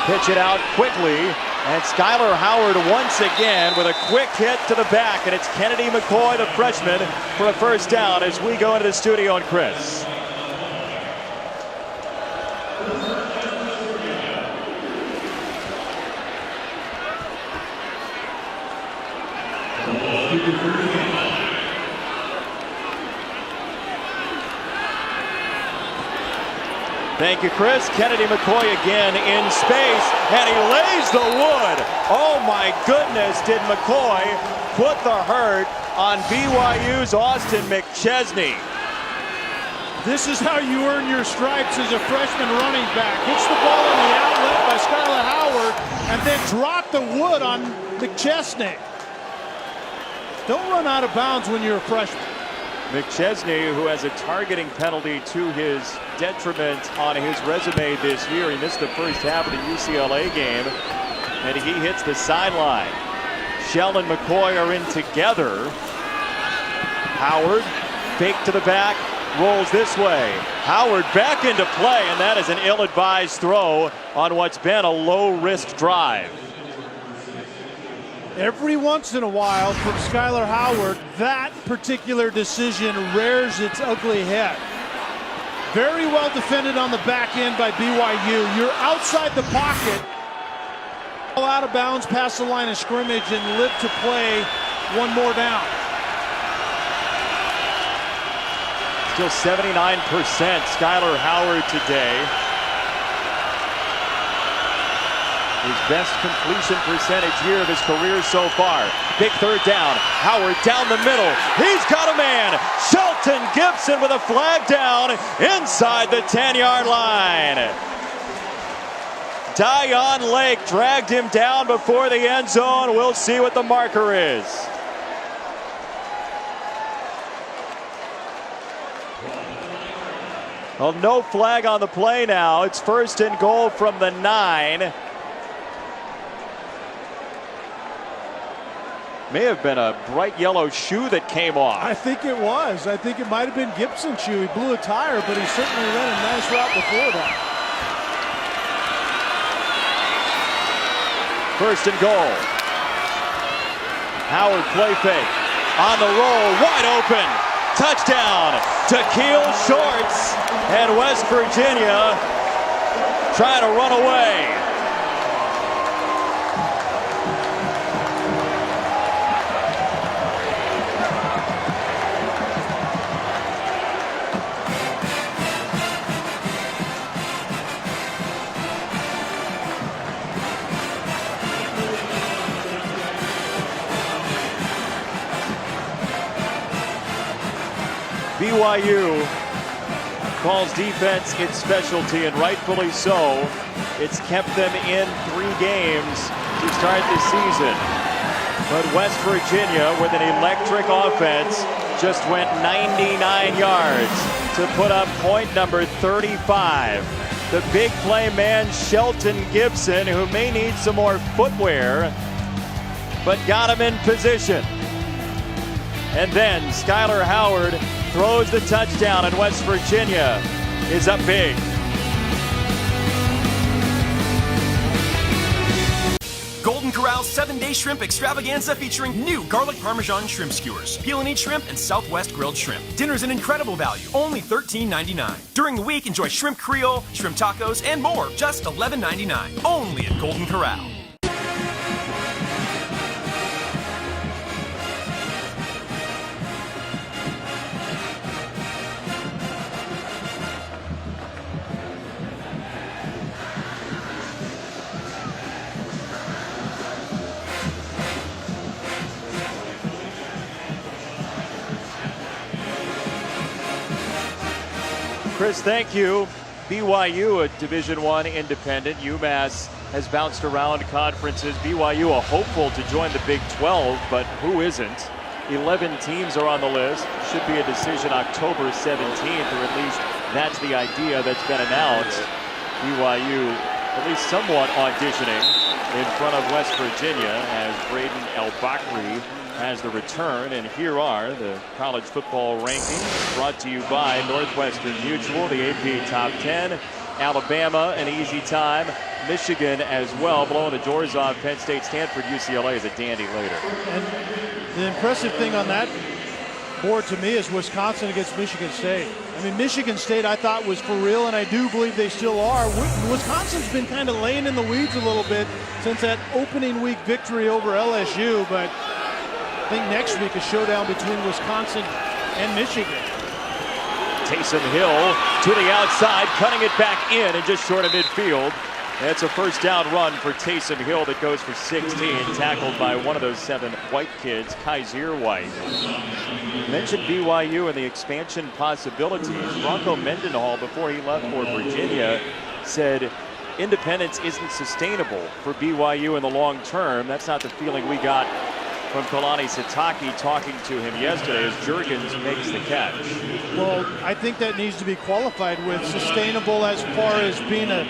Pitch it out quickly, and Skylar Howard once again with a quick hit to the back, and it's Kennedy McCoy, the freshman, for a first down as we go into the studio and Chris. Thank you, Chris. Kennedy McCoy again in space, and he lays the wood. Oh my goodness, did McCoy put the hurt on BYU's Austin McChesney. This is how you earn your stripes as a freshman running back. Hits the ball on the outlet by Skylar Howard, and then drop the wood on McChesney. Don't run out of bounds when you're a freshman. McChesney, who has a targeting penalty to his detriment on his resume this year. He missed the first half of the UCLA game, and he hits the sideline. Shell and McCoy are in together. Howard, fake to the back, rolls this way. Howard back into play, and that is an ill-advised throw on what's been a low-risk drive. Every once in a while from Skylar Howard, that particular decision rears its ugly head. Very well defended on the back end by BYU. You're outside the pocket. Out of bounds past the line of scrimmage and live to play one more down. Still 79% Skylar Howard today. His best completion percentage year of his career so far. Big third down. Howard down the middle. He's got a man. Shelton Gibson with a flag down inside the 10-yard line. Dion Lake dragged him down before the end zone. We'll see what the marker is. Well, no flag on the play now. It's first and goal from the 9. May have been a bright yellow shoe that came off. I think it was. I think it might have been Gibson's shoe. He blew a tire, but he certainly ran a nice route before that. First and goal. Howard play fake. On the roll, wide open. Touchdown to Keel Shorts. And West Virginia trying to run away. BYU calls defense its specialty, and rightfully so. It's kept them in 3 games to start the season. But West Virginia, with an electric offense, just went 99 yards to put up point number 35. The big play man, Shelton Gibson, who may need some more footwear, but got him in position. And then Skylar Howard throws the touchdown, and West Virginia is up big. Golden Corral's 7-day shrimp extravaganza featuring new garlic parmesan shrimp skewers, peel and eat shrimp, and Southwest grilled shrimp. Dinner's an incredible value, only $13.99. During the week, enjoy shrimp Creole, shrimp tacos, and more, just $11.99. Only at Golden Corral. Chris, thank you. BYU, a Division I independent. UMass has bounced around conferences. BYU, a hopeful to join the Big 12, but who isn't? 11 teams are on the list. Should be a decision October 17th, or at least that's the idea that's been announced. BYU at least somewhat auditioning in front of West Virginia as Braden El-Bakri has the return. And here are the college football rankings brought to you by Northwestern Mutual, the AP Top 10. Alabama, an easy time. Michigan as well, blowing the doors off Penn State. Stanford, UCLA is a dandy later. And the impressive thing on that board to me is Wisconsin against Michigan State. I mean, Michigan State I thought was for real, and I do believe they still are. Wisconsin's been kind of laying in the weeds a little bit since that opening week victory over LSU, but I think next week a showdown between Wisconsin and Michigan. Taysom Hill to the outside, cutting it back in and just short of midfield. That's a first down run for Taysom Hill that goes for 16, tackled by one of those 7 white kids, Kaiser White. Mentioned BYU and the expansion possibilities. Bronco Mendenhall, before he left for Virginia, said independence isn't sustainable for BYU in the long term. That's not the feeling we got from Kalani Sitake talking to him yesterday as Juergens makes the catch. Well, I think that needs to be qualified with sustainable as far as being a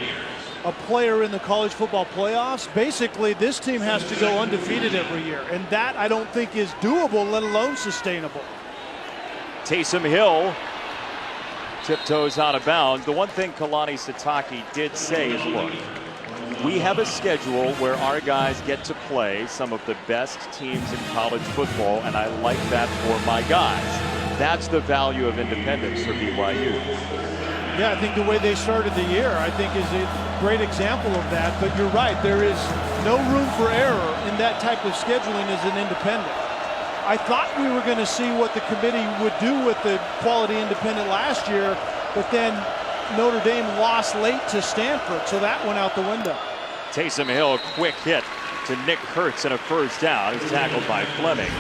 player in the college football playoffs. Basically, this team has to go undefeated every year, and that I don't think is doable, let alone sustainable. Taysom Hill tiptoes out of bounds. The one thing Kalani Sitake did say is, look, we have a schedule where our guys get to play some of the best teams in college football, and I like that for my guys. That's the value of independence for BYU. Yeah, I think the way they started the year, I think, is a great example of that. But you're right, there is no room for error in that type of scheduling as an independent. I thought we were going to see what the committee would do with the quality independent last year, but then Notre Dame lost late to Stanford, so that went out the window. Taysom Hill, a quick hit to Nick Kurtz and a first down. He's tackled by Fleming.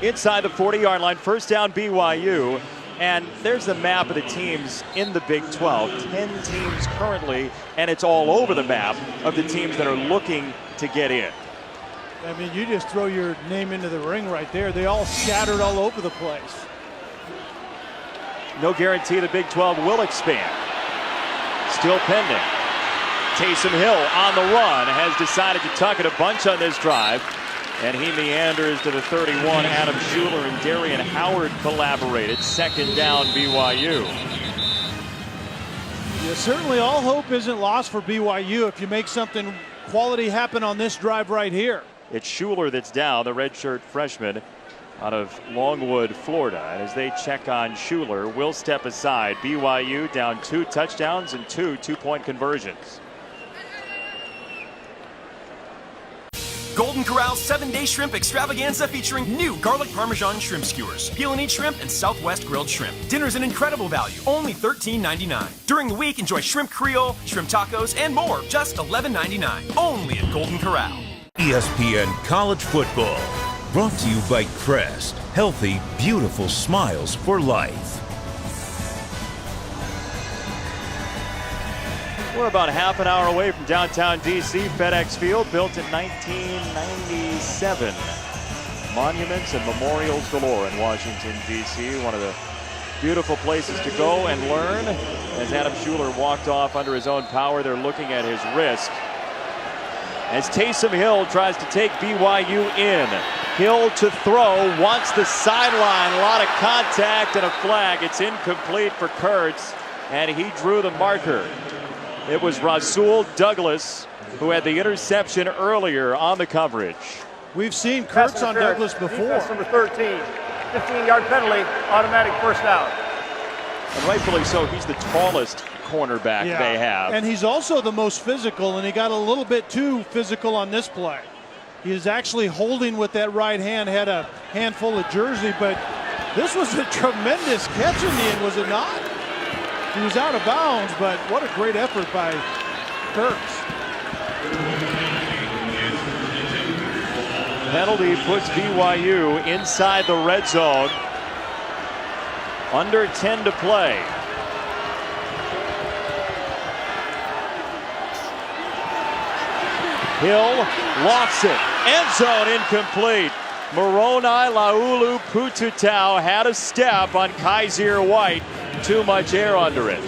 Inside the 40-yard line, first down BYU. And there's the map of the teams in the Big 12. 10 teams currently, and it's all over the map of the teams that are looking to get in. I mean, you just throw your name into the ring right there. They all scattered all over the place. No guarantee the Big 12 will expand. Still pending. Taysom Hill on the run has decided to tuck it a bunch on this drive. And he meanders to the 31. Adam Schuler and Darian Howard collaborated. Second down, BYU. Yeah, certainly all hope isn't lost for BYU if you make something quality happen on this drive right here. It's Schuler that's down, the redshirt freshman out of Longwood, Florida. And as they check on Schuler, will step aside. BYU down 2 touchdowns and 2 two-point conversions. Golden Corral's 7-day shrimp extravaganza featuring new garlic parmesan shrimp skewers, peel and eat shrimp, and Southwest grilled shrimp. Dinner's an incredible value, only $13.99. During the week, enjoy shrimp Creole, shrimp tacos, and more, just $11.99. Only at Golden Corral. ESPN College Football, brought to you by Crest. Healthy, beautiful smiles for life. We're about half an hour away from downtown D.C. FedEx Field, built in 1997. Monuments and memorials galore in Washington, D.C. One of the beautiful places to go and learn. As Adam Schuler walked off under his own power, they're looking at his wrist. As Taysom Hill tries to take BYU in. Hill to throw, wants the sideline. A lot of contact and a flag. It's incomplete for Kurtz, and he drew the marker. It was Rasul Douglas who had the interception earlier on the coverage. We've seen Kurtz on Douglas before. Defense number 13, 15-yard penalty, automatic first down. And rightfully so, he's the tallest cornerback they have. And he's also the most physical, and he got a little bit too physical on this play. He is actually holding with that right hand, had a handful of jersey, but this was a tremendous catch in the end, was it not? He was out of bounds, but what a great effort by Kurtz. Penalty puts BYU inside the red zone. Under 10 to play. Hill lofts it. End zone incomplete. Moroni Laulu Pututau had a step on Kaiser White. Too much air under it.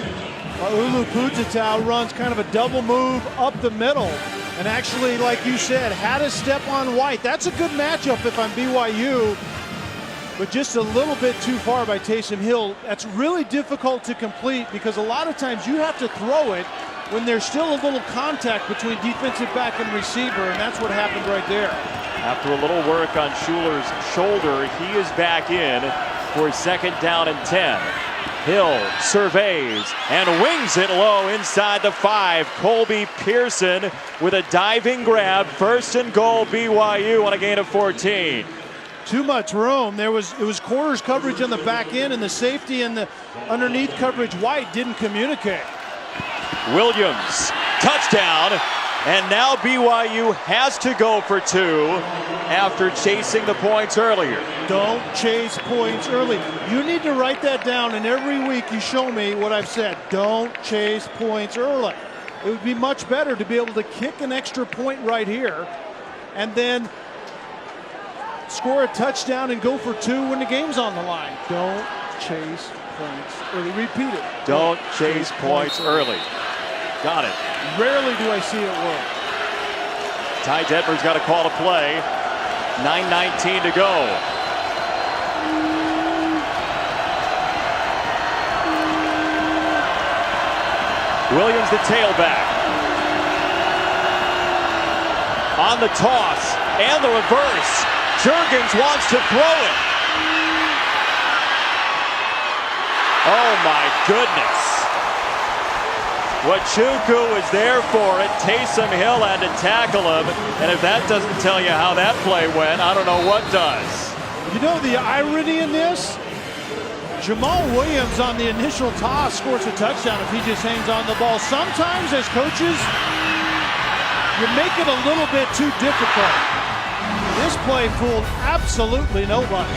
Laulu Pututau runs kind of a double move up the middle. And actually, like you said, had a step on White. That's a good matchup if I'm BYU. But just a little bit too far by Taysom Hill. That's really difficult to complete because a lot of times you have to throw it when there's still a little contact between defensive back and receiver, and that's what happened right there. After a little work on Schuler's shoulder, he is back in for second down and 10. Hill surveys and wings it low inside the 5. Colby Pearson with a diving grab. First and goal BYU on a gain of 14. Too much room. It was quarters coverage on the back end, and the safety and the underneath coverage White didn't communicate. Williams, touchdown, and now BYU has to go for 2 after chasing the points earlier. Don't chase points early. You need to write that down, and every week you show me what I've said. Don't chase points early. It would be much better to be able to kick an extra point right here and then score a touchdown and go for 2 when the game's on the line. Don't chase points early. Repeat it. Don't chase points early. Got it. Rarely do I see it work. Ty Detmer's got a call to play. 9:19 to go. Williams the tailback. On the toss and the reverse. Juergens wants to throw it. Oh my goodness. Wachuku was there for it. Taysom Hill had to tackle him. And if that doesn't tell you how that play went, I don't know what does. You know the irony in this? Jamal Williams on the initial toss scores a touchdown if he just hangs on the ball. Sometimes as coaches, you make it a little bit too difficult. This play fooled absolutely nobody.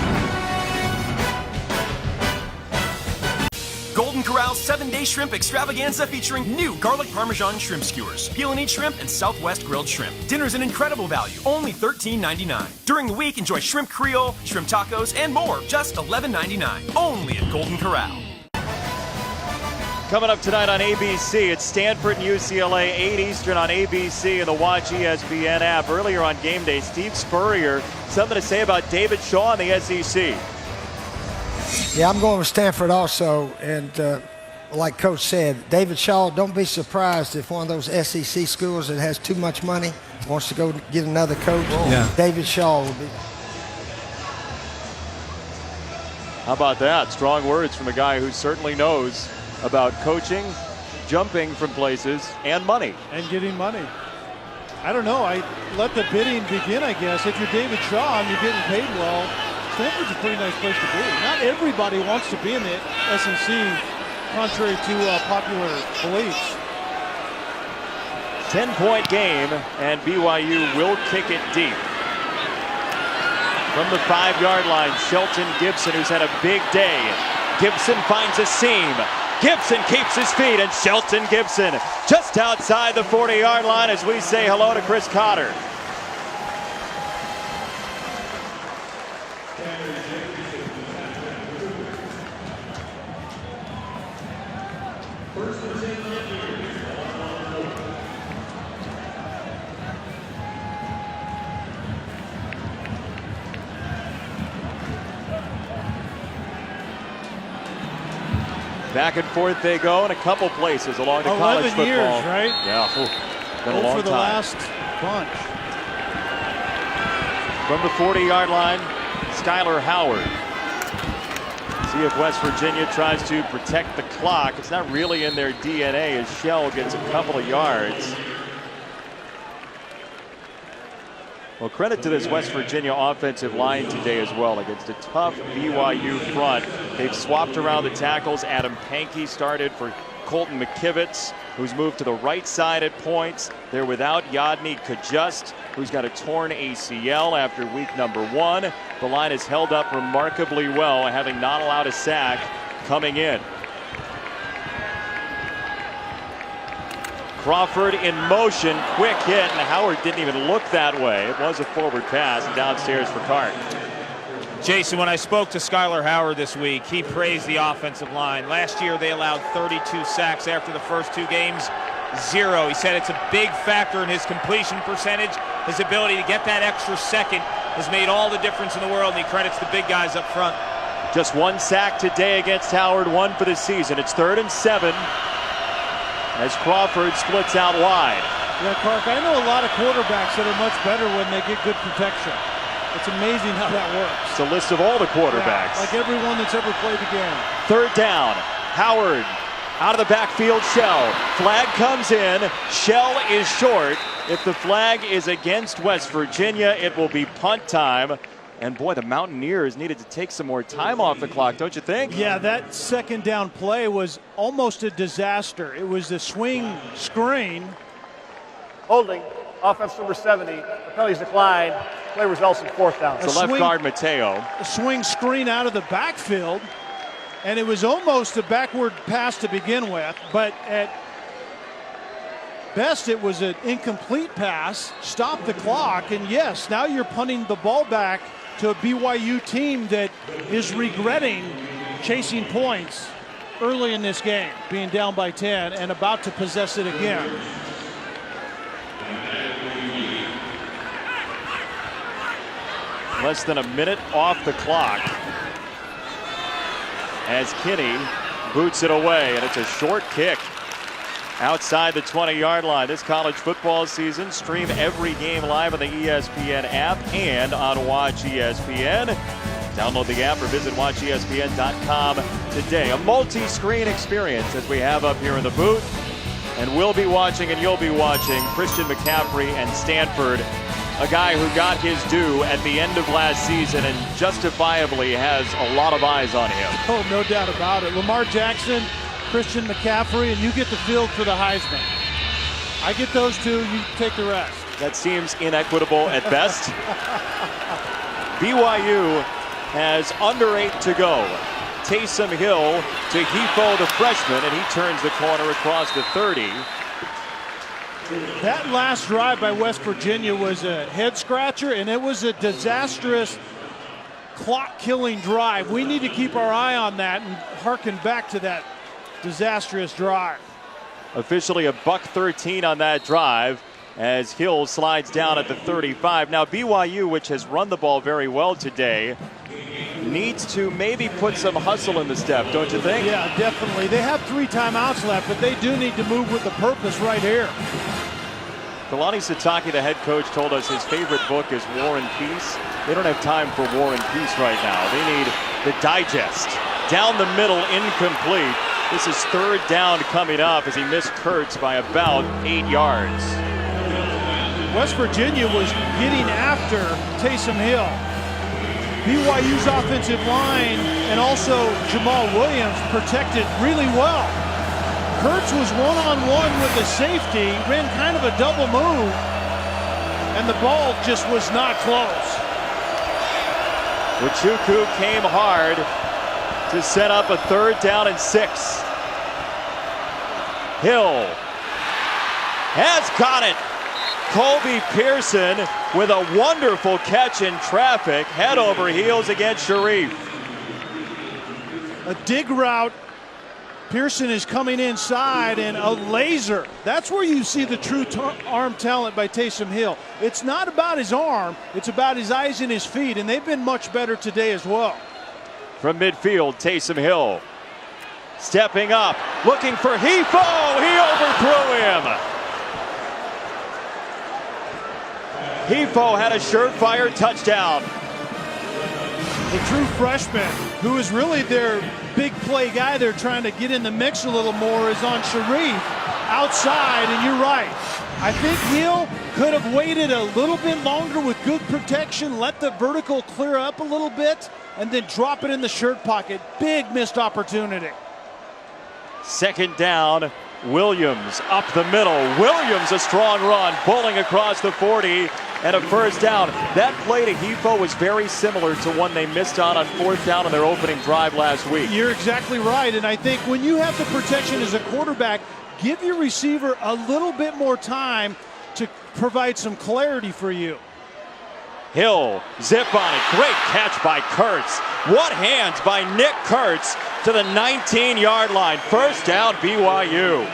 Golden Corral's 7-day shrimp extravaganza featuring new garlic parmesan shrimp skewers, peel and eat shrimp, and Southwest grilled shrimp. Dinner's an incredible value, only $13.99. During the week, enjoy shrimp Creole, shrimp tacos, and more, just $11.99. Only at Golden Corral. Coming up tonight on ABC, it's Stanford and UCLA, 8 Eastern on ABC and the Watch ESPN app. Earlier on game day, Steve Spurrier, something to say about David Shaw in the SEC. Yeah, I'm going with Stanford also, and like Coach said, David Shaw, don't be surprised if one of those SEC schools that has too much money wants to go get another coach. Yeah. David Shaw will be. How about that? Strong words from a guy who certainly knows about coaching, jumping from places, and money. And getting money. I don't know. I let the bidding begin, I guess. If you're David Shaw and you're getting paid well, Stanford's a pretty nice place to be. Not everybody wants to be in the SEC, contrary to popular beliefs. 10-point game, and BYU will kick it deep. From the 5-yard line, Shelton Gibson, who's had a big day. Gibson finds a seam, Gibson keeps his feet, and Shelton Gibson just outside the 40-yard line as we say hello to Chris Cotter. Back and forth they go in a couple places along the college football. 11 years, right? Yeah, been a long for the time. last bunch. From the 40-yard line, Skylar Howard. See if West Virginia tries to protect the clock. It's not really in their DNA as Shell gets a couple of yards. Well, credit to this West Virginia offensive line today as well against a tough BYU front. They've swapped around the tackles. Adam Pankey started for Colton McKivitz, who's moved to the right side at points. They're without Yadni Kajust, who's got a torn ACL after week number 1. The line has held up remarkably well, having not allowed a sack coming in. Crawford in motion, quick hit, and Howard didn't even look that way. It was a forward pass and downstairs for Cart. Jason, when I spoke to Skylar Howard this week, he praised the offensive line. Last year they allowed 32 sacks after the first 2 games, 0. He said it's a big factor in his completion percentage. His ability to get that extra second has made all the difference in the world, and he credits the big guys up front. Just 1 sack today against Howard, 1 for the season. It's 3rd and 7. As Crawford splits out wide. Yeah, Clark, I know a lot of quarterbacks that are much better when they get good protection. It's amazing how that works. It's a list of all the quarterbacks. Yeah, like everyone that's ever played the game. 3rd down. Howard out of the backfield. Shell. Flag comes in. Shell is short. If the flag is against West Virginia, it will be punt time. And boy, the Mountaineers needed to take some more time off the clock, don't you think? Yeah, that 2nd down play was almost a disaster. It was the swing screen. Holding, offense number 70. The penalties declined. Play results in 4th down. The left guard, Mateo. A swing screen out of the backfield. And it was almost a backward pass to begin with. But at best, it was an incomplete pass. Stop the clock. And yes, now you're punting the ball back to a BYU team that is regretting chasing points early in this game, being down by 10 and about to possess it again. Less than a minute off the clock as Kinney boots it away, and it's a short kick outside the 20-yard line. This college football season, stream every game live on the ESPN app and on Watch ESPN. Download the app or visit watchespn.com today. A multi-screen experience as we have up here in the booth. And we'll be watching and you'll be watching Christian McCaffrey and Stanford, a guy who got his due at the end of last season and justifiably has a lot of eyes on him. Oh, no doubt about it. Lamar Jackson, Christian McCaffrey, and you get the field for the Heisman. I get those 2, you take the rest. That seems inequitable at best. BYU has under 8 to go. Taysom Hill to Hefo, the freshman, and he turns the corner across the 30. That last drive by West Virginia was a head scratcher, and it was a disastrous clock-killing drive. We need to keep our eye on that and harken back to that disastrous drive. Officially a $113 on that drive as Hill slides down at the 35. Now BYU, which has run the ball very well today, needs to maybe put some hustle in the step, don't you think? Yeah, definitely. They have 3 timeouts left, but they do need to move with a purpose right here. Kalani Sitake, the head coach, told us his favorite book is War and Peace. They don't have time for War and Peace right now. They need the digest. Down the middle, incomplete. This is 3rd down coming up as he missed Kurtz by about 8 yards. West Virginia was getting after Taysom Hill. BYU's offensive line and also Jamal Williams protected really well. Kurtz was one-on-one with the safety, ran kind of a double move, and the ball just was not close. Uchuku came hard to set up a 3rd down and 6. Hill has got it. Colby Pearson with a wonderful catch in traffic, head over heels against Sharif. A dig route. Pearson is coming inside, and a laser. That's where you see the true arm talent by Taysom Hill. It's not about his arm, it's about his eyes and his feet, and they've been much better today as well. From midfield, Taysom Hill stepping up, looking for Hefo. He overthrew him. Hefo had a surefire touchdown. The true freshman, who is really their big play guy they're trying to get in the mix a little more, is on Sharif outside, and you're right. I think Hill could have waited a little bit longer with good protection, let the vertical clear up a little bit, and then drop it in the shirt pocket. Big missed opportunity. Second down, Williams up the middle. Williams, a strong run, bowling across the 40, and a first down. That play to Hefo was very similar to one they missed on fourth down on their opening drive last week. You're exactly right, and I think when you have the protection as a quarterback, give your receiver a little bit more time to provide some clarity for you. Hill, zip on it. Great catch by Kurtz. What hands by Nick Kurtz to the 19-yard line. First down, BYU.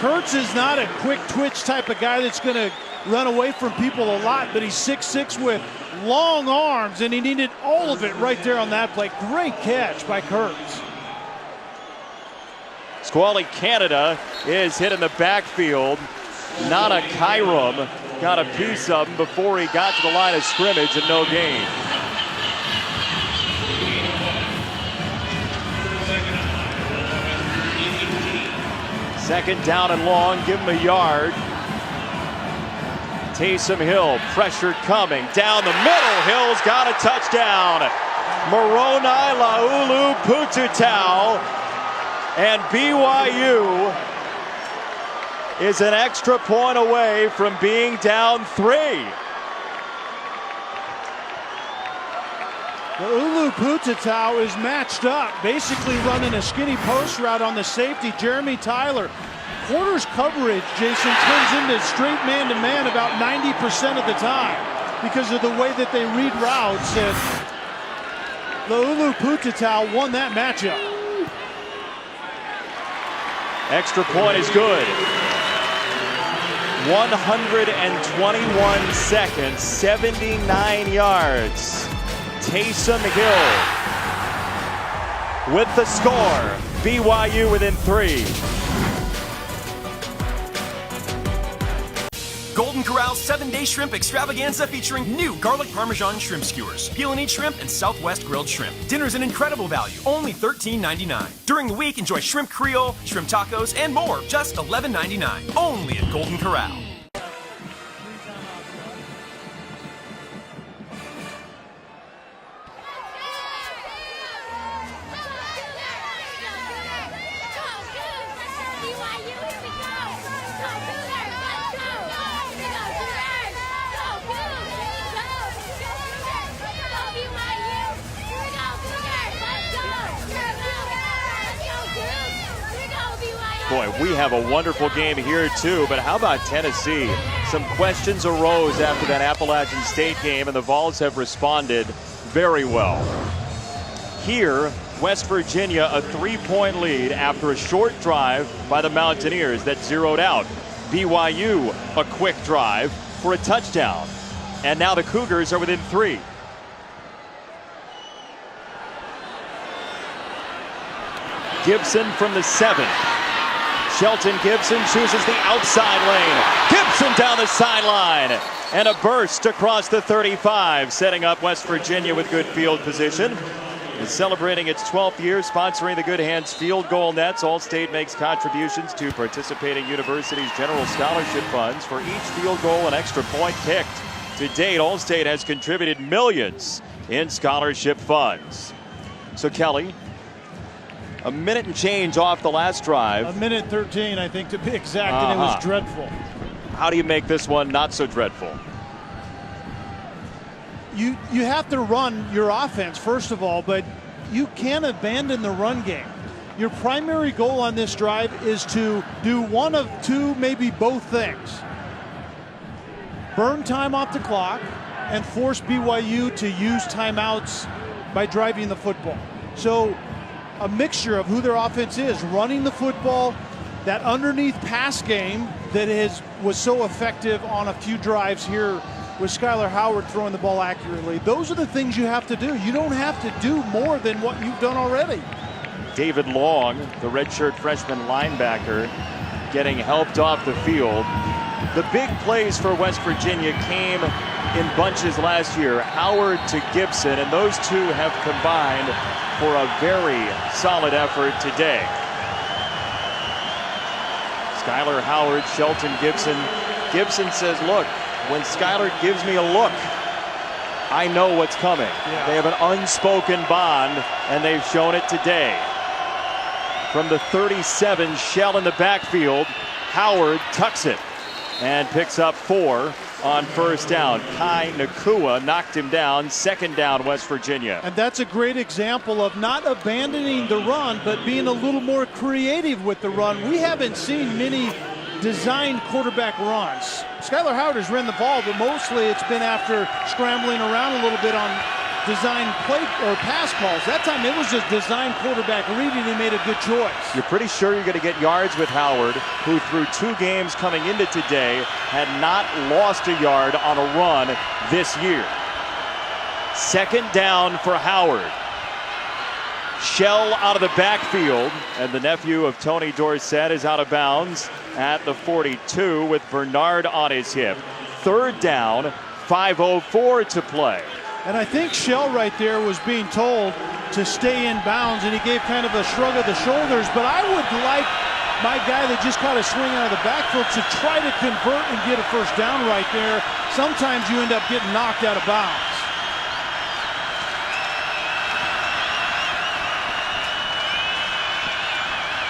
Kurtz is not a quick twitch type of guy that's going to run away from people a lot, but he's 6'6" with long arms, and he needed all of it right there on that play. Great catch by Kurtz. Squally Canada is hit in the backfield. Nana Kairum got a piece of him before he got to the line of scrimmage, and no gain. Second down and long, give him a yard. Taysom Hill, pressure coming down the middle. Hill's got a touchdown. Moroni Laulu Pututau, and BYU is an extra point away from being down 3. Ulu Pututau is matched up, basically running a skinny post route on the safety, Jeremy Tyler. Quarters coverage, Jason, turns into straight man-to-man about 90% of the time because of the way that they read routes, and Ulu Pututau won that matchup. Extra point is good. 121 seconds, 79 yards. Taysom Hill with the score. BYU within 3. Golden Corral's 7-day shrimp extravaganza featuring new garlic parmesan shrimp skewers, peel and eat shrimp, and Southwest grilled shrimp. Dinner's an incredible value, only $13.99. During the week, enjoy shrimp creole, shrimp tacos, and more, just $11.99. Only at Golden Corral. Boy, we have a wonderful game here too, but how about Tennessee? Some questions arose after that Appalachian State game, and the Vols have responded very well. Here, West Virginia, a 3-point lead after a short drive by the Mountaineers that zeroed out. BYU, a quick drive for a touchdown. And now the Cougars are within 3. Gibson from the 7. Shelton Gibson chooses the outside lane. Gibson down the sideline. And a burst across the 35, setting up West Virginia with good field position. It's celebrating its 12th year sponsoring the Good Hands Field Goal Nets. All-State makes contributions to participating universities' general scholarship funds for each field goal and extra point kicked. To date, All-State has contributed millions in scholarship funds. So, Kelly, a minute and change off the last drive. A minute 13, I think, to be exact, and it was dreadful. How do you make this one not so dreadful? You have to run your offense, first of all, but you can't abandon the run game. your primary goal on this drive is to do one of two, maybe both things. Burn time off the clock and force BYU to use timeouts by driving the football. So a mixture of who their offense is, running the football, that underneath pass game that was so effective on a few drives here with Skylar Howard throwing the ball accurately. Those are the things you have to do. You don't have to do more than what you've done already. David Long, the redshirt freshman linebacker, getting helped off the field. The big plays for West Virginia came in bunches last year, Howard to Gibson, and those two have combined for a very solid effort today. Skylar Howard, Shelton Gibson. Gibson says, look, when Skylar gives me a look, I know what's coming. Yeah. They have an unspoken bond, and they've shown it today. From the 37, Shell in the backfield, Howard tucks it and picks up 4 on first down. Kai Nakua knocked him down. Second down, West Virginia. And that's a great example of not abandoning the run, but being a little more creative with the run. We haven't seen many designed quarterback runs. Skylar Howard has run the ball, but mostly it's been after scrambling around a little bit on design play or pass calls. That time it was just design quarterback reading. He made a good choice. You're pretty sure you're going to get yards with Howard, who through 2 games coming into today had not lost a yard on a run this year. Second down for Howard. Shell out of the backfield, and the nephew of Tony Dorsett is out of bounds at the 42 with Bernard on his hip. Third down, 5:04 to play. And I think Shell right there was being told to stay in bounds, and he gave kind of a shrug of the shoulders. But I would like my guy that just caught a swing out of the backfield to try to convert and get a first down right there. Sometimes you end up getting knocked out of bounds.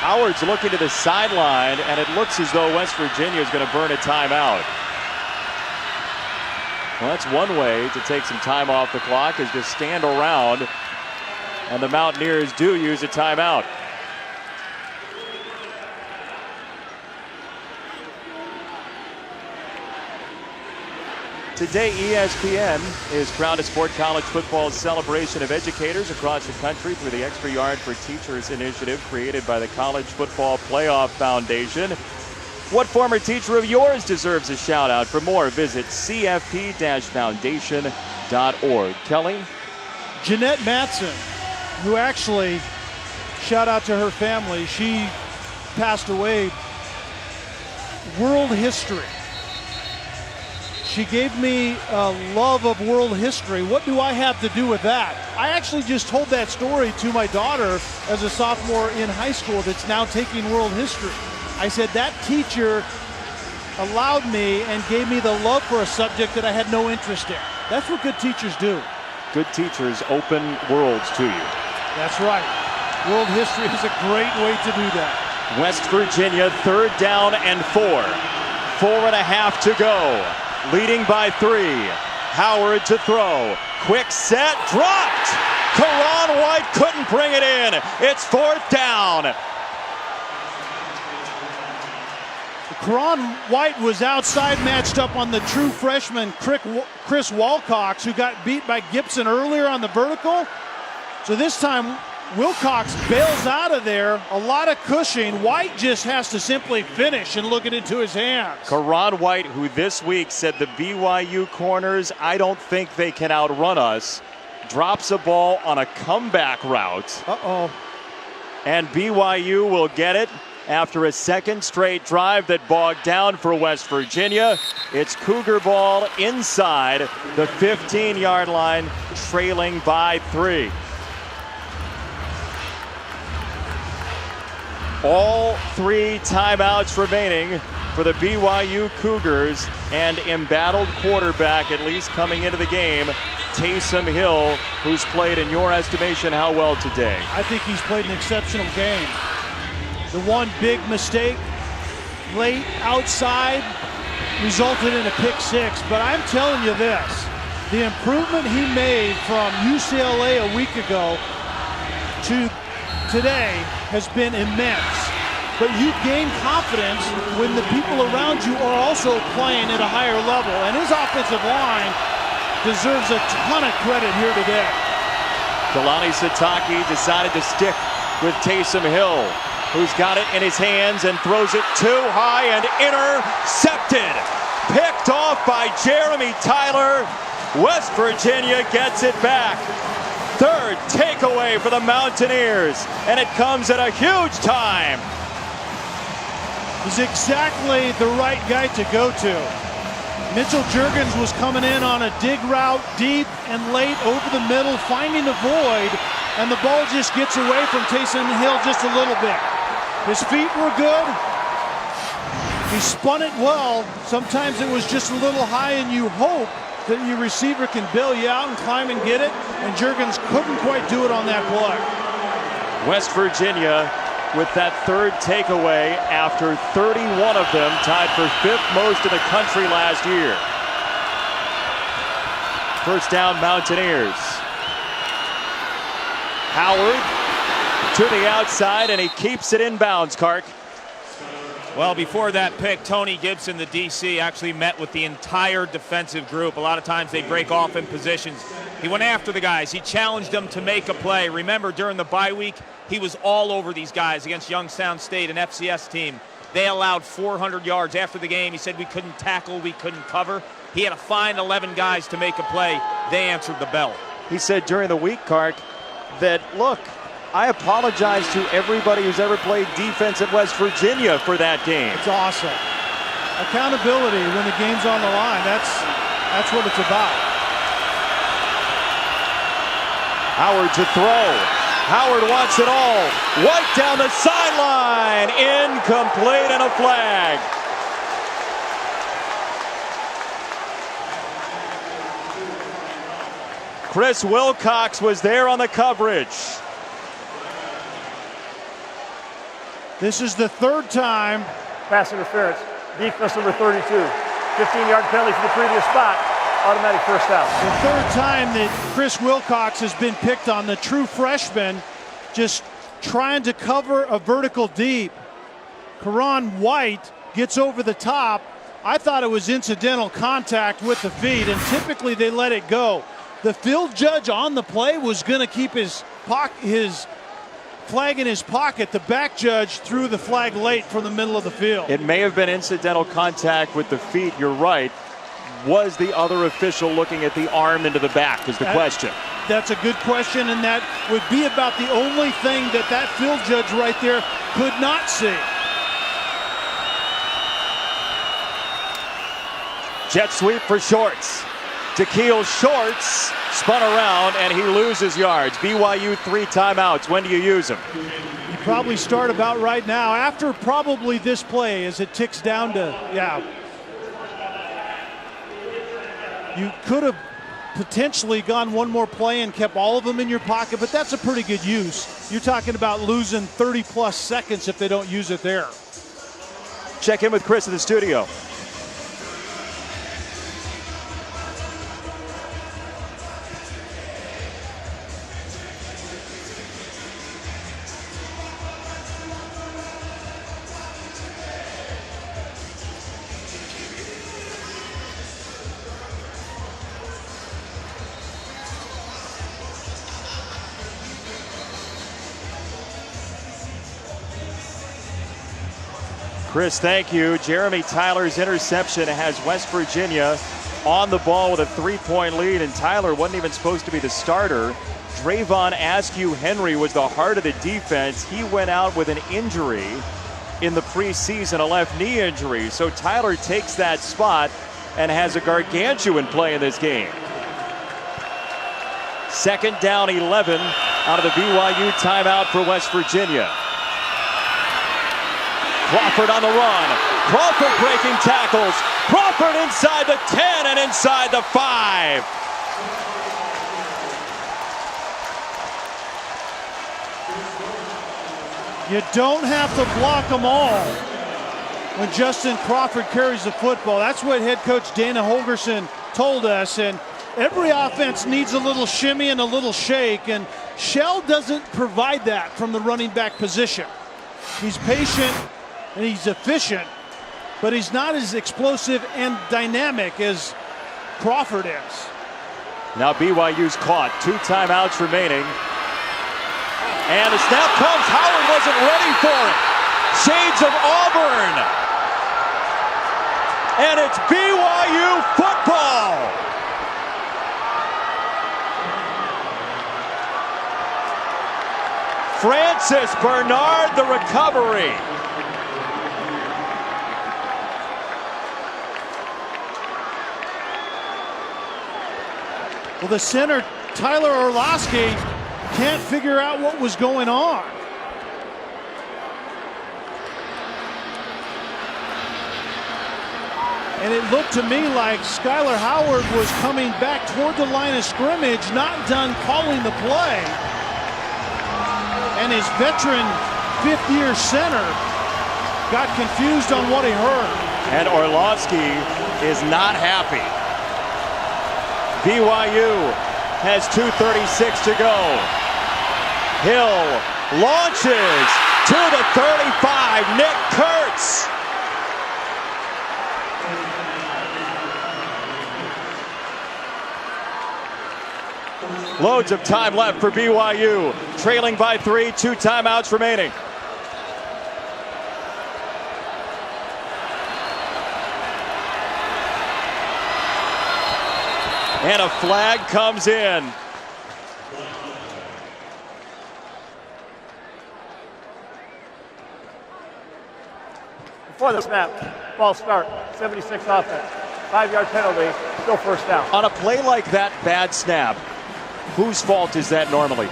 Howard's looking to the sideline, and it looks as though West Virginia is going to burn a timeout. Well, that's one way to take some time off the clock, is just stand around, and the Mountaineers do use a timeout. Today, ESPN is proud to support college football's celebration of educators across the country through the Extra Yard for Teachers initiative created by the College Football Playoff Foundation. What former teacher of yours deserves a shout out? For more, visit cfp-foundation.org. Kelly? Jeanette Matson, who actually, shout out to her family, she passed away. World history. She gave me a love of world history. What do I have to do with that? I actually just told that story to my daughter as a sophomore in high school that's now taking world history. I said that teacher allowed me and gave me the love for a subject that I had no interest in. That's what good teachers do. Good teachers open worlds to you. That's right. World history is a great way to do that. West Virginia, third down and 4. 4.5 to go. Leading by 3. Howard to throw. Quick set, dropped. Karan White couldn't bring it in. It's 4th down. Karan White was outside matched up on the true freshman Chris Wilcox, who got beat by Gibson earlier on the vertical. So this time Wilcox bails out of there. A lot of cushioning. White just has to simply finish and look it into his hands. Karan White, who this week said the BYU corners, I don't think they can outrun us, drops a ball on a comeback route. Uh-oh. And BYU will get it after a second straight drive that bogged down for West Virginia. It's Cougar ball inside the 15-yard line, trailing by 3. All 3 timeouts remaining for the BYU Cougars, and embattled quarterback, at least coming into the game, Taysom Hill, who's played, in your estimation, how well today? I think he's played an exceptional game. The one big mistake late outside resulted in a pick-6, but I'm telling you this, the improvement he made from UCLA a week ago to today has been immense. But you gain confidence when the people around you are also playing at a higher level. And his offensive line deserves a ton of credit here today. Kalani Sitake decided to stick with Taysom Hill, who's got it in his hands and throws it too high and intercepted. Picked off by Jeremy Tyler. West Virginia gets it back. Third takeaway for the Mountaineers, and it comes at a huge time. He's exactly the right guy to go to. Mitchell Juergens was coming in on a dig route deep and late over the middle, finding a void, and the ball just gets away from Taysom Hill just a little bit. His feet were good. He spun it well. Sometimes it was just a little high, and you hope that your receiver can bail you out and climb and get it, and Juergens couldn't quite do it on that play. West Virginia with that third takeaway after 31 of them, tied for 5th most in the country last year. First down, Mountaineers. Howard to the outside, and he keeps it in bounds, Kark. Well, before that pick, Tony Gibson, the DC, actually met with the entire defensive group. A lot of times they break off in positions. He went after the guys. He challenged them to make a play. Remember, during the bye week, he was all over these guys against Youngstown State, an FCS team. They allowed 400 yards. After the game, he said we couldn't tackle, we couldn't cover. He had to find 11 guys to make a play. They answered the bell. He said during the week, Kark, that, look, I apologize to everybody who's ever played defense at West Virginia for that game. It's awesome. Accountability when the game's on the line. That's what it's about. Howard to throw. Howard wants it all. White down the sideline. Incomplete and a flag. Chris Wilcox was there on the coverage. This is the third time. Pass interference. Defense number 32. 15-yard penalty for the previous spot. Automatic first down. The third time that Chris Wilcox has been picked on, the true freshman, just trying to cover a vertical deep. Karan White gets over the top. I thought it was incidental contact with the feet, and typically they let it go. The field judge on the play was going to keep his flag in his pocket. The back judge threw the flag late from the middle of the field. It may have been incidental contact with the feet. You're right. Was the other official looking at the arm into the back is the question. That's a good question, and that would be about the only thing that field judge right there could not see. Jet sweep for Shorts. Da'Keil Shorts spun around, and he loses yards. BYU 3 timeouts. When do you use them? You probably start about right now, after probably this play, as it ticks down to, You could have potentially gone one more play and kept all of them in your pocket, but that's a pretty good use. You're talking about losing 30-plus seconds if they don't use it there. Check in with Chris in the studio. Chris, thank you. Jeremy Tyler's interception has West Virginia on the ball with a 3-point lead, and Tyler wasn't even supposed to be the starter. Drayvon Askew-Henry was the heart of the defense. He went out with an injury in the preseason, a left knee injury. So Tyler takes that spot and has a gargantuan play in this game. Second down, 11 out of the BYU timeout for West Virginia. Crawford on the run. Crawford breaking tackles. Crawford inside the 10 and inside the 5. You don't have to block them all when Justin Crawford carries the football. That's what head coach Dana Holgorsen told us. And every offense needs a little shimmy and a little shake. And Shell doesn't provide that from the running back position. He's patient and he's efficient, but he's not as explosive and dynamic as Crawford is. Now BYU's caught. 2 timeouts remaining. And the snap comes. Howard wasn't ready for it. Shades of Auburn. And it's BYU football. Francis Bernard, the recovery. Well, the center, Tyler Orlowski, can't figure out what was going on. And it looked to me like Skylar Howard was coming back toward the line of scrimmage, not done calling the play. And his veteran fifth-year center got confused on what he heard. And Orlowski is not happy. BYU has 2:36 to go. Hill launches to the 35. Nick Kurtz. Loads of time left for BYU. Trailing by 3, 2 timeouts remaining. And a flag comes in. Before the snap, ball start, 76 offense. 5-yard penalty, still first down. On a play like that, bad snap, whose fault is that normally?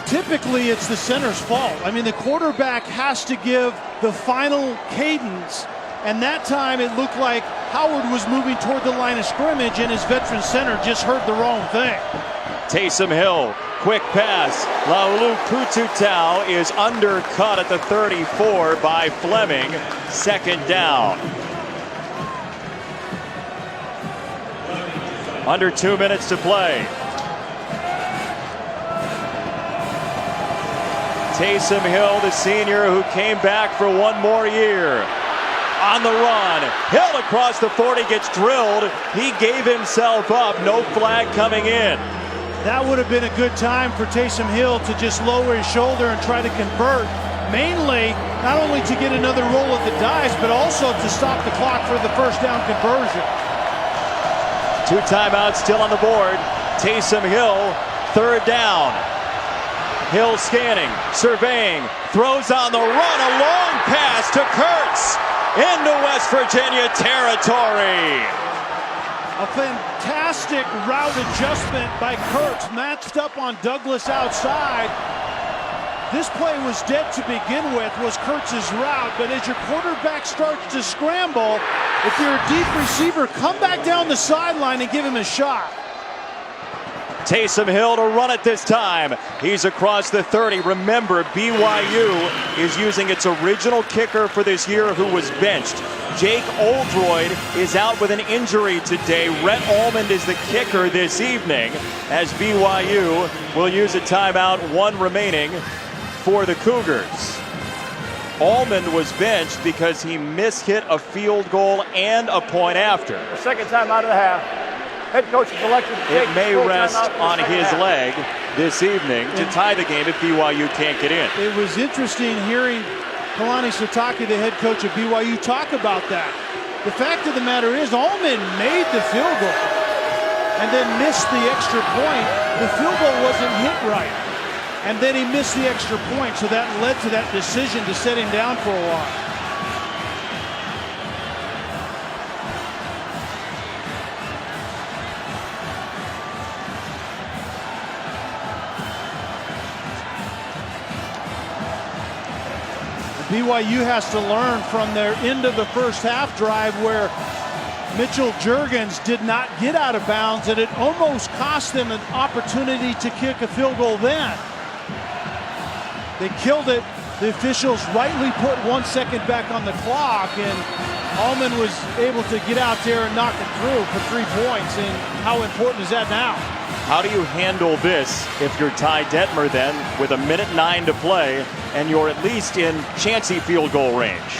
Typically, it's the center's fault. I mean, the quarterback has to give the final cadence, and that time it looked like Howard was moving toward the line of scrimmage, and his veteran center just heard the wrong thing. Taysom Hill, quick pass. Laulu Pututau is undercut at the 34 by Fleming. Second down. Under 2 minutes to play. Taysom Hill, the senior who came back for one more year. On the run, Hill across the 40, gets drilled. He gave himself up, no flag coming in. That would have been a good time for Taysom Hill to just lower his shoulder and try to convert. Mainly, not only to get another roll of the dice, but also to stop the clock for the first down conversion. 2 timeouts still on the board. Taysom Hill, third down. Hill scanning, surveying, throws on the run, a long pass to Kurtz into West Virginia territory. A fantastic route adjustment by Kurtz, matched up on Douglas outside. This play was dead to begin with, was Kurtz's route, but as your quarterback starts to scramble, if you're a deep receiver, come back down the sideline and give him a shot. Taysom Hill to run it this time. He's across the 30. Remember, BYU is using its original kicker for this year who was benched. Jake Oldroyd is out with an injury today. Rhett Almond is the kicker this evening as BYU will use a timeout, 1 remaining for the Cougars. Almond was benched because he mishit a field goal and a point after. The second time out of the half. Head coach is elected to take it may rest on his half. leg this evening to tie the game if BYU can't get in. It was interesting hearing Kalani Sitake, the head coach of BYU, talk about that. The fact of the matter is, Almond made the field goal and then missed the extra point. The field goal wasn't hit right, and then he missed the extra point, so that led to that decision to set him down for a while. BYU has to learn from their end of the first half drive where Mitchell Juergens did not get out of bounds, and it almost cost them an opportunity to kick a field goal then. They killed it. The officials rightly put 1 second back on the clock, and Almond was able to get out there and knock it through for 3 points. And how important is that now? How do you handle this if you're Ty Detmer then with 1:09 to play and you're at least in chancy field goal range?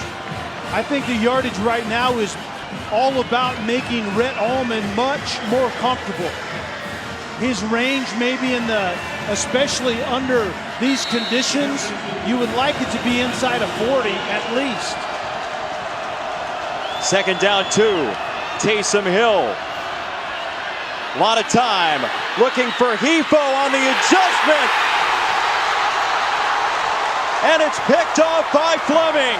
I think the yardage right now is all about making Rhett Allman much more comfortable. His range maybe especially under these conditions, you would like it to be inside of 40 at least. Second down 2, Taysom Hill. A lot of time, looking for Hefo on the adjustment. And it's picked off by Fleming.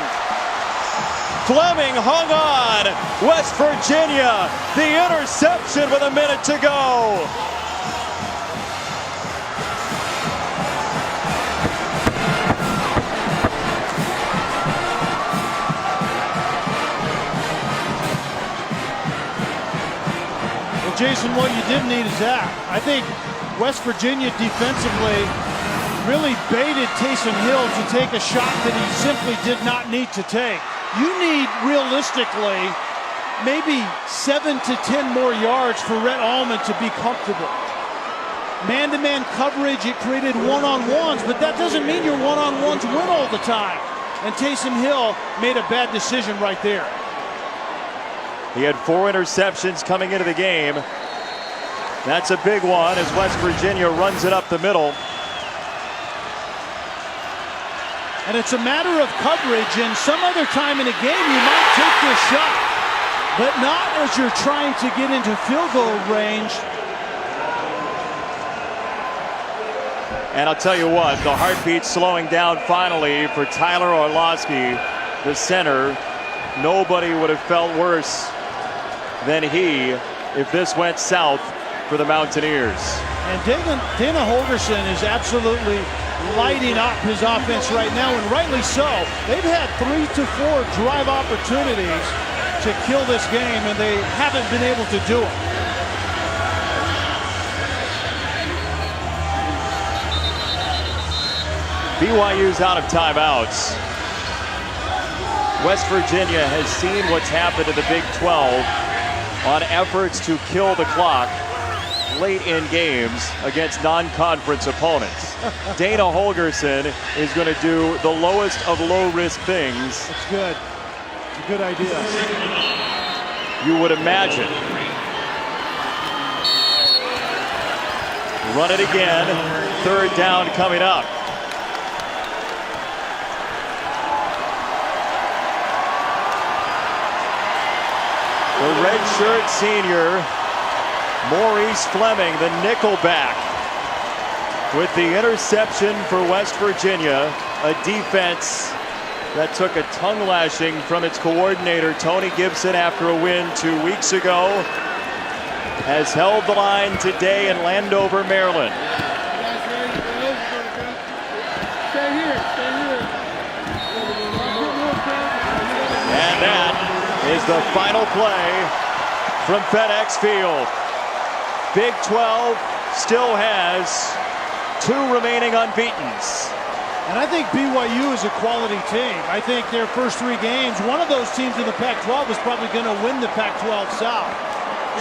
Fleming hung on. West Virginia, the interception with a minute to go. Jason, what you didn't need is that. I think West Virginia defensively really baited Taysom Hill to take a shot that he simply did not need to take. You need, realistically, maybe 7 to 10 more yards for Rhett Allman to be comfortable. Man-to-man coverage, it created one-on-ones, but that doesn't mean your one-on-ones win all the time. And Taysom Hill made a bad decision right there. He had 4 interceptions coming into the game. That's a big one as West Virginia runs it up the middle. And it's a matter of coverage, and some other time in a game you might take this shot, but not as you're trying to get into field goal range. And I'll tell you what, the heartbeat's slowing down finally for Tyler Orlowski, the center. Nobody would have felt worse than he if this went south for the Mountaineers. And Dana Holgorsen is absolutely lighting up his offense right now, and rightly so. They've had 3 to 4 drive opportunities to kill this game, and they haven't been able to do it. BYU's out of timeouts. West Virginia has seen what's happened in the Big 12 on efforts to kill the clock late in games against non-conference opponents. Dana Holgorsen is going to do the lowest of low-risk things. That's good. It's a good idea. You would imagine. Run it again. 3rd down coming up. The redshirt senior, Maurice Fleming, the nickelback, with the interception for West Virginia, a defense that took a tongue lashing from its coordinator, Tony Gibson, after a win 2 weeks ago, has held the line today in Landover, Maryland. And that is the final play from FedEx Field. Big 12 still has 2 remaining unbeatens. And I think BYU is a quality team. I think their first 3 games, one of those teams in the Pac-12 is probably going to win the Pac-12 South.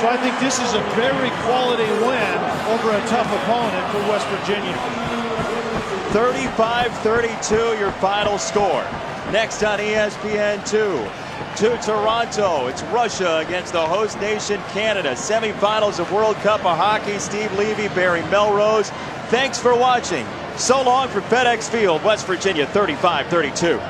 So I think this is a very quality win over a tough opponent for West Virginia. 35-32 your final score. Next on ESPN2. To Toronto, it's Russia against the host nation Canada. Semifinals of World Cup of Hockey. Steve Levy, Barry Melrose. Thanks for watching. So long from FedEx Field, West Virginia, 35-32.